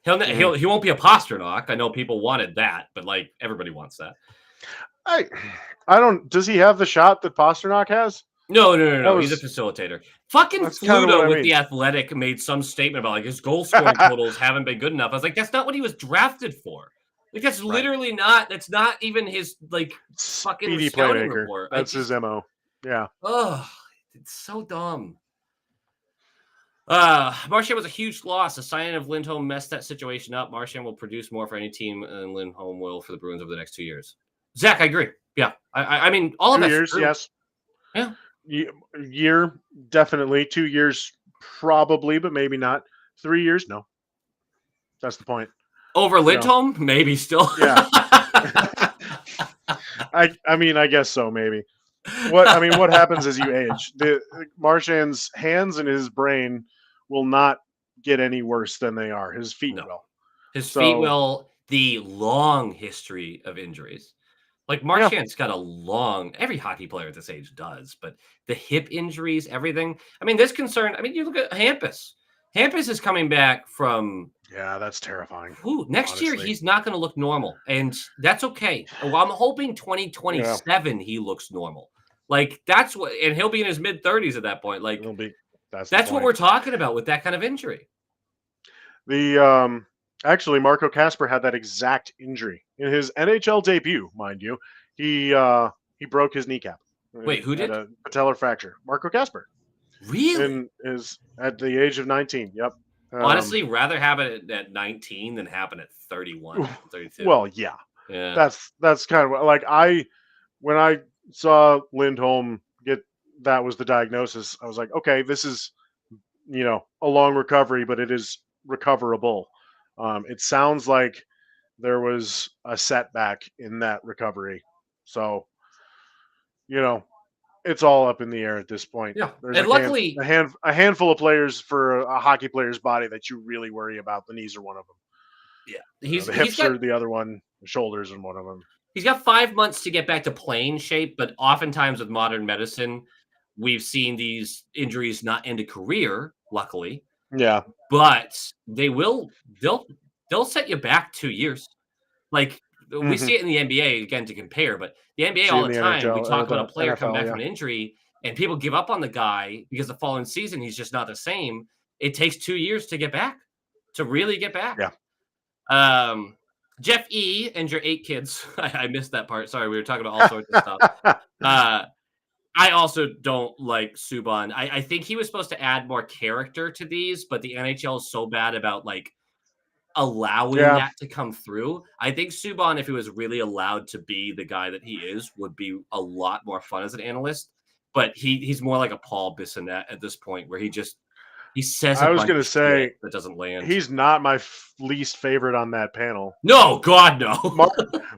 Speaker 1: He won't be a Pasternak. I know people wanted that, but like everybody wants that.
Speaker 2: I don't. Does he have the shot that Pasternak has?
Speaker 1: No. He's a facilitator. Fucking Fluto with The Athletic made some statement about like his goal scoring totals haven't been good enough. I was like, that's not what he was drafted for. Like that's literally not. That's not even his like fucking
Speaker 2: speedy
Speaker 1: scouting
Speaker 2: playmaker.
Speaker 1: report.
Speaker 2: That's his MO. Yeah.
Speaker 1: Oh, it's so dumb. Marchand was a huge loss. The signing of Lindholm messed that situation up. Marchand will produce more for any team than Lindholm will for the Bruins over the next 2 years. Zach, I agree. Yeah, I mean, all of
Speaker 2: 2
Speaker 1: that's
Speaker 2: years,
Speaker 1: true.
Speaker 2: yes.
Speaker 1: Yeah.
Speaker 2: Year, definitely. 2 years, probably, but maybe not. 3 years, no. That's the point.
Speaker 1: Over Lindholm, maybe still.
Speaker 2: Yeah. I mean, I guess so, maybe. What happens as you age? Marchand's hands and his brain will not get any worse than they are. His feet will.
Speaker 1: His feet will. The long history of injuries. Like Marchand's got a long. Every hockey player at this age does, but the hip injuries, everything. I mean, this concern. I mean, you look at Hampus. Hampus is coming back from.
Speaker 2: Yeah, that's terrifying.
Speaker 1: Next year, he's not going to look normal, and that's okay. Well, I'm hoping 2027 he looks normal. Like that's what, and he'll be in his mid-30s at that point. Like that's what we're talking about with that kind of injury.
Speaker 2: Actually, Marco Kasper had that exact injury in his NHL debut, mind you. He broke his kneecap.
Speaker 1: Wait, who did?
Speaker 2: A patellar fracture. Marco Kasper.
Speaker 1: Really?
Speaker 2: is at the age of 19. Yep.
Speaker 1: Honestly, rather have it at 19 than happen at 31, 32.
Speaker 2: Well, yeah.
Speaker 1: Yeah.
Speaker 2: That's kind of like when I saw Lindholm get that was the diagnosis. I was like, okay, this is a long recovery, but it is recoverable. It sounds like there was a setback in that recovery, so it's all up in the air at this point.
Speaker 1: Yeah.
Speaker 2: There's
Speaker 1: And luckily,
Speaker 2: a handful of players for a hockey player's body that you really worry about. The knees are one of them.
Speaker 1: yeah,
Speaker 2: The hips are the other one. The shoulders are one of them.
Speaker 1: he's got 5 months to get back to playing shape, but oftentimes with modern medicine, we've seen these injuries not end a career, luckily.
Speaker 2: Yeah.
Speaker 1: But they'll set you back 2 years. Like we see it in the NBA again to compare, but the NBA all the time we talk about a player coming back from an injury and people give up on the guy because the following season he's just not the same. It takes 2 years to get back, to really get back.
Speaker 2: Yeah.
Speaker 1: Jeff E. and your 8 kids. I missed that part. Sorry, we were talking about all sorts of stuff. I also don't like Subban. I think he was supposed to add more character to these, but the NHL is so bad about allowing that to come through. I think Subban, if he was really allowed to be the guy that he is, would be a lot more fun as an analyst. But he's more like a Paul Bissonnette at this point, where he says.
Speaker 2: I was going to say
Speaker 1: that doesn't land.
Speaker 2: He's not my least favorite on that panel.
Speaker 1: No, God, no.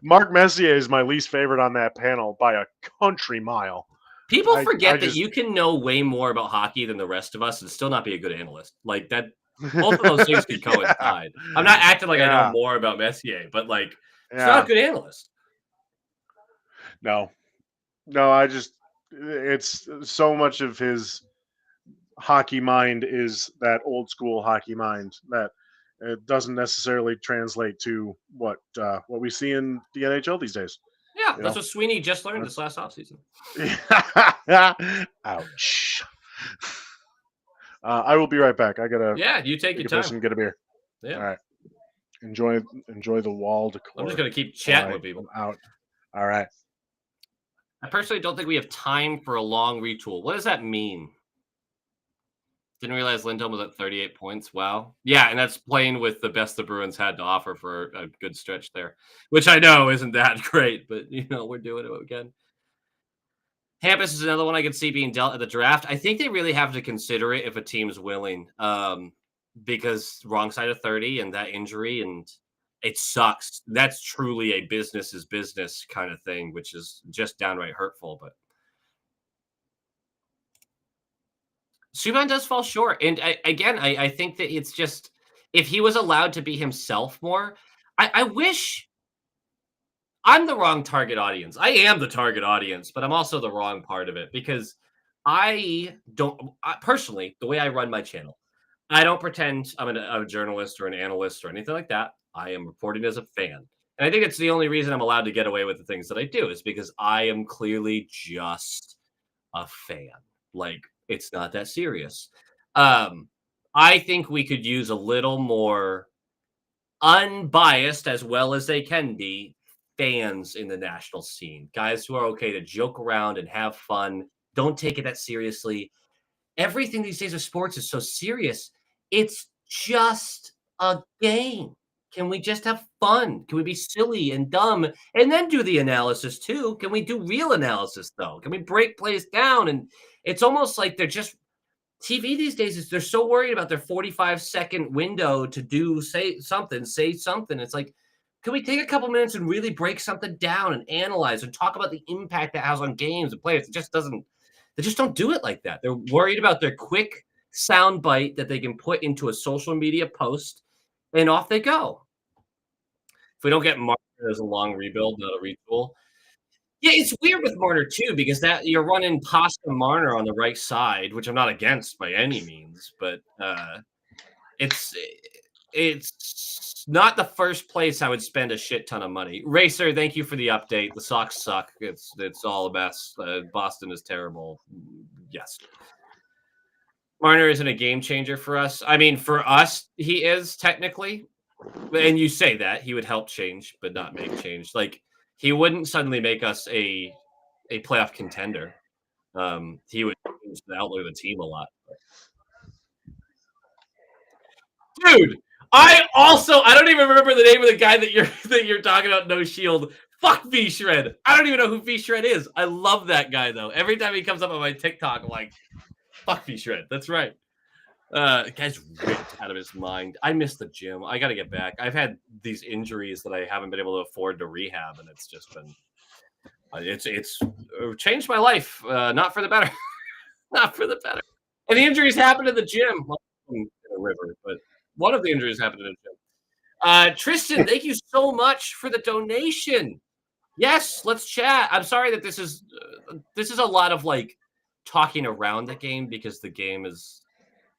Speaker 2: Mark Messier is my least favorite on that panel by a country mile.
Speaker 1: People forget that you can know way more about hockey than the rest of us and still not be a good analyst. Like that, both of those things can coincide. I'm not acting like I know more about Messier, but he's not a good analyst.
Speaker 2: No, it's so much of his hockey mind is that old school hockey mind that it doesn't necessarily translate to what we see in the NHL these days.
Speaker 1: Yeah, that's what Sweeney just learned this last offseason.
Speaker 2: Ouch. I will be right back. I gotta.
Speaker 1: Yeah, you take your time.
Speaker 2: And get a beer.
Speaker 1: Yeah.
Speaker 2: All right. Enjoy the wall decor.
Speaker 1: I'm just gonna keep chatting with people.
Speaker 2: Out. All right.
Speaker 1: I personally don't think we have time for a long retool. What does that mean? Didn't realize Lindholm was at 38 points. Wow. Yeah, and that's playing with the best the Bruins had to offer for a good stretch there, which I know isn't that great, but we're doing what we can. Hampus is another one I could see being dealt at the draft. I think they really have to consider it if a team's willing, because wrong side of 30 and that injury, and it sucks. That's truly a business is business kind of thing, which is just downright hurtful, but Subban does fall short. And I think that it's just, if he was allowed to be himself more, I wish I'm the wrong target audience. I am the target audience, but I'm also the wrong part of it because personally, the way I run my channel, I don't pretend I'm a journalist or an analyst or anything like that. I am reporting as a fan. And I think it's the only reason I'm allowed to get away with the things that I do is because I am clearly just a fan. It's not that serious. I think we could use a little more unbiased, as well as they can be, fans in the national scene. Guys who are okay to joke around and have fun. Don't take it that seriously. Everything these days of sports is so serious. It's just a game. Can we just have fun? Can we be silly and dumb and then do the analysis too? Can we do real analysis though? Can we break plays down? And it's almost like they're just TV these days they're so worried about their 45-second window to say something. It's like, can we take a couple minutes and really break something down and analyze and talk about the impact that has on games and players? They just don't do it like that. They're worried about their quick sound bite that they can put into a social media post and off they go. If we don't get Marner, there's a long rebuild, not a retool. Yeah, it's weird with Marner too, because that you're running Pasta Marner on the right side, which I'm not against by any means, but it's not the first place I would spend a shit ton of money. Racer, thank you for the update. The Sox suck. It's all a mess. Boston is terrible. Yes. Marner isn't a game changer for us. I mean, for us, he is technically. And you say that he would help change, but not make change. He wouldn't suddenly make us a playoff contender. He would change the outlook of the team a lot. Dude, I don't even remember the name of the guy that you're talking about. No Shield. Fuck V Shred. I don't even know who V Shred is. I love that guy though. Every time he comes up on my TikTok, I'm like, fuck V Shred. That's right. Guy's ripped out of his mind. I miss the gym. I got to get back. I've had these injuries that I haven't been able to afford to rehab, and it's just been it's changed my life. Not for the better. Not for the better. And the injuries happened in the gym. In a river, but one of the injuries happened in the gym. Tristan, thank you so much for the donation. Yes, let's chat. I'm sorry that this is a lot of like talking around the game because the game is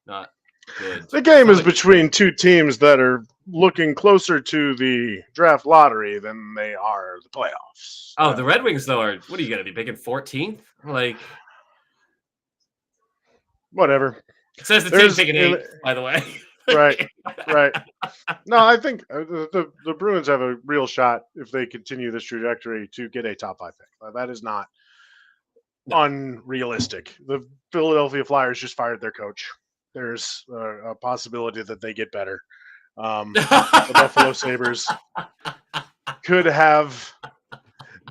Speaker 1: not good.
Speaker 2: The game is between two teams that are looking closer to the draft lottery than they are the playoffs.
Speaker 1: Oh, the Red Wings though are what are you gonna be picking 14th? Like
Speaker 2: whatever.
Speaker 1: It says the team's picking 8th, by the way.
Speaker 2: Right. No, I think the Bruins have a real shot if they continue this trajectory to get a top 5 pick. That is not unrealistic. The Philadelphia Flyers just fired their coach. There's a possibility that they get better. The Buffalo Sabres could have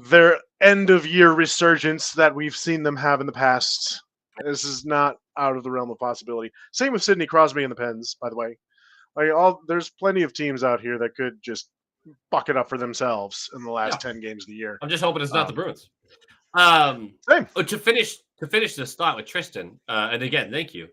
Speaker 2: their end-of-year resurgence that we've seen them have in the past. This is not out of the realm of possibility. Same with Sidney Crosby and the Pens, by the way. There's plenty of teams out here that could just buck it up for themselves in the last 10 games of the year.
Speaker 1: I'm just hoping it's not the Bruins.
Speaker 2: Same.
Speaker 1: To finish this thought with Tristan, and again, thank you.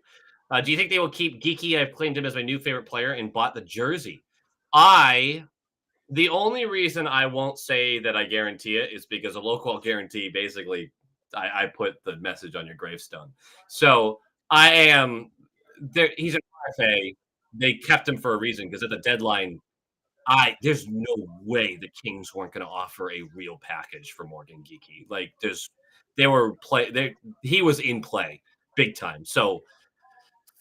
Speaker 1: Do you think they will keep Geeky? I've claimed him as my new favorite player and bought the jersey. The only reason I won't say that I guarantee it is because a local guarantee basically I put the message on your gravestone. So I am there. He's an RFA. They kept him for a reason because at the deadline, there's no way the Kings weren't going to offer a real package for Morgan Geeky. Like he was in play big time. So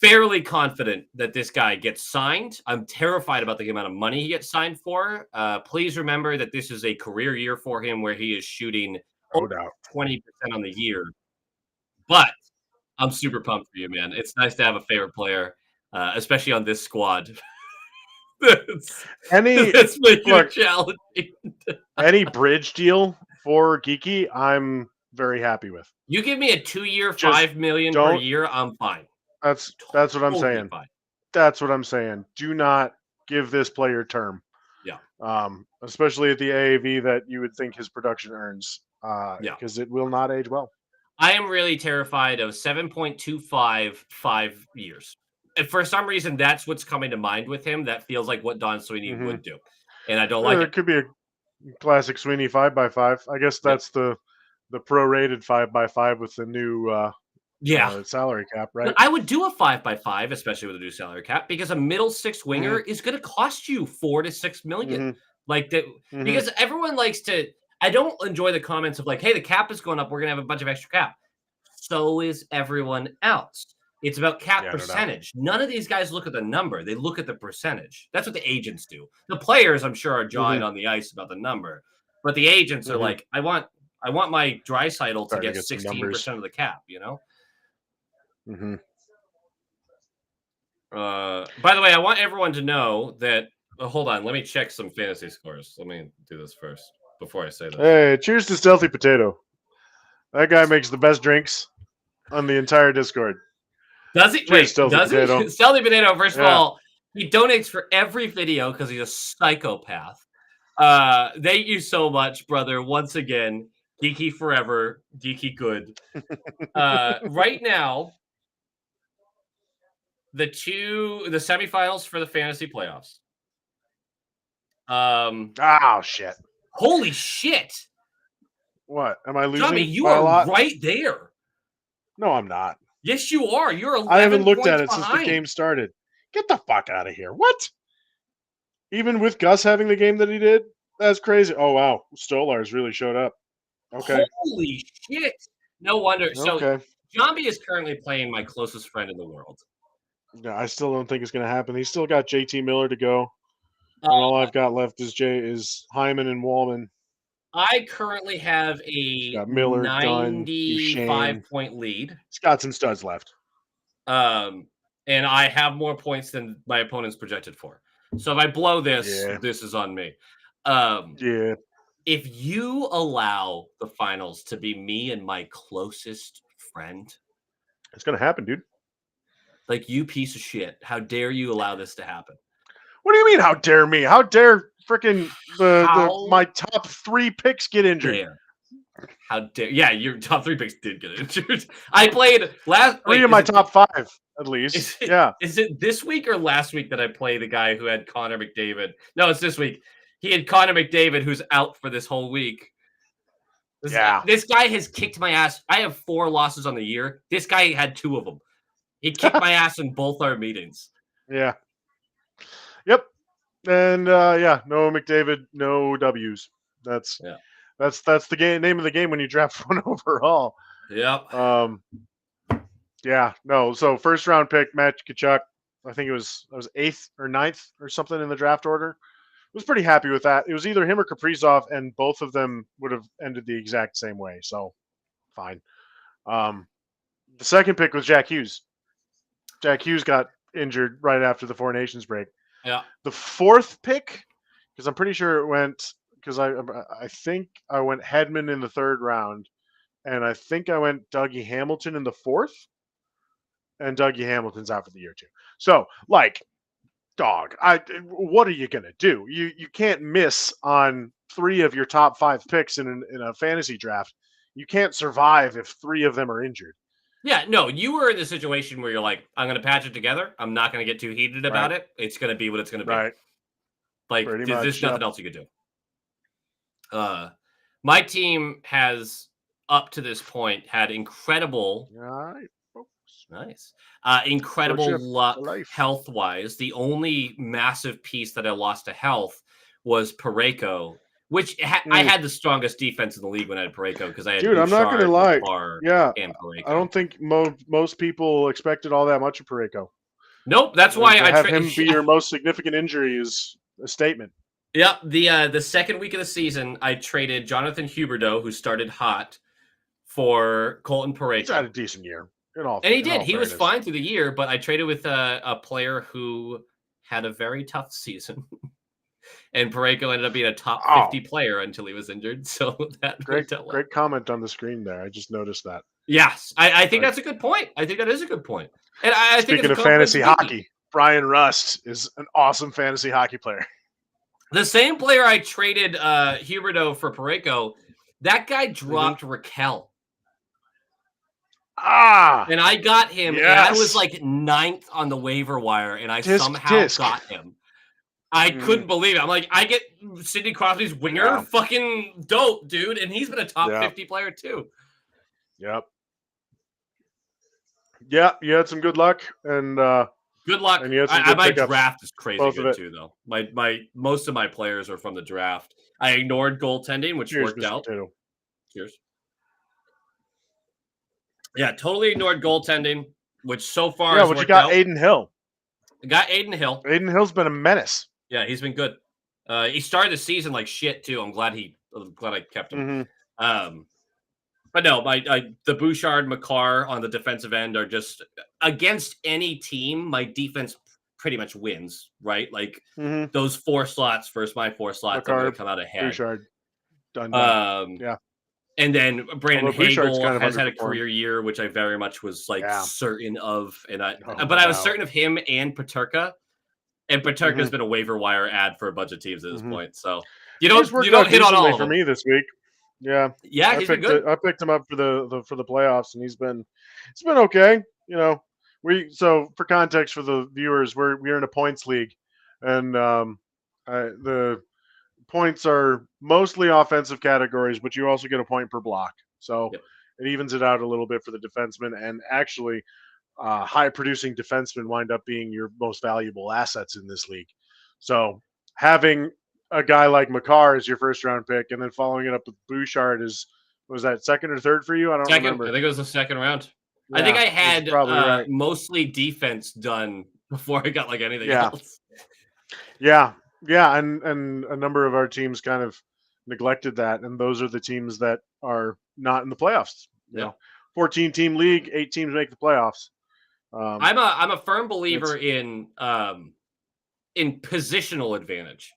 Speaker 1: fairly confident that this guy gets signed. I'm terrified about the amount of money he gets signed for. Please remember that this is a career year for him where he is shooting 20% on the year. But I'm super pumped for you, man. It's nice to have a favorite player, especially on this squad. It's making it challenging.
Speaker 2: Any bridge deal for Geeky, I'm very happy with.
Speaker 1: You give me a 2-year, $5 million per year, I'm fine.
Speaker 2: That's what I'm saying.
Speaker 1: Fine.
Speaker 2: That's what I'm saying. Do not give this player term.
Speaker 1: Yeah.
Speaker 2: Especially at the AAV that you would think his production earns. Because it will not age well.
Speaker 1: I am really terrified of 7.25 5 years. And for some reason, that's what's coming to mind with him. That feels like what Don Sweeney would do. And I don't like it.
Speaker 2: It could be a classic Sweeney 5x5. I guess that's the prorated 5x5 with the new salary cap, right?
Speaker 1: But I would do a 5x5, especially with a new salary cap, because a middle six winger is going to cost you $4 to $6 million. Like that, because everyone likes to. I don't enjoy the comments of like, "Hey, the cap is going up. We're going to have a bunch of extra cap." So is everyone else. It's about cap percentage. None of these guys look at the number; they look at the percentage. That's what the agents do. The players, I'm sure, are jawing on the ice about the number, but the agents are like, "I want my Draisaitl to get 16% of the cap." You know. By the way, I want everyone to know that. Hold on, let me check some fantasy scores. Let me do this first before I say this.
Speaker 2: Hey, cheers to Stealthy Potato. That guy makes the best drinks on the entire Discord.
Speaker 1: Does he?
Speaker 2: Cheers, Stealthy Potato.
Speaker 1: He? Stealthy Potato, first of all, he donates for every video because he's a psychopath. Thank you so much, brother. Once again, geeky forever, geeky good. Right now, the semifinals for the fantasy playoffs.
Speaker 2: Shit.
Speaker 1: Holy shit.
Speaker 2: What? Am I losing?
Speaker 1: Jambi, you are right there.
Speaker 2: No, I'm not.
Speaker 1: Yes, you are. You're 11
Speaker 2: I haven't looked at it
Speaker 1: behind.
Speaker 2: since the game started. Get the fuck out of here. What? Even with Gus having the game that he did? That's crazy. Oh, wow. Stolarz really showed up. Okay.
Speaker 1: Holy shit. No wonder. So,
Speaker 2: okay.
Speaker 1: Jambi is currently playing my closest friend in the world.
Speaker 2: Yeah, I still don't think it's going to happen. He's still got JT Miller to go. And all I've got left is Hyman and Wallman.
Speaker 1: I currently have a
Speaker 2: got Miller, Dunn,
Speaker 1: 95-point lead.
Speaker 2: He's got some studs left.
Speaker 1: And I have more points than my opponent's projected for. So if I blow this, this is on me.
Speaker 2: Yeah.
Speaker 1: If you allow the finals to be me and my closest friend,
Speaker 2: It's going to happen, dude.
Speaker 1: like, you piece of shit, how dare you allow this to happen?
Speaker 2: What do you mean, how dare me? How dare freaking my top 3 picks get injured?
Speaker 1: How dare? Yeah, your top 3 picks did get injured. I played last
Speaker 2: 3 of my top 5, at least.
Speaker 1: Is it this week or last week that I play the guy who had Connor McDavid? No, it's this week. He had Connor McDavid, who's out for this whole week. This guy has kicked my ass. I have 4 losses on the year. This guy had 2 of them. He kicked my ass in both our meetings.
Speaker 2: Yeah. Yep. And no McDavid, no W's. That's the name of the game when you draft 1 overall.
Speaker 1: Yep.
Speaker 2: So first round pick, Matt Tkachuk. I think I was 8th or 9th or something in the draft order. Was pretty happy with that. It was either him or Kaprizov, and both of them would have ended the exact same way. So fine. The second pick was Jack Hughes. Jack Hughes got injured right after the 4 Nations break.
Speaker 1: Yeah.
Speaker 2: The 4th pick, because I'm pretty sure it went, because I think I went Hedman in the 3rd round, and I think I went Dougie Hamilton in the 4th, and Dougie Hamilton's out for the year too. So, dog, what are you gonna do? You can't miss on 3 of your top 5 picks in a fantasy draft. You can't survive if 3 of them are injured.
Speaker 1: Yeah, no, you were in the situation where you're like, I'm going to patch it together. I'm not going to get too heated about it. It's going to be what it's going to be.
Speaker 2: Right.
Speaker 1: Like, there's nothing else you could do. My team has, up to this point, had incredible... incredible luck health-wise. The only massive piece that I lost to health was Parayko, which I had the strongest defense in the league when I had Parayko because I had
Speaker 2: I'm not going to lie.
Speaker 1: And Parayko.
Speaker 2: I don't think most people expected all that much of Parayko.
Speaker 1: Nope, that's why I
Speaker 2: have him be your most significant injury is a statement.
Speaker 1: Yep, the second week of the season, I traded Jonathan Huberdeau, who started hot, for Colton Parayko. He's
Speaker 2: had a decent year.
Speaker 1: And he did. He was fine through the year, but I traded with a player who had a very tough season. And Parayko ended up being a top 50 player until he was injured. So that
Speaker 2: great comment on the screen there. I just noticed that.
Speaker 1: Yes, I think that's a good point. I think that is a good point. And I think
Speaker 2: speaking of fantasy hockey, Brian Rust is an awesome fantasy hockey player.
Speaker 1: The same player I traded Huberdeau for Parayko, that guy dropped Raquel. And I got him, and I was like 9th on the waiver wire, and I somehow got him. I couldn't believe it. I'm like, I get Sidney Crosby's winger, fucking dope, dude, and he's been a top 50 player too.
Speaker 2: Yep. Yeah, you had some good luck, and
Speaker 1: good luck.
Speaker 2: And you had some good
Speaker 1: my
Speaker 2: pickups,
Speaker 1: draft is crazy good too, though. My most of my players are from the draft. I ignored goaltending, which worked out. Cheers. Yeah, totally ignored goaltending, which so far has worked
Speaker 2: you got
Speaker 1: out.
Speaker 2: Aiden Hill.
Speaker 1: I got Aiden Hill.
Speaker 2: Aiden Hill's been a menace.
Speaker 1: Yeah, he's been good. He started the season like shit too. I'm glad I kept him. But no, the Bouchard, Makar on the defensive end are just against any team. My defense pretty much wins, right? Like those 4 slots versus my 4 slots, I'm going to come out ahead.
Speaker 2: Bouchard, done. Yeah.
Speaker 1: And then Brandon Hagel has had a career year, which I very much was certain of, but I was certain of him and Peterka. And Peterka's been a waiver wire ad for a bunch of teams at this point. So you don't hit on all of them.
Speaker 2: For me this week. Yeah.
Speaker 1: He's been good.
Speaker 2: I picked him up for the playoffs, and it's been okay. So for context for the viewers, we're in a points league, and the points are mostly offensive categories, but you also get a point per block. So it evens it out a little bit for the defensemen, and actually high-producing defensemen wind up being your most valuable assets in this league. So having a guy like Makar as your first-round pick, and then following it up with Bouchard was that 2nd or 3rd for you? I don't remember.
Speaker 1: I think it was the 2nd round. Yeah, I think I had mostly defense done before I got anything else.
Speaker 2: Yeah, and a number of our teams kind of neglected that, and those are the teams that are not in the playoffs. You know, 14-team league, 8 teams make the playoffs.
Speaker 1: I'm a firm believer in positional advantage.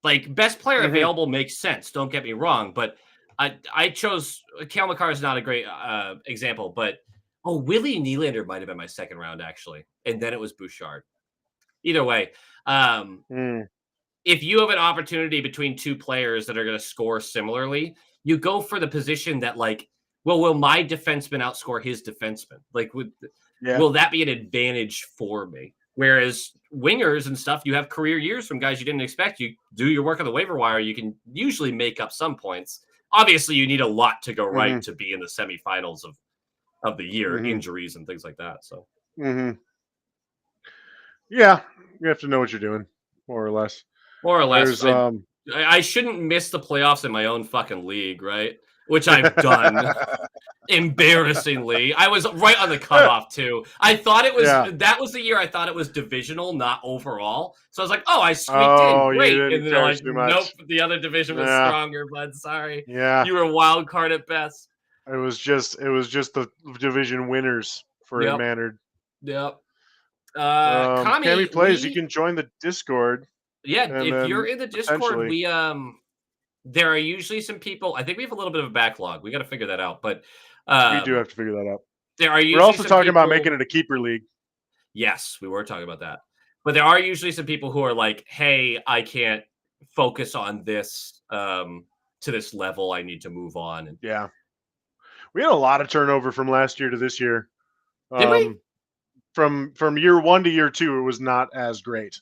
Speaker 1: Like, best player available makes sense. Don't get me wrong, but I chose Cale Makar is not a great example, but Willie Nylander might have been my second round actually, and then it was Bouchard. Either way, if you have an opportunity between two players that are going to score similarly, you go for the position that, like, well, will my defenseman outscore his defenseman? Like, will that be an advantage for me? Whereas wingers and stuff, you have career years from guys you didn't expect. You do your work on the waiver wire, you can usually make up some points. Obviously, you need a lot to go right to be in the semifinals of the year, injuries and things like that. So,
Speaker 2: yeah, you have to know what you're doing, more or less.
Speaker 1: More or less. I shouldn't miss the playoffs in my own fucking league, right? Which I've done. Embarrassingly. I was right on the cutoff, too. I thought it was, that was the year I thought it was divisional, not overall. So I was like, I squeaked in. Great. And then they're like, nope, the other division was stronger, bud. Sorry.
Speaker 2: Yeah.
Speaker 1: You were a wild card at best.
Speaker 2: It was just the division winners for it mattered.
Speaker 1: Yep.
Speaker 2: Cammy plays, you can join the Discord.
Speaker 1: Yeah, if you're in the Discord, we there are usually some people. I think we have a little bit of a backlog. We got to figure that out, but
Speaker 2: we do have to figure that out.
Speaker 1: There are usually
Speaker 2: We're also talking about making it a keeper league.
Speaker 1: Yes, we were talking about that. But there are usually some people who are like, "Hey, I can't focus on this to this level. I need to move on." And
Speaker 2: yeah, we had a lot of turnover from last year to this year.
Speaker 1: Did we?
Speaker 2: From year 1 to year 2, it was not as great.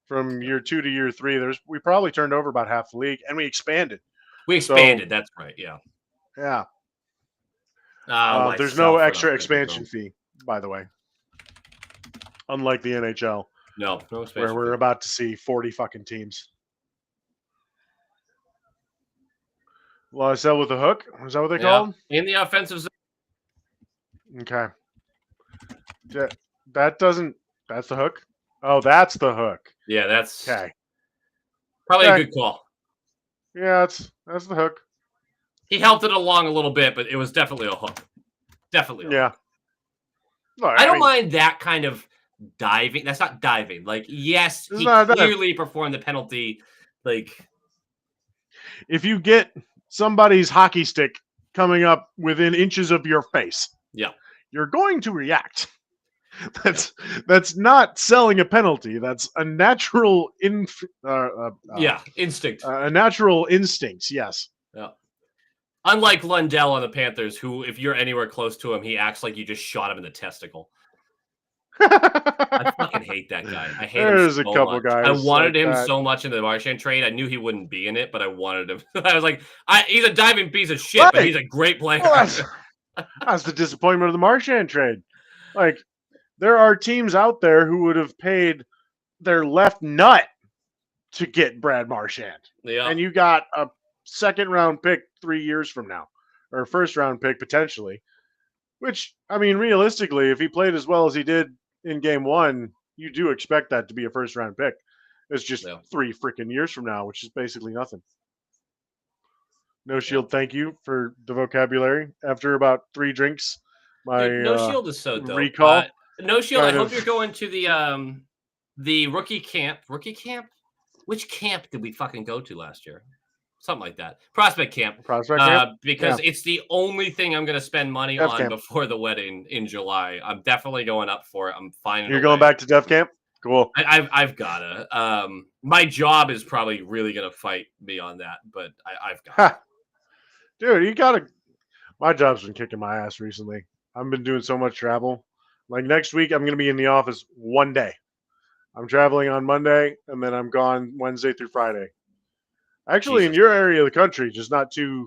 Speaker 2: From year 2 to year 3, we probably turned over about half the league, and we expanded.
Speaker 1: That's right. Yeah.
Speaker 2: Yeah. There's no extra expansion fee, by the way. Unlike the NHL.
Speaker 1: No expansion
Speaker 2: where we're about to see 40 fucking teams. Lysell with a hook? Is that what they call them?
Speaker 1: In the offensive zone.
Speaker 2: Okay. That's the hook? Oh, that's the hook.
Speaker 1: Yeah, that's
Speaker 2: okay.
Speaker 1: Probably a good call.
Speaker 2: Yeah, that's the hook.
Speaker 1: He helped it along a little bit, but it was definitely a hook. Definitely a hook.
Speaker 2: Look,
Speaker 1: I don't mind that kind of diving. That's not diving. Like, yes, he clearly performed the penalty. Like,
Speaker 2: if you get somebody's hockey stick coming up within inches of your face, you're going to react. That's not selling a penalty. That's a natural instinct.
Speaker 1: A
Speaker 2: natural instinct. Yes.
Speaker 1: Yeah. Unlike Lundell on the Panthers, who, if you're anywhere close to him, he acts like you just shot him in the testicle. I fucking hate that guy. I hate him so
Speaker 2: a couple
Speaker 1: much.
Speaker 2: guys.
Speaker 1: I wanted him so much in the Marchand trade. I knew he wouldn't be in it, but I wanted him. I was like, he's a diving piece of shit, but he's a great player.
Speaker 2: Well, that's the disappointment of the Marchand trade. Like, there are teams out there who would have paid their left nut to get Brad Marchand.
Speaker 1: Yeah.
Speaker 2: And you got a second-round pick 3 years from now, or a first-round pick potentially, which, I mean, realistically, if he played as well as he did in Game 1, you do expect that to be a first-round pick. It's just 3 freaking years from now, which is basically nothing. No Shield, thank you for the vocabulary. After about 3 drinks,
Speaker 1: No Shield is so dope.
Speaker 2: Recall.
Speaker 1: No Shield, I hope you're going to the rookie camp. Rookie camp? Which camp did we fucking go to last year? Something like that. Prospect camp. Because it's the only thing I'm going to spend money on before the wedding in July. I'm definitely going up for it. I'm finding
Speaker 2: You're going back to Def Camp? Cool.
Speaker 1: I've got to. My job is probably really going to fight me on that, but I've got to.
Speaker 2: Dude, you got to. My job's been kicking my ass recently. I've been doing so much travel. Like, next week, I'm going to be in the office one day. I'm traveling on Monday, and then I'm gone Wednesday through Friday. Actually, in your area of the country, just not too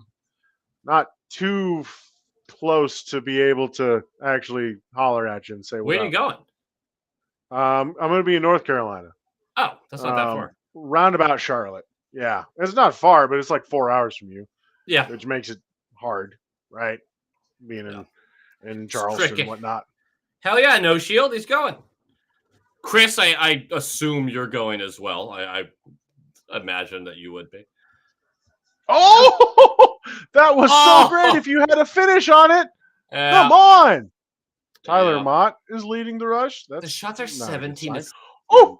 Speaker 2: close to be able to actually holler at you and say,
Speaker 1: where are you going?
Speaker 2: I'm going to be in North Carolina.
Speaker 1: Oh, that's not that far.
Speaker 2: Roundabout Charlotte. Yeah. It's not far, but it's like 4 hours from you.
Speaker 1: Yeah.
Speaker 2: Which makes it hard, right? Being in Charleston and whatnot.
Speaker 1: Hell yeah, No Shield. He's going. Chris, I assume you're going as well. I imagine that you would be.
Speaker 2: Oh, that was so great. If you had a finish on it, come on. Tyler Mott is leading the rush.
Speaker 1: The shots are 17 to.
Speaker 2: Oh,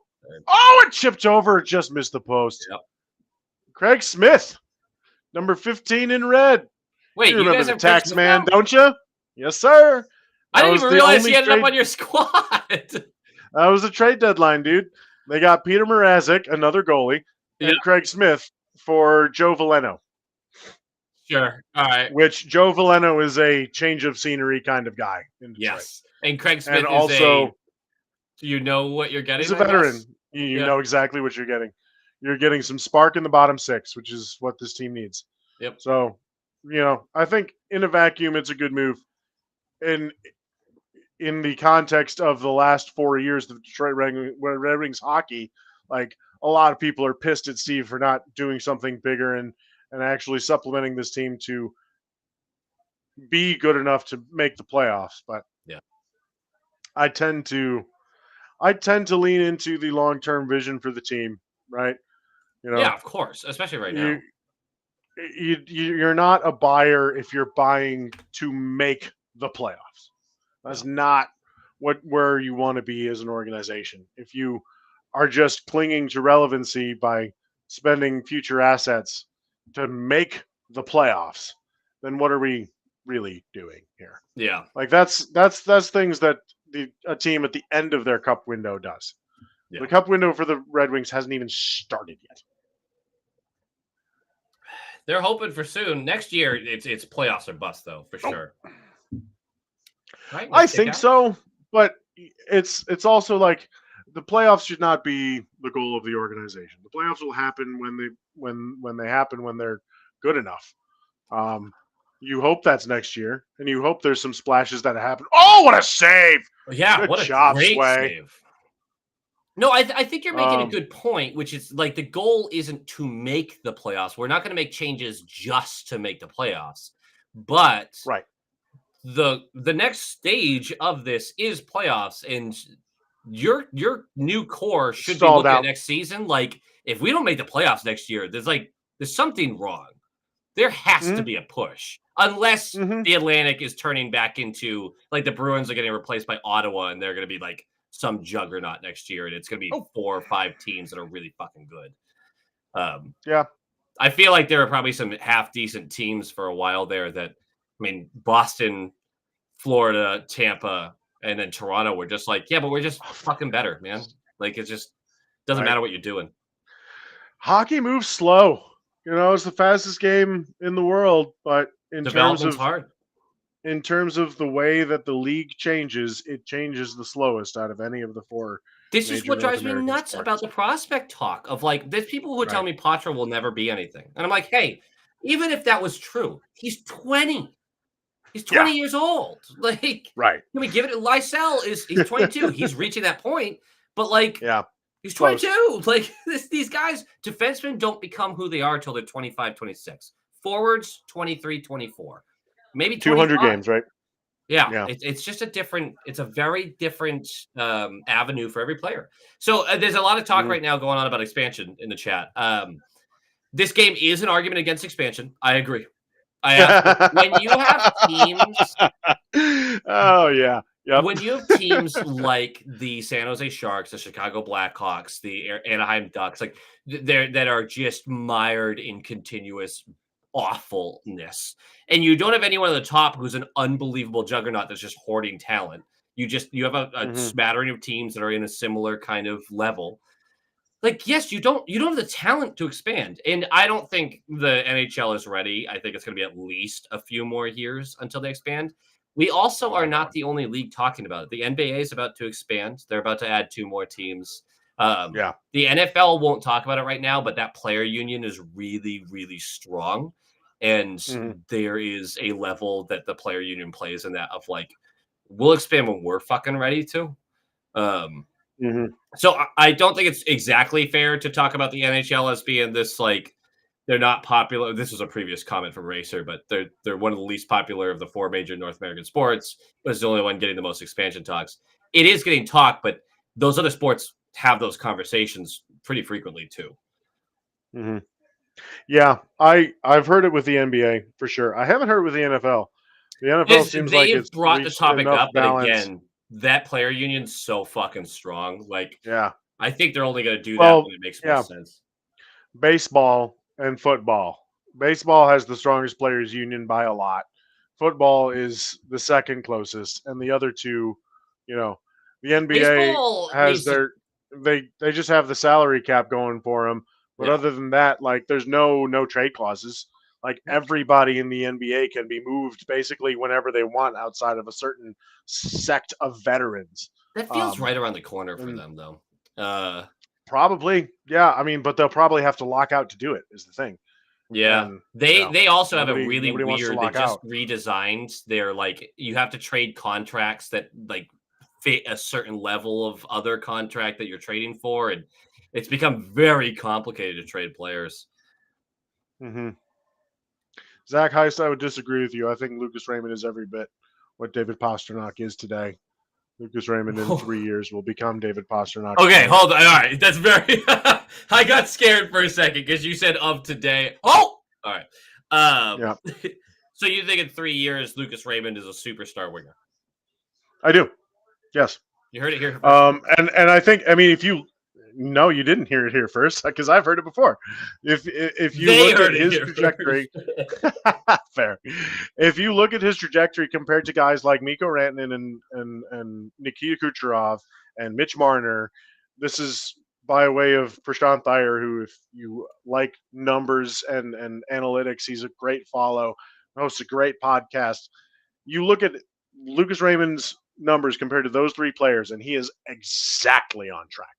Speaker 2: it chipped over. It just missed the post.
Speaker 1: Yep.
Speaker 2: Craig Smith, number 15 in red.
Speaker 1: Wait,
Speaker 2: you remember
Speaker 1: guys
Speaker 2: the
Speaker 1: have
Speaker 2: tax
Speaker 1: Craig
Speaker 2: man,
Speaker 1: Smith
Speaker 2: don't you? Yes, sir.
Speaker 1: I didn't even realize he ended up on your squad.
Speaker 2: That was a trade deadline, dude. They got Peter Mrazek, another goalie, and Craig Smith for Joe Veleno.
Speaker 1: Sure. All right.
Speaker 2: Which Joe Veleno is a change of scenery kind of guy in Detroit.
Speaker 1: Yes. And Craig Smith
Speaker 2: and also,
Speaker 1: you know what you're getting?
Speaker 2: He's a veteran. You know exactly what you're getting. You're getting some spark in the bottom six, which is what this team needs.
Speaker 1: Yep.
Speaker 2: So, I think in a vacuum, it's a good move. And in the context of the last 4 years of Detroit Red Wings hockey, like a lot of people are pissed at Steve for not doing something bigger and actually supplementing this team to be good enough to make the playoffs. But
Speaker 1: yeah,
Speaker 2: I tend to lean into the long-term vision for the team, right?
Speaker 1: Yeah, of course, especially right now.
Speaker 2: You're not a buyer if you're buying to make the playoffs. That's not where you want to be as an organization. If you are just clinging to relevancy by spending future assets to make the playoffs, then what are we really doing here?
Speaker 1: Yeah.
Speaker 2: Like that's things that a team at the end of their cup window does. Yeah. The cup window for the Red Wings hasn't even started yet.
Speaker 1: They're hoping for soon. Next year, it's playoffs or bust, though, for sure.
Speaker 2: Right? I think so, but it's also like the playoffs should not be the goal of the organization. The playoffs will happen when they happen when they're good enough. You hope that's next year, and you hope there's some splashes that happen. Oh, what a save!
Speaker 1: Yeah,
Speaker 2: good
Speaker 1: what a
Speaker 2: job,
Speaker 1: great
Speaker 2: Sway.
Speaker 1: save. No, I think you're making a good point, which is like the goal isn't to make the playoffs. We're not going to make changes just to make the playoffs, but
Speaker 2: right.
Speaker 1: The next stage of this is playoffs, and your new core should be looking at next season. Like, if we don't make the playoffs next year, there's something wrong. There has to be a push, unless the Atlantic is turning back into like the Bruins are getting replaced by Ottawa, and they're going to be like some juggernaut next year, and it's going to be 4 or 5 teams that are really fucking good.
Speaker 2: Yeah,
Speaker 1: I feel like there are probably some half decent teams for a while there that. I mean, Boston, Florida, Tampa, and then Toronto were just like, yeah, but we're just fucking better, man. Like, it just doesn't matter what you're doing.
Speaker 2: Hockey moves slow. It's the fastest game in the world, but in terms of the way that the league changes, it changes the slowest out of any of the 4.
Speaker 1: This is what drives me nuts about the prospect talk of like, there's people who tell me Poitras will never be anything. And I'm like, hey, even if that was true, he's 20. He's 20 years old. Like, can we give it? Lysell he's 22. He's reaching that point, but like, he's 22. Close. Like these guys, defensemen don't become who they are until they're 25, 26. Forwards, 23, 24. Maybe
Speaker 2: 200 games, right?
Speaker 1: Yeah. It's just it's a very different avenue for every player. So there's a lot of talk right now going on about expansion in the chat. This game is an argument against expansion. I agree. When you have teams, when you have teams like the San Jose Sharks, the Chicago Blackhawks, the Anaheim Ducks, like that are just mired in continuous awfulness, and you don't have anyone at the top who's an unbelievable juggernaut that's just hoarding talent. You have a smattering of teams that are in a similar kind of level. Like, yes, you don't have the talent to expand. And I don't think the NHL is ready. I think it's going to be at least a few more years until they expand. We also are not the only league talking about it. The NBA is about to expand. They're about to add 2 more teams. The NFL won't talk about it right now, but that player union is really, really strong. And there is a level that the player union plays in that of like, we'll expand when we're fucking ready to. So I don't think it's exactly fair to talk about the NHL as being this like they're not popular. This was a previous comment from Racer, but they're one of the least popular of the 4 major North American sports. But it's the only one getting the most expansion talks. It is getting talked, but those other sports have those conversations pretty frequently too.
Speaker 2: Yeah, I've heard it with the NBA for sure. I haven't heard it with the NFL. The NFL seems like
Speaker 1: They've
Speaker 2: it's
Speaker 1: brought the
Speaker 2: reached
Speaker 1: topic
Speaker 2: enough
Speaker 1: up, but
Speaker 2: balance.
Speaker 1: again, that player union's so fucking strong. Like,
Speaker 2: Yeah.
Speaker 1: I think they're only going to do that
Speaker 2: Well,
Speaker 1: when it makes
Speaker 2: yeah,
Speaker 1: most sense.
Speaker 2: baseball and football. Baseball has the strongest players union by a lot. Football is the second closest, and the other two, you know, the NBA
Speaker 1: Baseball
Speaker 2: has
Speaker 1: needs to,
Speaker 2: they just have the salary cap going for them. But
Speaker 1: yeah.
Speaker 2: other than that, like there's no trade clauses. Like everybody in the NBA can be moved basically whenever they want outside of a certain sect of veterans.
Speaker 1: That feels
Speaker 2: Um,
Speaker 1: right around the corner for
Speaker 2: and
Speaker 1: them, though.
Speaker 2: probably, yeah. I mean, but they'll probably have to lock out to do it. Is the thing.
Speaker 1: Yeah,
Speaker 2: And
Speaker 1: they also have a
Speaker 2: nobody
Speaker 1: really
Speaker 2: wants to
Speaker 1: weird. They
Speaker 2: lock
Speaker 1: just
Speaker 2: out.
Speaker 1: redesigned their like you have to trade contracts that like fit a certain level of other contract that you're trading for, and it's become very complicated to trade players.
Speaker 2: Mm-hmm. Zach Heist, I would disagree with you. I think Lucas Raymond is every bit what David Pasternak is today. Lucas Raymond in 3 years will become David Pasternak.
Speaker 1: Okay,
Speaker 2: today.
Speaker 1: hold on. All right, that's very. I got scared for a second because you said of today. Oh, all right.
Speaker 2: Yeah,
Speaker 1: So you think in 3 years Lucas Raymond is a superstar winger?
Speaker 2: I do. Yes.
Speaker 1: You heard it here first.
Speaker 2: And I think if you no, you didn't hear it here first because I've heard it before. If you
Speaker 1: They
Speaker 2: look
Speaker 1: heard
Speaker 2: at
Speaker 1: it
Speaker 2: his
Speaker 1: here
Speaker 2: trajectory, fair. If you look at his trajectory compared to guys like Mikko Rantanen and Nikita Kucherov and Mitch Marner, this is by way of Prashant Thayer, who, if you like numbers and analytics, he's a great follow, hosts a great podcast. You look at Lucas Raymond's numbers compared to those three players, and he is exactly on track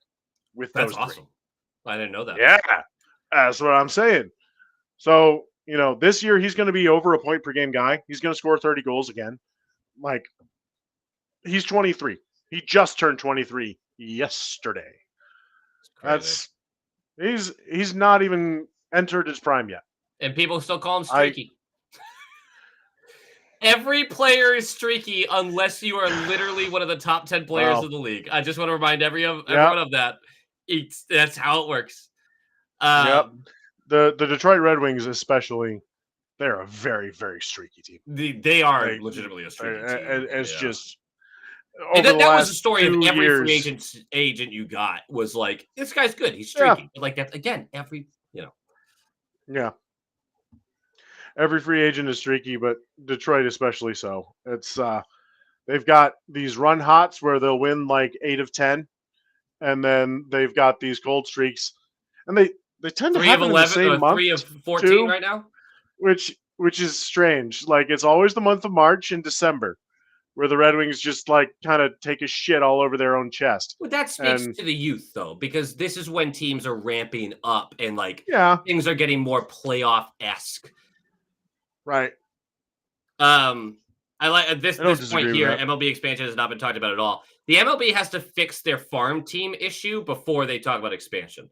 Speaker 2: with
Speaker 1: That's
Speaker 2: those
Speaker 1: awesome.
Speaker 2: three.
Speaker 1: I didn't know that.
Speaker 2: Yeah, that's what I'm saying. So, this year he's going to be over a point per game guy. He's going to score 30 goals again. Like, he's 23. He just turned 23 yesterday. That's he's not even entered his prime yet.
Speaker 1: And people still call him streaky. Every player is streaky unless you are literally one of the top 10 players of the league. I just want to remind everyone of that. That's how it works.
Speaker 2: Yep. The Detroit Red Wings especially, they're a very, very streaky team.
Speaker 1: They are legitimately a streaky team.
Speaker 2: It's just
Speaker 1: and that was the story of every
Speaker 2: years,
Speaker 1: free agent you got was like, this guy's good. He's streaky. Yeah. But like that again,
Speaker 2: Yeah. Every free agent is streaky, but Detroit especially so. It's they've got these run hots where they'll win like 8 of 10, and then they've got these cold streaks, and they tend to have 11 in the same month,
Speaker 1: 3 of 14
Speaker 2: too,
Speaker 1: right now,
Speaker 2: which is strange. Like it's always the month of March and December where the Red Wings just like kind of take a shit all over their own chest.
Speaker 1: Well, that speaks to the youth though, because this is when teams are ramping up and like things are getting more playoff-esque.
Speaker 2: Right.
Speaker 1: I like this point here. MLB expansion has not been talked about at all. The MLB has to fix their farm team issue before they talk about expansion.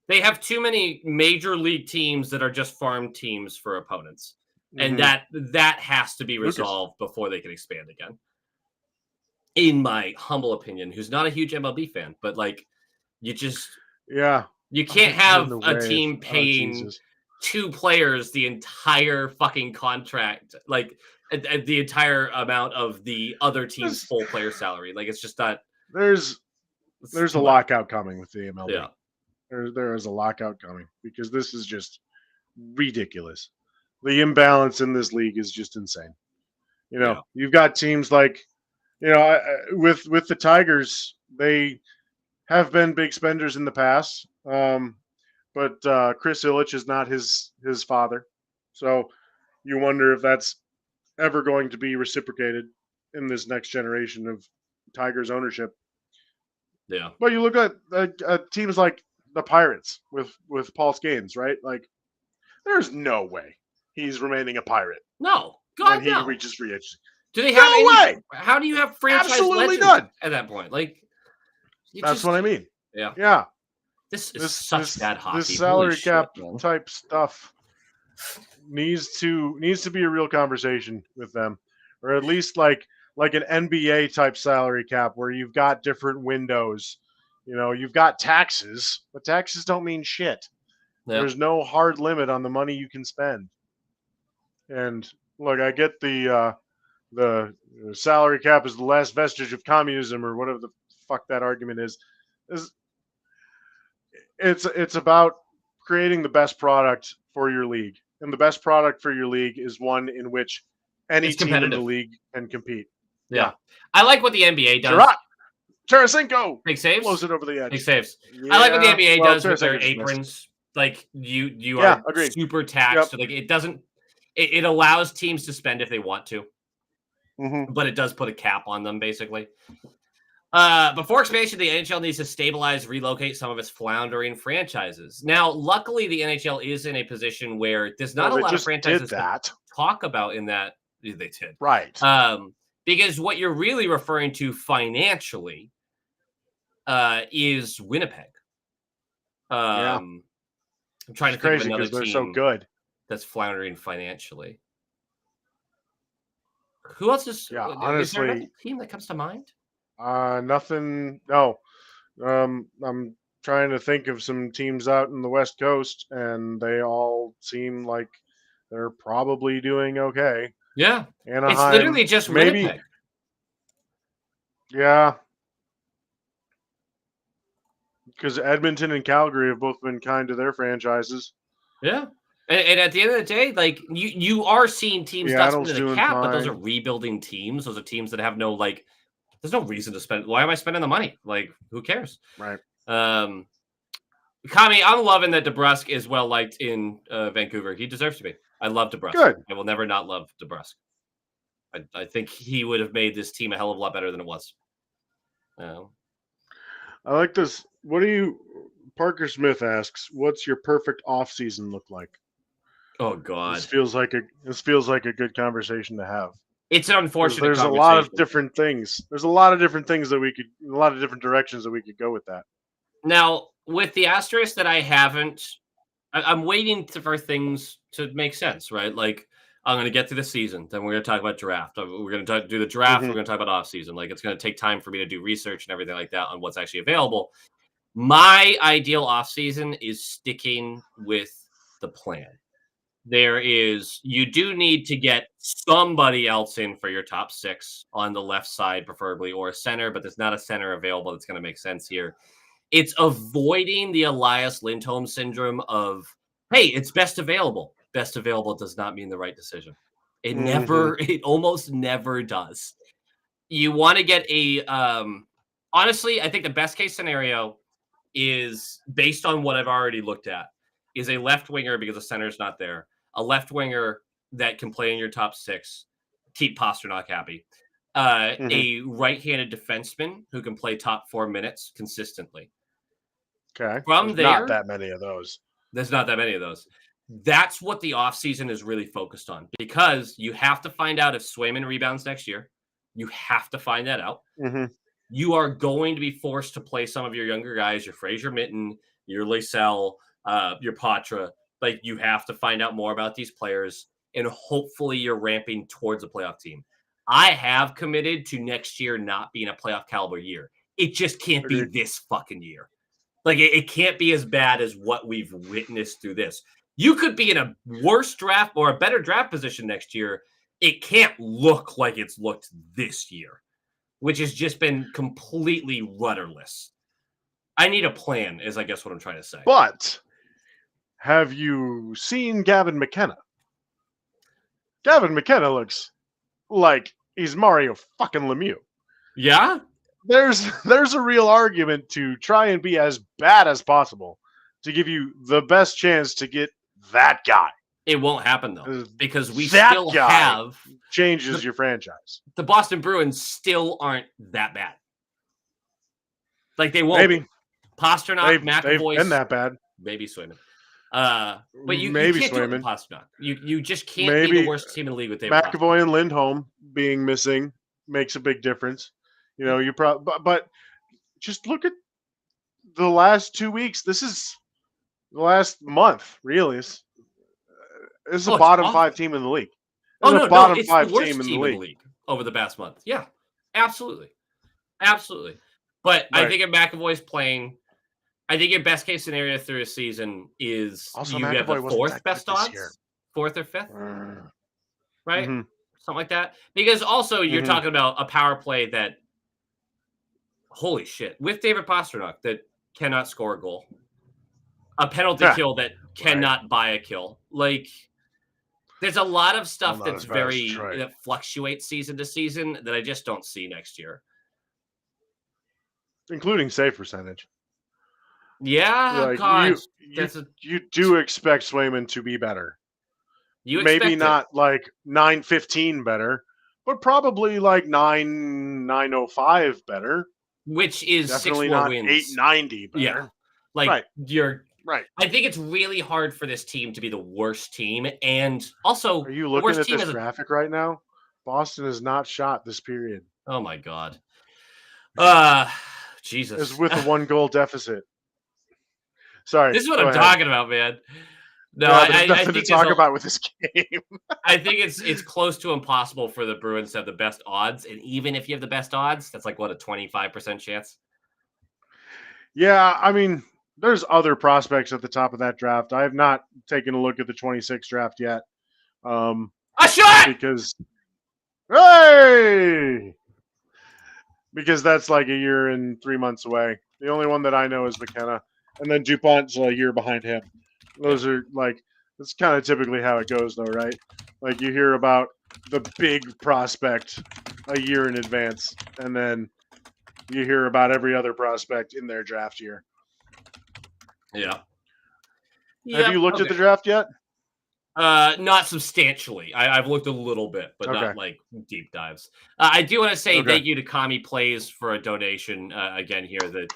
Speaker 1: They have too many major league teams that are just farm teams for opponents. And that has to be resolved before they can expand again. In my humble opinion, who's not a huge MLB fan, but like you can't have a team paying 2 players the entire fucking contract, like the entire amount of the other team's full player salary. Like it's just not.
Speaker 2: There's a lockout coming with the MLB.
Speaker 1: Yeah.
Speaker 2: There is a lockout coming because this is just ridiculous. The imbalance in this league is just insane. You've got teams like, with the Tigers, they have been big spenders in the past, but Chris Ilitch is not his father, so you wonder if that's ever going to be reciprocated in this next generation of Tigers ownership.
Speaker 1: Yeah,
Speaker 2: but you look at teams like the Pirates with Paul Scanes, right? Like, there's no way he's remaining a Pirate.
Speaker 1: No, God,
Speaker 2: when he reaches free agency.
Speaker 1: Do they have way? How do you have franchise
Speaker 2: Absolutely
Speaker 1: legends
Speaker 2: none
Speaker 1: at that point? Like,
Speaker 2: that's what I mean.
Speaker 1: Yeah. This is such bad hockey.
Speaker 2: This salary cap type stuff needs to be a real conversation with them, or at least like an NBA type salary cap where you've got different windows. You've got taxes, but taxes don't mean shit.
Speaker 1: Yeah.
Speaker 2: There's no hard limit on the money you can spend. And look, I get the salary cap is the last vestige of communism or whatever the fuck that argument is. It's about creating the best product for your league. And the best product for your league is one in which any
Speaker 1: It's
Speaker 2: team in the
Speaker 1: competitive.
Speaker 2: league can compete.
Speaker 1: Yeah. I like what the NBA does.
Speaker 2: Gerard, Tarasenko
Speaker 1: Big saves.
Speaker 2: blows it over the edge.
Speaker 1: Big saves.
Speaker 2: Yeah,
Speaker 1: I like what the NBA
Speaker 2: well,
Speaker 1: does with their
Speaker 2: Tarasenko just missed.
Speaker 1: aprons. Like you
Speaker 2: Yeah,
Speaker 1: are
Speaker 2: agreed.
Speaker 1: super taxed. So, like it doesn't. It allows teams to spend if they want to, but it does put a cap on them basically. Before expansion, the NHL needs to stabilize, relocate some of its floundering franchises. Now, luckily, the NHL is in a position where there's not a lot of franchises to talk about in that they did.
Speaker 2: Right.
Speaker 1: Because what you're really referring to financially is Winnipeg. I'm trying to think of another team
Speaker 2: they're so good.
Speaker 1: That's floundering financially. Who else is?
Speaker 2: Yeah,
Speaker 1: is
Speaker 2: honestly,
Speaker 1: there another team that comes to mind?
Speaker 2: Nothing. No. I'm trying to think of some teams out in the West Coast, and they all seem like they're probably doing okay.
Speaker 1: Yeah,
Speaker 2: Anaheim,
Speaker 1: it's literally just
Speaker 2: maybe.
Speaker 1: Winnipeg.
Speaker 2: Yeah. Because Edmonton and Calgary have both been kind to their franchises.
Speaker 1: Yeah. And at the end of the day, like you are seeing teams not spending the cap, but those are rebuilding teams. Those are teams that have no like. There's no reason to spend. Why am I spending the money? Like, who cares?
Speaker 2: Right.
Speaker 1: Kami, I'm loving that DeBrusque is well liked in Vancouver. He deserves to be. I love DeBrusque.
Speaker 2: Good.
Speaker 1: I will never not love DeBrusque. I think he would have made this team a hell of a lot better than it was.
Speaker 2: I like this. What do you? Parker Smith asks, "What's your perfect offseason look like?"
Speaker 1: Oh God,
Speaker 2: this feels like a good conversation to have.
Speaker 1: It's an unfortunate.
Speaker 2: There's a lot of different things. There's a lot of different things that a lot of different directions that we could go with that.
Speaker 1: Now, with the asterisk that I'm waiting for things to make sense, right? Like, I'm going to get through the season, then we're going to talk about draft. We're going to do the draft. We're going to talk about off season. Like, it's going to take time for me to do research and everything like that on what's actually available. My ideal off season is sticking with the plan. You do need to get somebody else in for your top 6 on the left side, preferably, or a center, but there's not a center available that's going to make sense here. It's avoiding the Elias Lindholm syndrome of, hey, it's best available. Best available does not mean the right decision. It almost never does. You want to get honestly, I think the best case scenario is, based on what I've already looked at, is a left winger because the center's not there. A left winger that can play in your top 6, keep Pasternak happy. A right-handed defenseman who can play top 4 minutes consistently.
Speaker 2: Okay.
Speaker 1: There's
Speaker 2: not that many of those.
Speaker 1: There's not that many of those. That's what the offseason is really focused on, because you have to find out if Swayman rebounds next year. You have to find that out. You are going to be forced to play some of your younger guys, your Fraser Mitten, your Lysell, your Patra. Like, you have to find out more about these players, and hopefully you're ramping towards a playoff team. I have committed to next year not being a playoff caliber year. It just can't be this fucking year. Like, it can't be as bad as what we've witnessed through this. You could be in a worse draft or a better draft position next year. It can't look like it's looked this year, which has just been completely rudderless. I need a plan, is I guess what I'm trying to say.
Speaker 2: But have you seen Gavin McKenna? Gavin McKenna looks like he's Mario fucking Lemieux.
Speaker 1: Yeah?
Speaker 2: There's a real argument to try and be as bad as possible to give you the best chance to get that guy.
Speaker 1: It won't happen, though, because we
Speaker 2: that
Speaker 1: still
Speaker 2: guy
Speaker 1: have...
Speaker 2: changes your franchise.
Speaker 1: The Boston Bruins still aren't that bad. Like, they won't.
Speaker 2: Maybe.
Speaker 1: Pasternak, McAvoy...
Speaker 2: They've been that bad.
Speaker 1: Maybe Swayman. But you can't do it with Pasternak. You just can't be the worst team in the league with David
Speaker 2: McAvoy and Lindholm being missing makes a big difference. You know, but just look at the last 2 weeks. This is the last month, really. This is a bottom 5 team in the league.
Speaker 1: It's the worst
Speaker 2: team in the league
Speaker 1: over the past month. Yeah, absolutely. But right. I think if McAvoy's playing, I think your best case scenario through a season is
Speaker 2: Also,
Speaker 1: you have the
Speaker 2: McAvoy wasn't
Speaker 1: fourth
Speaker 2: that
Speaker 1: best
Speaker 2: good this year.
Speaker 1: odds, fourth or fifth, right?
Speaker 2: Mhm.
Speaker 1: Something like that. Because also you're
Speaker 2: Mhm.
Speaker 1: talking about a power play that, holy shit, with David Pastrnak that cannot score a goal, a penalty
Speaker 2: Yeah,
Speaker 1: kill that cannot buy a kill. Like, there's a lot of stuff
Speaker 2: not
Speaker 1: that's
Speaker 2: as bad as
Speaker 1: very
Speaker 2: Detroit.
Speaker 1: that fluctuates season to season that I just don't see next year.
Speaker 2: Including save percentage.
Speaker 1: Yeah,
Speaker 2: Like
Speaker 1: God,
Speaker 2: you do expect Swayman to be better.
Speaker 1: you
Speaker 2: Maybe
Speaker 1: expect
Speaker 2: not like 915 better, but probably like 905 better.
Speaker 1: which is
Speaker 2: Definitely
Speaker 1: 6 more
Speaker 2: not
Speaker 1: wins.
Speaker 2: 890 better.
Speaker 1: Yeah, like
Speaker 2: Right.
Speaker 1: Right. I think it's really hard for this team to be the worst team, and also
Speaker 2: Are you
Speaker 1: the
Speaker 2: looking
Speaker 1: worst
Speaker 2: at
Speaker 1: team
Speaker 2: this
Speaker 1: as a.
Speaker 2: graphic right now? Boston is not shot this period.
Speaker 1: Oh my God. Jesus.
Speaker 2: Is with a 1-goal deficit. Sorry.
Speaker 1: This is what
Speaker 2: go
Speaker 1: I'm
Speaker 2: ahead.
Speaker 1: talking about, man. No,
Speaker 2: Yeah, there's
Speaker 1: I
Speaker 2: nothing to
Speaker 1: think
Speaker 2: talk about with this game.
Speaker 1: I think it's close to impossible for the Bruins to have the best odds, and even if you have the best odds, that's like what, a 25% chance.
Speaker 2: Yeah, I mean, there's other prospects at the top of that draft. I have not taken a look at the 26 draft yet.
Speaker 1: A shot!
Speaker 2: Because hey, because that's like a year and 3 months away. The only one that I know is McKenna, and then DuPont's a year behind him. Those are like that's kind of typically how it goes, though, right? Like you hear about the big prospect a year in advance, and then you hear about every other prospect in their draft year.
Speaker 1: Yeah.
Speaker 2: Have you looked at the draft yet?
Speaker 1: Not substantially. I've looked a little bit, but
Speaker 2: Okay.
Speaker 1: not like deep dives. I do want to say
Speaker 2: Okay.
Speaker 1: thank you to Kami Plays for a donation again here that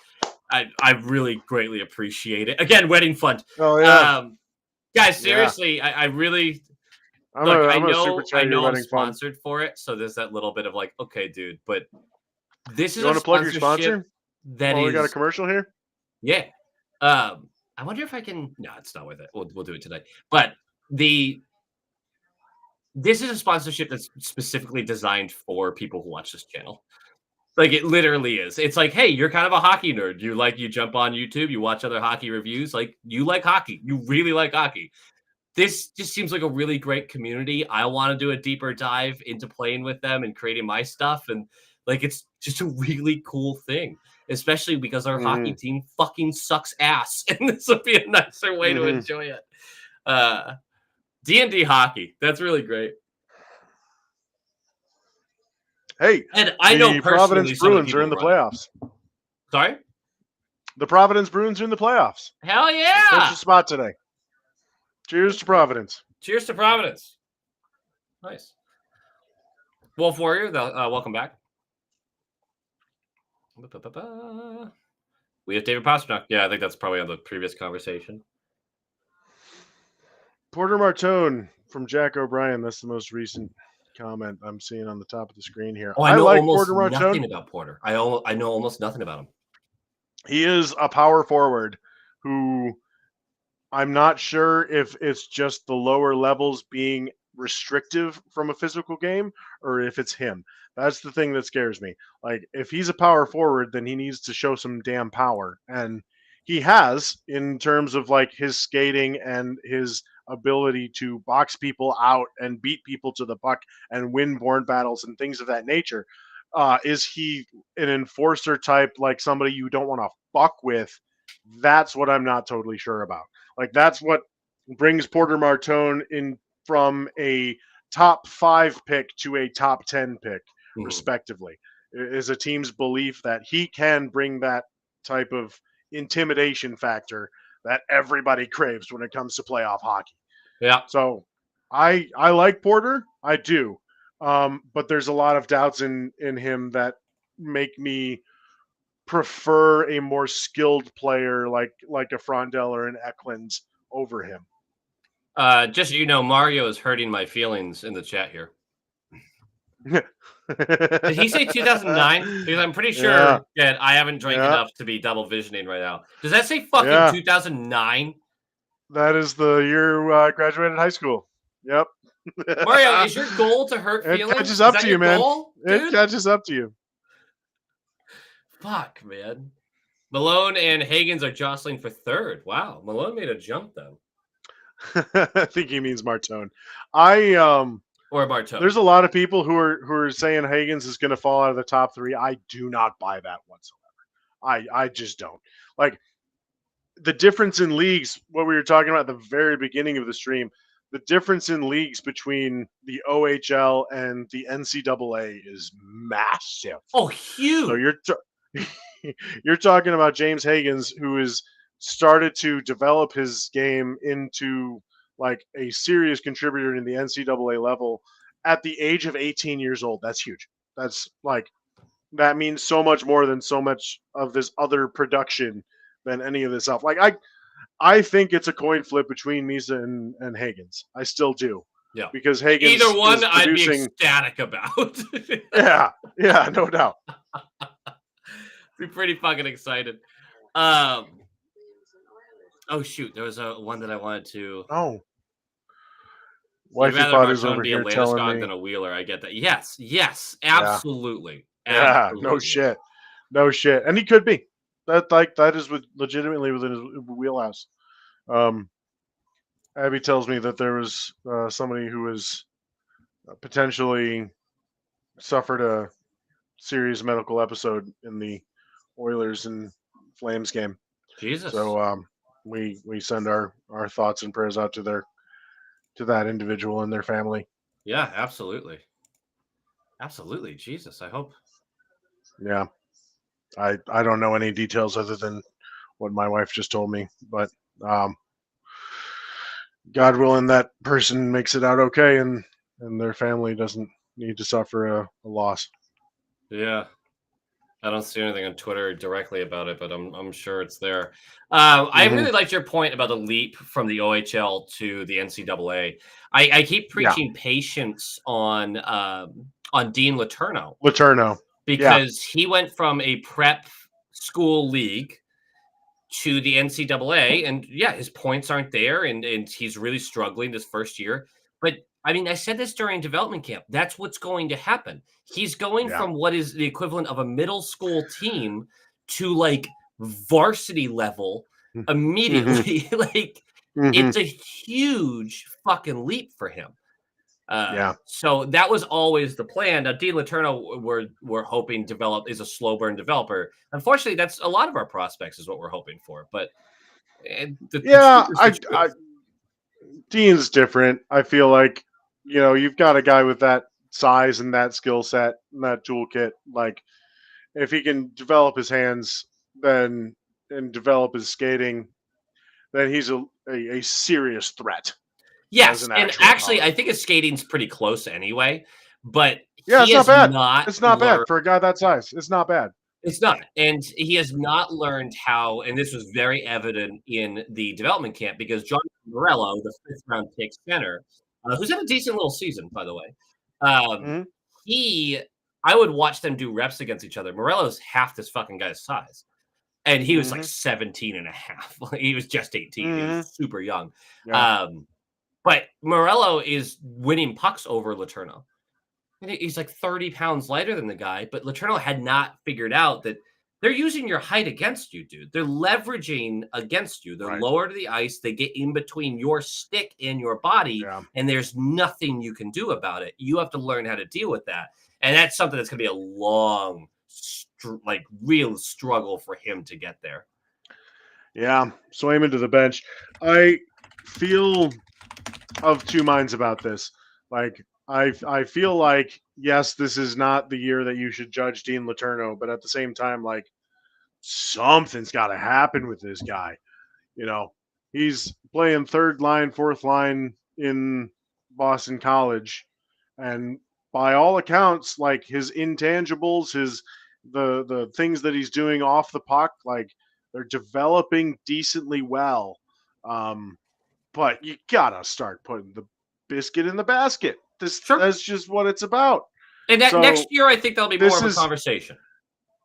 Speaker 1: I really greatly appreciate it. Again, wedding fund.
Speaker 2: Oh yeah,
Speaker 1: Guys, seriously, I really
Speaker 2: I'm
Speaker 1: look.
Speaker 2: I'm
Speaker 1: I
Speaker 2: super
Speaker 1: know
Speaker 2: chat your
Speaker 1: I'm
Speaker 2: wedding fund.
Speaker 1: sponsored for it, so there's that little bit of like, okay, dude, but this is
Speaker 2: You want to plug your sponsor?
Speaker 1: that
Speaker 2: We got a
Speaker 1: is
Speaker 2: commercial here.
Speaker 1: yeah. I wonder if I can. No, it's not with it. We'll do it tonight. But this is a sponsorship that's specifically designed for people who watch this channel. Like it literally is. It's like, hey, you're kind of a hockey nerd. You jump on YouTube, you watch other hockey reviews. Like you like hockey. You really like hockey. This just seems like a really great community. I want to do a deeper dive into playing with them and creating my stuff. And like, it's just a really cool thing, especially because our hockey team fucking sucks ass. And this would be a nicer way to enjoy it. D&D hockey. That's really great.
Speaker 2: Hey,
Speaker 1: and I know
Speaker 2: the
Speaker 1: personally
Speaker 2: Providence
Speaker 1: some of
Speaker 2: Bruins are in the
Speaker 1: run it.
Speaker 2: playoffs.
Speaker 1: Sorry?
Speaker 2: The Providence Bruins are in the playoffs.
Speaker 1: Hell yeah!
Speaker 2: Clinched a spot today. Cheers to Providence.
Speaker 1: Cheers to Providence. Nice. Wolf Warrior, welcome back. We have David Pastrnak. Yeah, I think that's probably on the previous conversation.
Speaker 2: Porter Martone from Jack O'Brien. That's the most recent comment I'm seeing on the top of the screen here.
Speaker 1: Oh, I know
Speaker 2: like
Speaker 1: almost
Speaker 2: Porter Martone.
Speaker 1: nothing about Porter. I know almost nothing about him.
Speaker 2: He is a power forward who I'm not sure if it's just the lower levels being restrictive from a physical game or if it's him. That's the thing that scares me. Like, if he's a power forward, then he needs to show some damn power. And he has in terms of like his skating and his ability to box people out and beat people to the puck and win board battles and things of that nature. Is he an enforcer type, like somebody you don't want to fuck with? That's what I'm not totally sure about. Like, that's what brings Porter Martone in from a top 5 pick to a top 10 pick, respectively, is a team's belief that he can bring that type of intimidation factor that everybody craves when it comes to playoff hockey.
Speaker 1: Yeah.
Speaker 2: So I like Porter. I do. But there's a lot of doubts in him that make me prefer a more skilled player like a Frondell or an Eklund over him.
Speaker 1: Just so you know, Mario is hurting my feelings in the chat here. Did he say 2009? Because I'm pretty sure that I haven't drank enough to be double visioning right now. Does that say fucking 2009?
Speaker 2: That is the year I graduated high school. Yep.
Speaker 1: Mario, is your goal to hurt feelings?
Speaker 2: It catches up to you, man.
Speaker 1: Goal,
Speaker 2: it catches up to you.
Speaker 1: Fuck, man. Malone and Higgins are jostling for third. Wow, Malone made a jump though,
Speaker 2: I think he means Martone.
Speaker 1: or Bartow.
Speaker 2: There's a lot of people who are saying Higgins is going to fall out of the top 3. I do not buy that whatsoever. I just don't. Like, the difference in leagues, what we were talking about at the very beginning of the stream, the difference in leagues between the OHL and the NCAA is massive.
Speaker 1: Oh, huge.
Speaker 2: So you're talking about James Higgins, who has started to develop his game into like a serious contributor in the NCAA level at the age of 18 years old. That's huge. That's like, that means so much more than so much of this other production than any of this stuff. Like, I think it's a coin flip between Misa and Higgins. I still do.
Speaker 1: Yeah.
Speaker 2: Because Higgins
Speaker 1: either one
Speaker 2: is
Speaker 1: I'd be
Speaker 2: producing,
Speaker 1: ecstatic about.
Speaker 2: yeah, no doubt.
Speaker 1: Be pretty fucking excited. Oh shoot, there was one that I wanted to.
Speaker 2: Oh,
Speaker 1: You'd
Speaker 2: wifey
Speaker 1: rather
Speaker 2: pot is
Speaker 1: Martone
Speaker 2: over
Speaker 1: be a
Speaker 2: here telling
Speaker 1: Landeskog
Speaker 2: me.
Speaker 1: than a Wheeler. I get that. Yes, absolutely.
Speaker 2: Yeah,
Speaker 1: Absolutely.
Speaker 2: no shit, and he could be. That is legitimately within his wheelhouse. Abby tells me that there was somebody who was potentially suffered a serious medical episode in the Oilers and Flames game.
Speaker 1: Jesus.
Speaker 2: So we send our thoughts and prayers out to that individual and their family.
Speaker 1: Yeah, absolutely. Absolutely. Jesus, I hope.
Speaker 2: Yeah. I don't know any details other than what my wife just told me, but God willing, that person makes it out okay, and their family doesn't need to suffer a loss.
Speaker 1: Yeah. I don't see anything on Twitter directly about it, but I'm sure it's there. I really liked your point about the leap from the OHL to the NCAA. I keep preaching patience on Dean Letourneau. Because he went from a prep school league to the NCAA, and his points aren't there, and he's really struggling this first year. But I mean, I said this during development camp. That's what's going to happen. He's going from what is the equivalent of a middle school team to like varsity level immediately. It's a huge fucking leap for him. So that was always the plan. Now, Dean Letourneau, we're hoping is a slow burn developer. Unfortunately, that's a lot of our prospects is what we're hoping for. But
Speaker 2: Dean's different. I feel like, you've got a guy with that size and that skill set and that toolkit. Like, if he can develop his hands, and develop his skating, then he's a serious threat.
Speaker 1: Yes, and actually, I think his skating's pretty close anyway. But
Speaker 2: it's not bad. It's not bad for a guy that size. It's not bad.
Speaker 1: It's not, and he has not learned how. And this was very evident in the development camp because John Morello, the 5th-round pick center, who's had a decent little season, by the way. I would watch them do reps against each other. Morello's half this fucking guy's size. And he was like 17 and a half. He was just 18. He was super young. Yeah. But Morello is winning pucks over Letourneau. And he's like 30 pounds lighter than the guy, but Letourneau had not figured out that they're using your height against you, dude. They're leveraging against you. They're lower to the ice. They get in between your stick and your body, and there's nothing you can do about it. You have to learn how to deal with that. And that's something that's going to be a long, real struggle for him to get there.
Speaker 2: Yeah, Swayman to the bench. I feel of two minds about this. Like, I feel like, yes, this is not the year that you should judge Dean Letourneau, but at the same time, like, something's got to happen with this guy. He's playing 3rd line, 4th line in Boston College, and by all accounts, like, his intangibles, the things that he's doing off the puck, like, they're developing decently well. But you gotta start putting the biscuit in the basket. That's just what it's about.
Speaker 1: And next year, I think there'll be more of a conversation.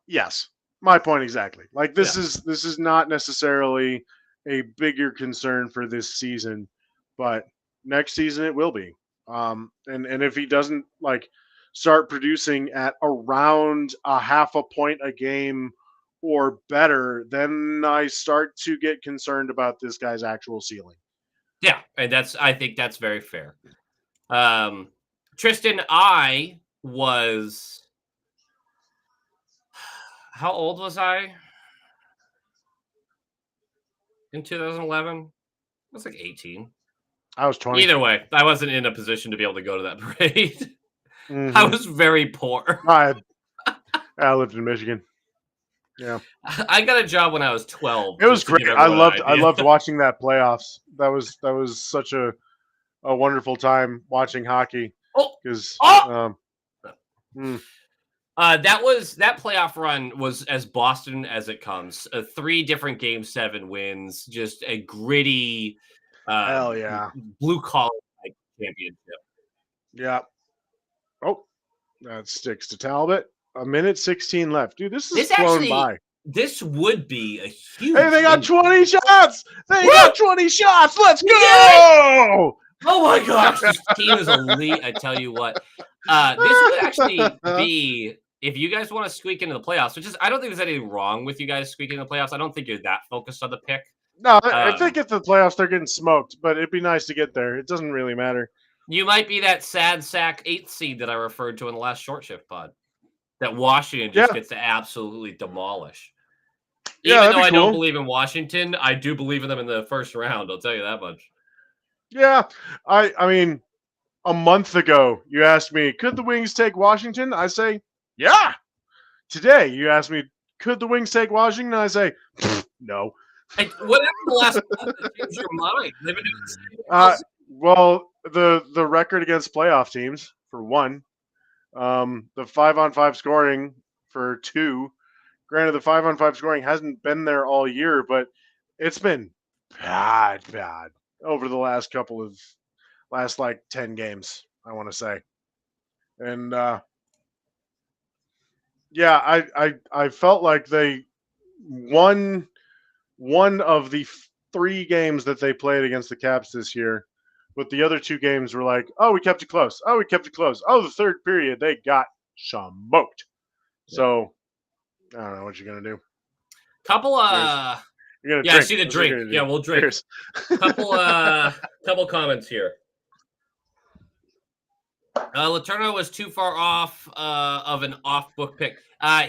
Speaker 2: Yes, my point exactly. Like, this is not necessarily a bigger concern for this season, but next season it will be. And if he doesn't start producing at around a half a point a game or better, then I start to get concerned about this guy's actual ceiling.
Speaker 1: Yeah, and I think that's very fair. Tristan, I was, how old was I in 2011? I was like 18.
Speaker 2: I was 20.
Speaker 1: Either way, I wasn't in a position to be able to go to that parade.
Speaker 2: Mm-hmm.
Speaker 1: I was very poor.
Speaker 2: I lived in Michigan. Yeah,
Speaker 1: I got a job when I was 12.
Speaker 2: it was
Speaker 1: just to
Speaker 2: great.
Speaker 1: give
Speaker 2: I
Speaker 1: everyone an idea.
Speaker 2: loved watching that playoffs. That was such a wonderful time watching hockey because
Speaker 1: that playoff run was as Boston as it comes. 3 different Game 7 wins, just a gritty,
Speaker 2: hell yeah,
Speaker 1: blue collar championship.
Speaker 2: Yeah. Oh, that sticks to Talbot. 1:16 left, dude. This is flown by.
Speaker 1: This would be a huge.
Speaker 2: Hey, they got 20 shots. They
Speaker 1: Woo!
Speaker 2: got 20 shots. Let's go!
Speaker 1: Oh my gosh, this team is elite. I tell you what, this would actually be, if you guys want to squeak into the playoffs, which is, I don't think there's anything wrong with you guys squeaking in the playoffs. I don't think you're that focused on the pick.
Speaker 2: No, I think at the playoffs they're getting smoked, but it'd be nice to get there. It doesn't really matter.
Speaker 1: You might be that sad sack 8th seed that I referred to in the last short shift pod. That Washington just gets to absolutely demolish. Even though I don't believe in Washington, I do believe in them in the first round. I'll tell you that much.
Speaker 2: Yeah, I mean, a month ago you asked me, could the Wings take Washington? I say, yeah. Today you asked me, could the Wings take Washington? I say, no.
Speaker 1: Whatever the last month that changed your mind. They've been doing the same.
Speaker 2: Well, the record against playoff teams, for one. The 5-on-5 scoring for 2. Granted, the 5-on-5 scoring hasn't been there all year, but it's been bad over the last like 10 games, I want to say. And yeah, I felt like they won one of the 3 games that they played against the Caps this year. But the other 2 games were like, oh, we kept it close. Oh, we kept it close. Oh, the third period, they got smoked. So, I don't know what you're going to do.
Speaker 1: Couple,
Speaker 2: you're gonna
Speaker 1: yeah,
Speaker 2: drink.
Speaker 1: I see the
Speaker 2: That's what you're
Speaker 1: drink.
Speaker 2: gonna
Speaker 1: Yeah,
Speaker 2: do.
Speaker 1: we'll drink.
Speaker 2: Cheers.
Speaker 1: Couple comments here. Letourneau was too far off of an off-book pick.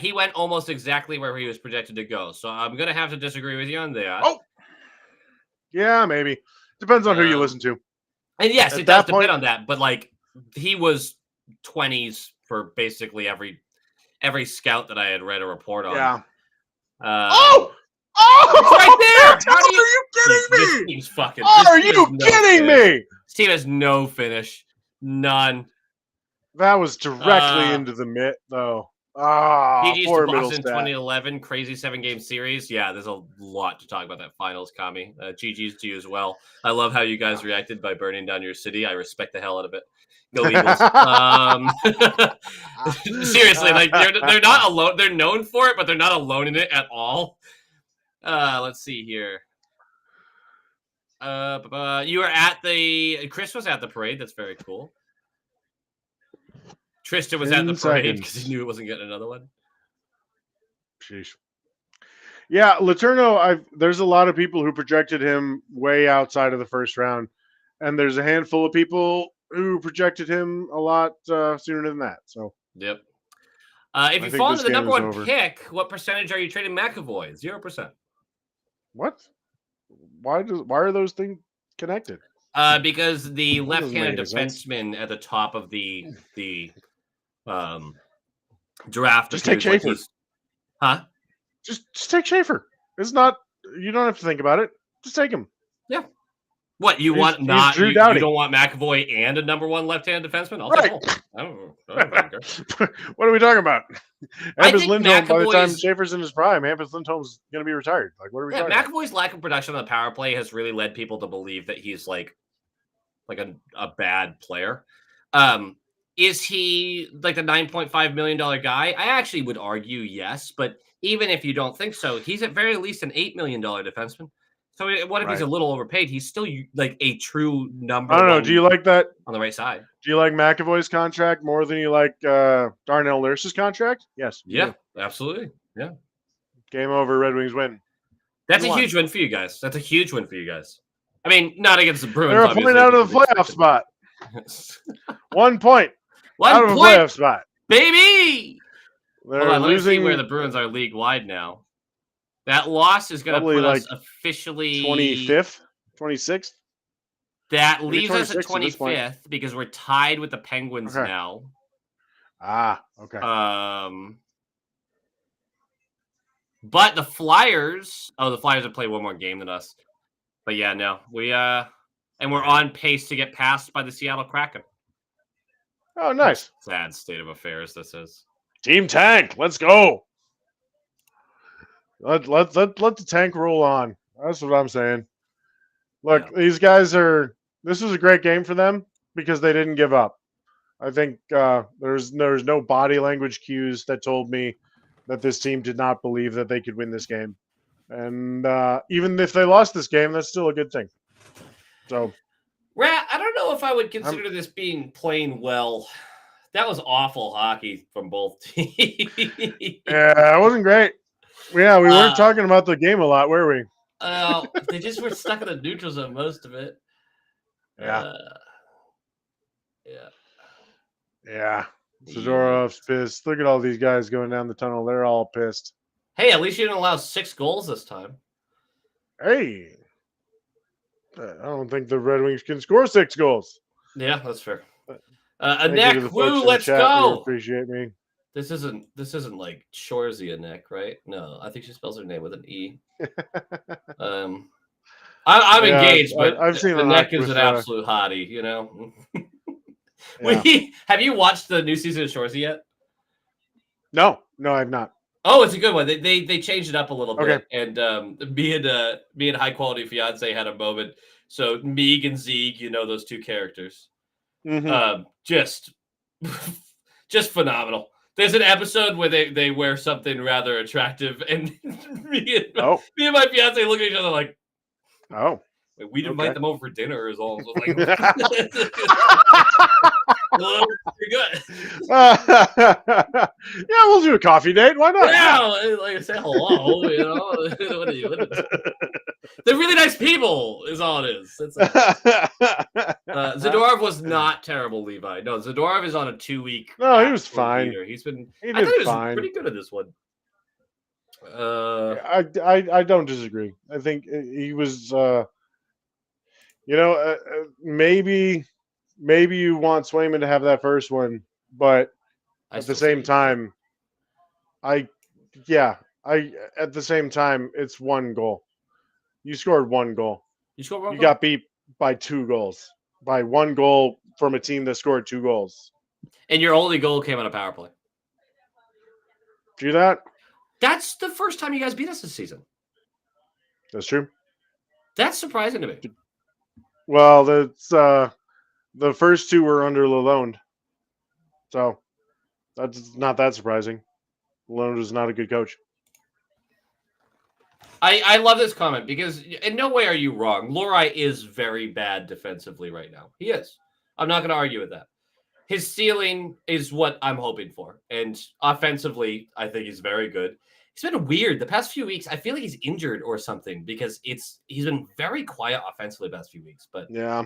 Speaker 1: He went almost exactly where he was projected to go. So I'm going to have to disagree with you on that.
Speaker 2: Oh! Yeah, maybe. Depends on who you listen to.
Speaker 1: And yes, it does depend on that. But, like, he was 20s for basically every scout that I had read a report on.
Speaker 2: Yeah.
Speaker 1: Oh!
Speaker 2: It's
Speaker 1: right there!
Speaker 2: Are you kidding me?
Speaker 1: This team's fucking.
Speaker 2: Are you kidding me?
Speaker 1: This team has no finish. None.
Speaker 2: That was directly into the mitt, though.
Speaker 1: GG's
Speaker 2: poor
Speaker 1: to Boston
Speaker 2: Middlestat.
Speaker 1: 2011 crazy 7-game series. Yeah, there's a lot to talk about that finals, Kami. GG's to you as well. I love how you guys reacted by burning down your city. I respect the hell out of it. Go Eagles. Seriously, like they're not alone. They're known for it, but they're not alone in it at all. Let's see here. You were at Chris was at the parade. That's very cool. Tristan was at the parade because he knew he wasn't getting another one.
Speaker 2: Sheesh. Yeah, Letourneau, there's a lot of people who projected him way outside of the first round, and there's a handful of people who projected him a lot sooner than that. So,
Speaker 1: yep. If you fall into the number 1 pick, what percentage are you trading McAvoy? 0%.
Speaker 2: What? Why are those things connected?
Speaker 1: Because the left-handed defenseman at the top of the draft.
Speaker 2: Just take Schaefer.
Speaker 1: Huh?
Speaker 2: Just take Schaefer. It's not. You don't have to think about it. Just take him.
Speaker 1: Yeah. What you want? Not you don't want McAvoy and a number 1 left-handed defenseman? I'll take both. I don't
Speaker 2: What are we talking about? Hampus Lindholm. By the time Schaefer's in his prime, Hampus Lindholm's going to be retired. Like, what are we talking about?
Speaker 1: McAvoy's lack of production on the power play has really led people to believe that he's like a bad player. Is he like the $9.5 million guy? I actually would argue yes, but even if you don't think so, he's at very least an $8 million defenseman. So what if he's a little overpaid? He's still like a true number.
Speaker 2: I don't know. Do you like that
Speaker 1: on the right side?
Speaker 2: Do you like McAvoy's contract more than you like Darnell Nurse's contract? Yes.
Speaker 1: Yeah, absolutely. Yeah.
Speaker 2: Game over. Red Wings win.
Speaker 1: That's a
Speaker 2: 1-1.
Speaker 1: huge win for you guys. That's a huge win for you guys. I mean, not against the Bruins.
Speaker 2: They're a
Speaker 1: obviously,
Speaker 2: point out of
Speaker 1: because
Speaker 2: the playoff spot. 1 point out of a
Speaker 1: point,
Speaker 2: playoff spot.
Speaker 1: baby.
Speaker 2: They're
Speaker 1: Hold on, let me see
Speaker 2: losing
Speaker 1: where the Bruins are league wide now. That loss is going to
Speaker 2: Probably
Speaker 1: put us
Speaker 2: like
Speaker 1: officially
Speaker 2: 25th, 26th.
Speaker 1: That
Speaker 2: maybe
Speaker 1: leaves us at
Speaker 2: 26th at this point.
Speaker 1: 25th because we're tied with the Penguins
Speaker 2: Okay.
Speaker 1: now.
Speaker 2: Okay.
Speaker 1: But the Flyers, the Flyers have played one more game than us. But yeah, no, and we're on pace to get passed by the Seattle Kraken.
Speaker 2: Oh, nice.
Speaker 1: Sad state of affairs this is.
Speaker 2: Team Tank, let's go. Let the tank roll on. That's what I'm saying. Look, these guys are. This was a great game for them because they didn't give up. I think there's no body language cues that told me that this team did not believe that they could win this game. And even if they lost this game, that's still a good thing. So,
Speaker 1: Rat, I don't know if I would consider this being playing well. That was awful hockey from both teams.
Speaker 2: yeah, it wasn't great. Yeah, we weren't talking about the game a lot, were we?
Speaker 1: They just were stuck in the neutral zone most of it.
Speaker 2: Yeah.
Speaker 1: Yeah.
Speaker 2: Yeah. Zadorov's pissed. Look at all these guys going down the tunnel. They're all pissed.
Speaker 1: Hey, at least you didn't allow 6 goals this time.
Speaker 2: Hey. I don't think the Red Wings can score 6 goals.
Speaker 1: Yeah, that's fair.
Speaker 2: Thank you to the
Speaker 1: Anek,
Speaker 2: folks
Speaker 1: woo,
Speaker 2: in the
Speaker 1: let's
Speaker 2: chat.
Speaker 1: go.
Speaker 2: You appreciate me.
Speaker 1: This isn't like Shorzy Anek, right? No, I think she spells her name with an E. I'm engaged, but
Speaker 2: I've seen
Speaker 1: Anek is
Speaker 2: with,
Speaker 1: an absolute hottie, you know.
Speaker 2: Yeah.
Speaker 1: Have you watched the new season of Shorzy yet?
Speaker 2: No, I've not.
Speaker 1: Oh, it's a good one. They changed it up a little bit,
Speaker 2: Okay.
Speaker 1: and me and High Quality Fiance had a moment. So Meeg and Zeeg, you know those two characters, just phenomenal. There's an episode where they wear something rather attractive, and me and my fiance look at each other like, we didn't invite them over for dinner. Is all. So like, well, pretty good.
Speaker 2: Yeah, we'll do a coffee date. Why not?
Speaker 1: Yeah, like say hello. You know, they're really nice people. Is all it is. Zadorov was not terrible, Levi. No, Zadorov is on a 2-week.
Speaker 2: No, he was fine.
Speaker 1: He did
Speaker 2: fine.
Speaker 1: Pretty good at this one.
Speaker 2: I don't disagree. I think he was. Maybe you want Swayman to have that first one, but at the same time, at the same time, it's 1 goal. You scored 1 goal. You got beat by 2 goals, by 1 goal from a team that scored 2 goals.
Speaker 1: And your only goal came on a power play.
Speaker 2: Do that?
Speaker 1: That's the first time you guys beat us this season.
Speaker 2: That's true.
Speaker 1: That's surprising to me.
Speaker 2: Well, that's the first 2 were under Lalonde, so that's not that surprising. Lalonde is not a good coach.
Speaker 1: I love this comment because in no way are you wrong. Lohrei is very bad defensively right now. He is. I'm not going to argue with that. His ceiling is what I'm hoping for, and offensively, I think he's very good. He's been weird the past few weeks. I feel like he's injured or something because he's been very quiet offensively the past few weeks. But
Speaker 2: yeah,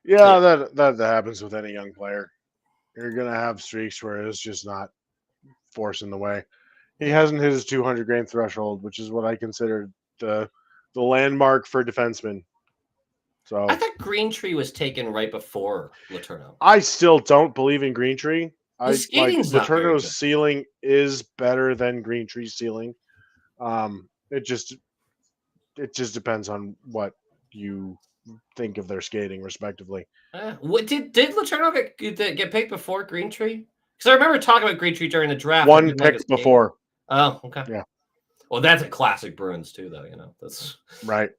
Speaker 1: yeah.
Speaker 2: that happens with any young player. You're gonna have streaks where it's just not forcing the way. He hasn't hit his 200 game threshold, which is what I consider the landmark for defensemen. So
Speaker 1: I thought Greentree was taken right before Letourneau.
Speaker 2: I still don't believe in Greentree.
Speaker 1: His skating's not very good.
Speaker 2: Letourneau's ceiling is better than Greentree's ceiling. It just depends on what you think of their skating, respectively.
Speaker 1: What did Letourneau get picked before Greentree? Because I remember talking about Greentree during the draft.
Speaker 2: 1 pick before.
Speaker 1: Oh, okay.
Speaker 2: Yeah.
Speaker 1: Well, that's a classic Bruins too, though. You know, that's
Speaker 2: right.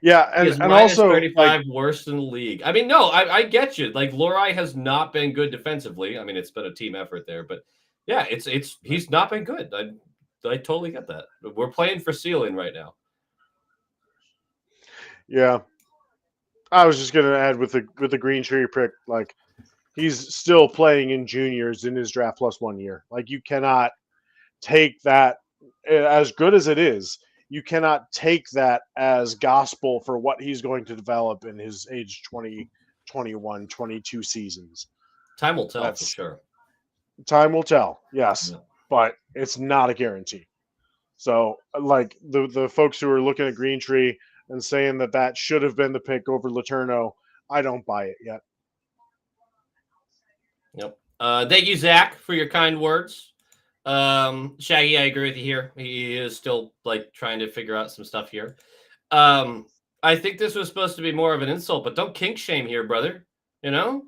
Speaker 2: Yeah, and
Speaker 1: also 35
Speaker 2: like,
Speaker 1: worst in the league. I mean, no, I get you. Like Lohrei has not been good defensively. I mean, it's been a team effort there, but yeah, he's not been good. I totally get that. We're playing for ceiling right now.
Speaker 2: Yeah, I was just gonna add with the Greentree pick, like he's still playing in juniors in his draft plus 1 year. Like you cannot take that, as good as it is, you cannot take that as gospel for what he's going to develop in his age 20, 21, 22 seasons.
Speaker 1: Time will tell for
Speaker 2: That's
Speaker 1: sure.
Speaker 2: time will tell, yes,
Speaker 1: Yeah.
Speaker 2: but it's not a guarantee. So, like the folks who are looking at Green Tree and saying that that should have been the pick over Letourneau, I don't buy it yet.
Speaker 1: Yep. Thank you, Zach, for your kind words. Shaggy, I agree with you here. He is still like trying to figure out some stuff here. I think this was supposed to be more of an insult, but don't kink shame here, brother. You know?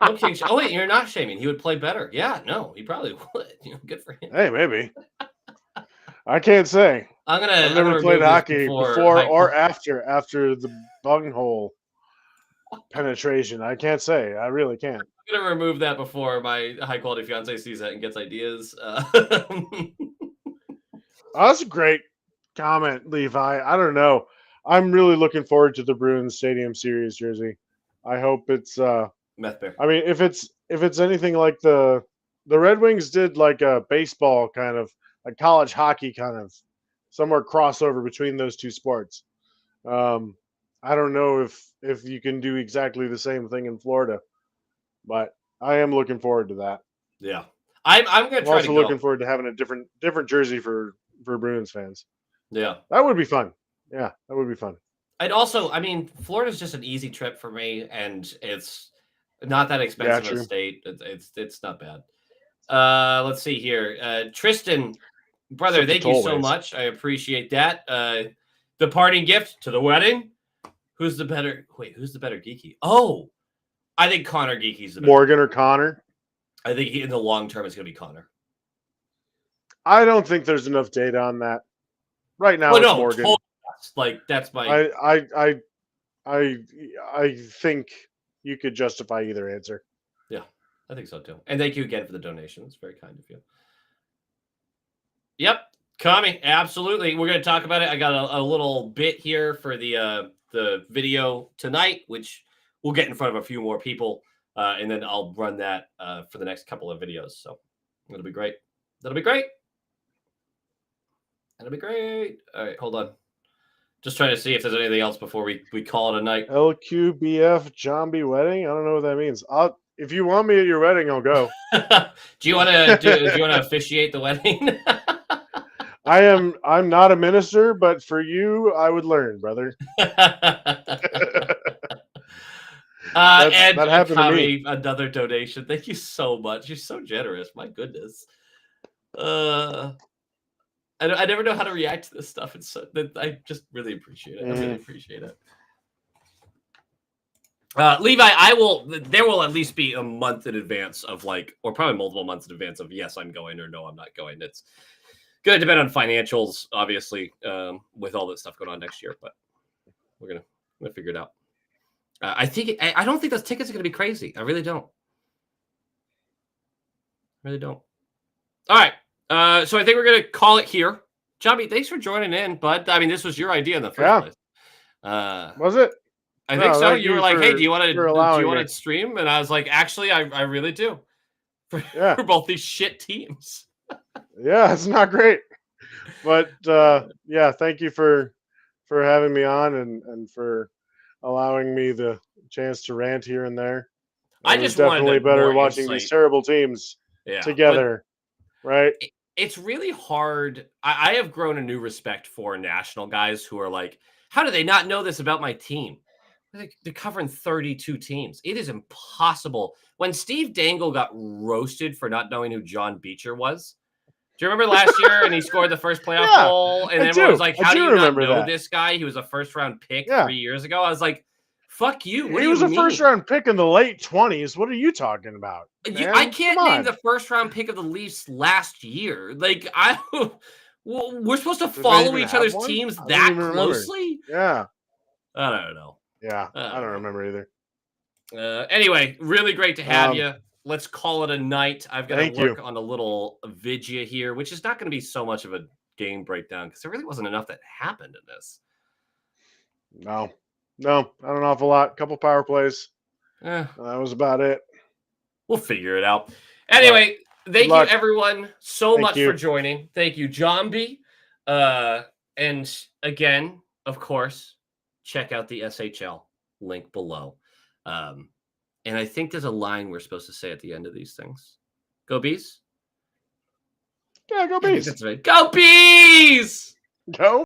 Speaker 1: Don't kink shame. Oh wait, you're not shaming. He would play better. Yeah, no, he probably would. You know, good for him.
Speaker 2: Hey, maybe. I can't say.
Speaker 1: I've
Speaker 2: never played hockey before or after the bunghole penetration. I can't say. I really can't.
Speaker 1: I'm gonna remove that before my high quality fiance sees that and gets ideas.
Speaker 2: That's a great comment, Levi. I don't know. I'm really looking forward to the Bruins Stadium Series jersey. I hope it's
Speaker 1: Meth bear.
Speaker 2: I mean, if it's anything like the Red Wings did, like a baseball kind of, like college hockey kind of, somewhere crossover between those two sports. I don't know if you can do exactly the same thing in Florida, but I am looking forward to that.
Speaker 1: Yeah, I'm gonna
Speaker 2: I'm
Speaker 1: try
Speaker 2: also
Speaker 1: to
Speaker 2: looking
Speaker 1: go.
Speaker 2: forward to having a different jersey for Bruins fans.
Speaker 1: Yeah,
Speaker 2: That would be fun. Yeah, that would be fun.
Speaker 1: I'd also, I mean, Florida's just an easy trip for me, and it's not that expensive a
Speaker 2: true.
Speaker 1: state. It's not bad. Let's see here. Tristan, brother,
Speaker 2: Except the
Speaker 1: thank you so
Speaker 2: tollways.
Speaker 1: much. I appreciate that. The parting gift to the wedding. Who's the better geeky? Oh, I think Connor Geeky's the better.
Speaker 2: Morgan or Connor?
Speaker 1: I think in the long term, it's going to be Connor.
Speaker 2: I don't think there's enough data on that. Right now, it's Morgan.
Speaker 1: Totally. Like that's my.
Speaker 2: I think you could justify either answer.
Speaker 1: Yeah, I think so too. And thank you again for the donation. It's very kind of you. Yep, Kami, absolutely. We're going to talk about it. I got a little bit here for the video tonight, which we'll get in front of a few more people, and then I'll run that for the next couple of videos. So it'll be great. That'll be great. That'll be great. All right, hold on. Just trying to see if there's anything else before we call it a night.
Speaker 2: LQBF Jambi wedding? I don't know what that means. If you want me at your wedding, I'll go.
Speaker 1: Do you want to officiate the wedding?
Speaker 2: I'm not a minister, but for you, I would learn, brother.
Speaker 1: And
Speaker 2: that happened to me.
Speaker 1: Another donation. Thank you so much. You're so generous. My goodness. I never know how to react to this stuff. I just really appreciate it. I really appreciate it. Levi, there will at least be a month in advance of or probably multiple months in advance of yes, I'm going or no, I'm not going. It's going to depend on financials, obviously, with all this stuff going on next year, but we're going to figure it out. I don't think those tickets are going to be crazy. I really don't. All right. So I think we're going to call it here. Jambi, thanks for joining in, bud. I mean, this was your idea in the first place.
Speaker 2: Was it?
Speaker 1: I think so. You were like, hey, do you want to stream? And I was like, actually, I really do. For both these shit teams.
Speaker 2: Yeah, it's not great. But yeah, thank you for having me on and for allowing me the chance to rant here and there.
Speaker 1: I just
Speaker 2: definitely better watching these terrible teams together, right?
Speaker 1: It's really hard. I have grown a new respect for national guys who are like, how do they not know this about my team? They're covering 32 teams. It is impossible. When Steve Dangle got roasted for not knowing who John Beecher was, do you remember last year? And he scored the first playoff goal, and everyone was like, "How do you not know this guy? He was a first-round pick 3 years ago." I was like, "Fuck you!" What
Speaker 2: he was a first-round pick in the late 20s. What are you talking about?
Speaker 1: I can't name the first-round pick of the Leafs last year. Like we're supposed to follow each other's teams that closely.
Speaker 2: Yeah,
Speaker 1: I don't know.
Speaker 2: Yeah, I don't remember either.
Speaker 1: Anyway, really great to have you. Let's call it a night. I've got to work on a little vidya here, which is not going to be so much of a game breakdown because there really wasn't enough that happened in this.
Speaker 2: No, not an awful lot. Couple power plays. That was about it.
Speaker 1: We'll figure it out. Anyway, Thank you,
Speaker 2: luck.
Speaker 1: everyone, so
Speaker 2: Thank
Speaker 1: much
Speaker 2: you.
Speaker 1: for joining. Thank you, Jambi. And again, of course, check out the SHL link below. And I think there's a line we're supposed to say at the end of these things. Go Bees?
Speaker 2: Yeah, go
Speaker 1: I think
Speaker 2: Bees.
Speaker 1: that's right. Go Bees!
Speaker 2: Go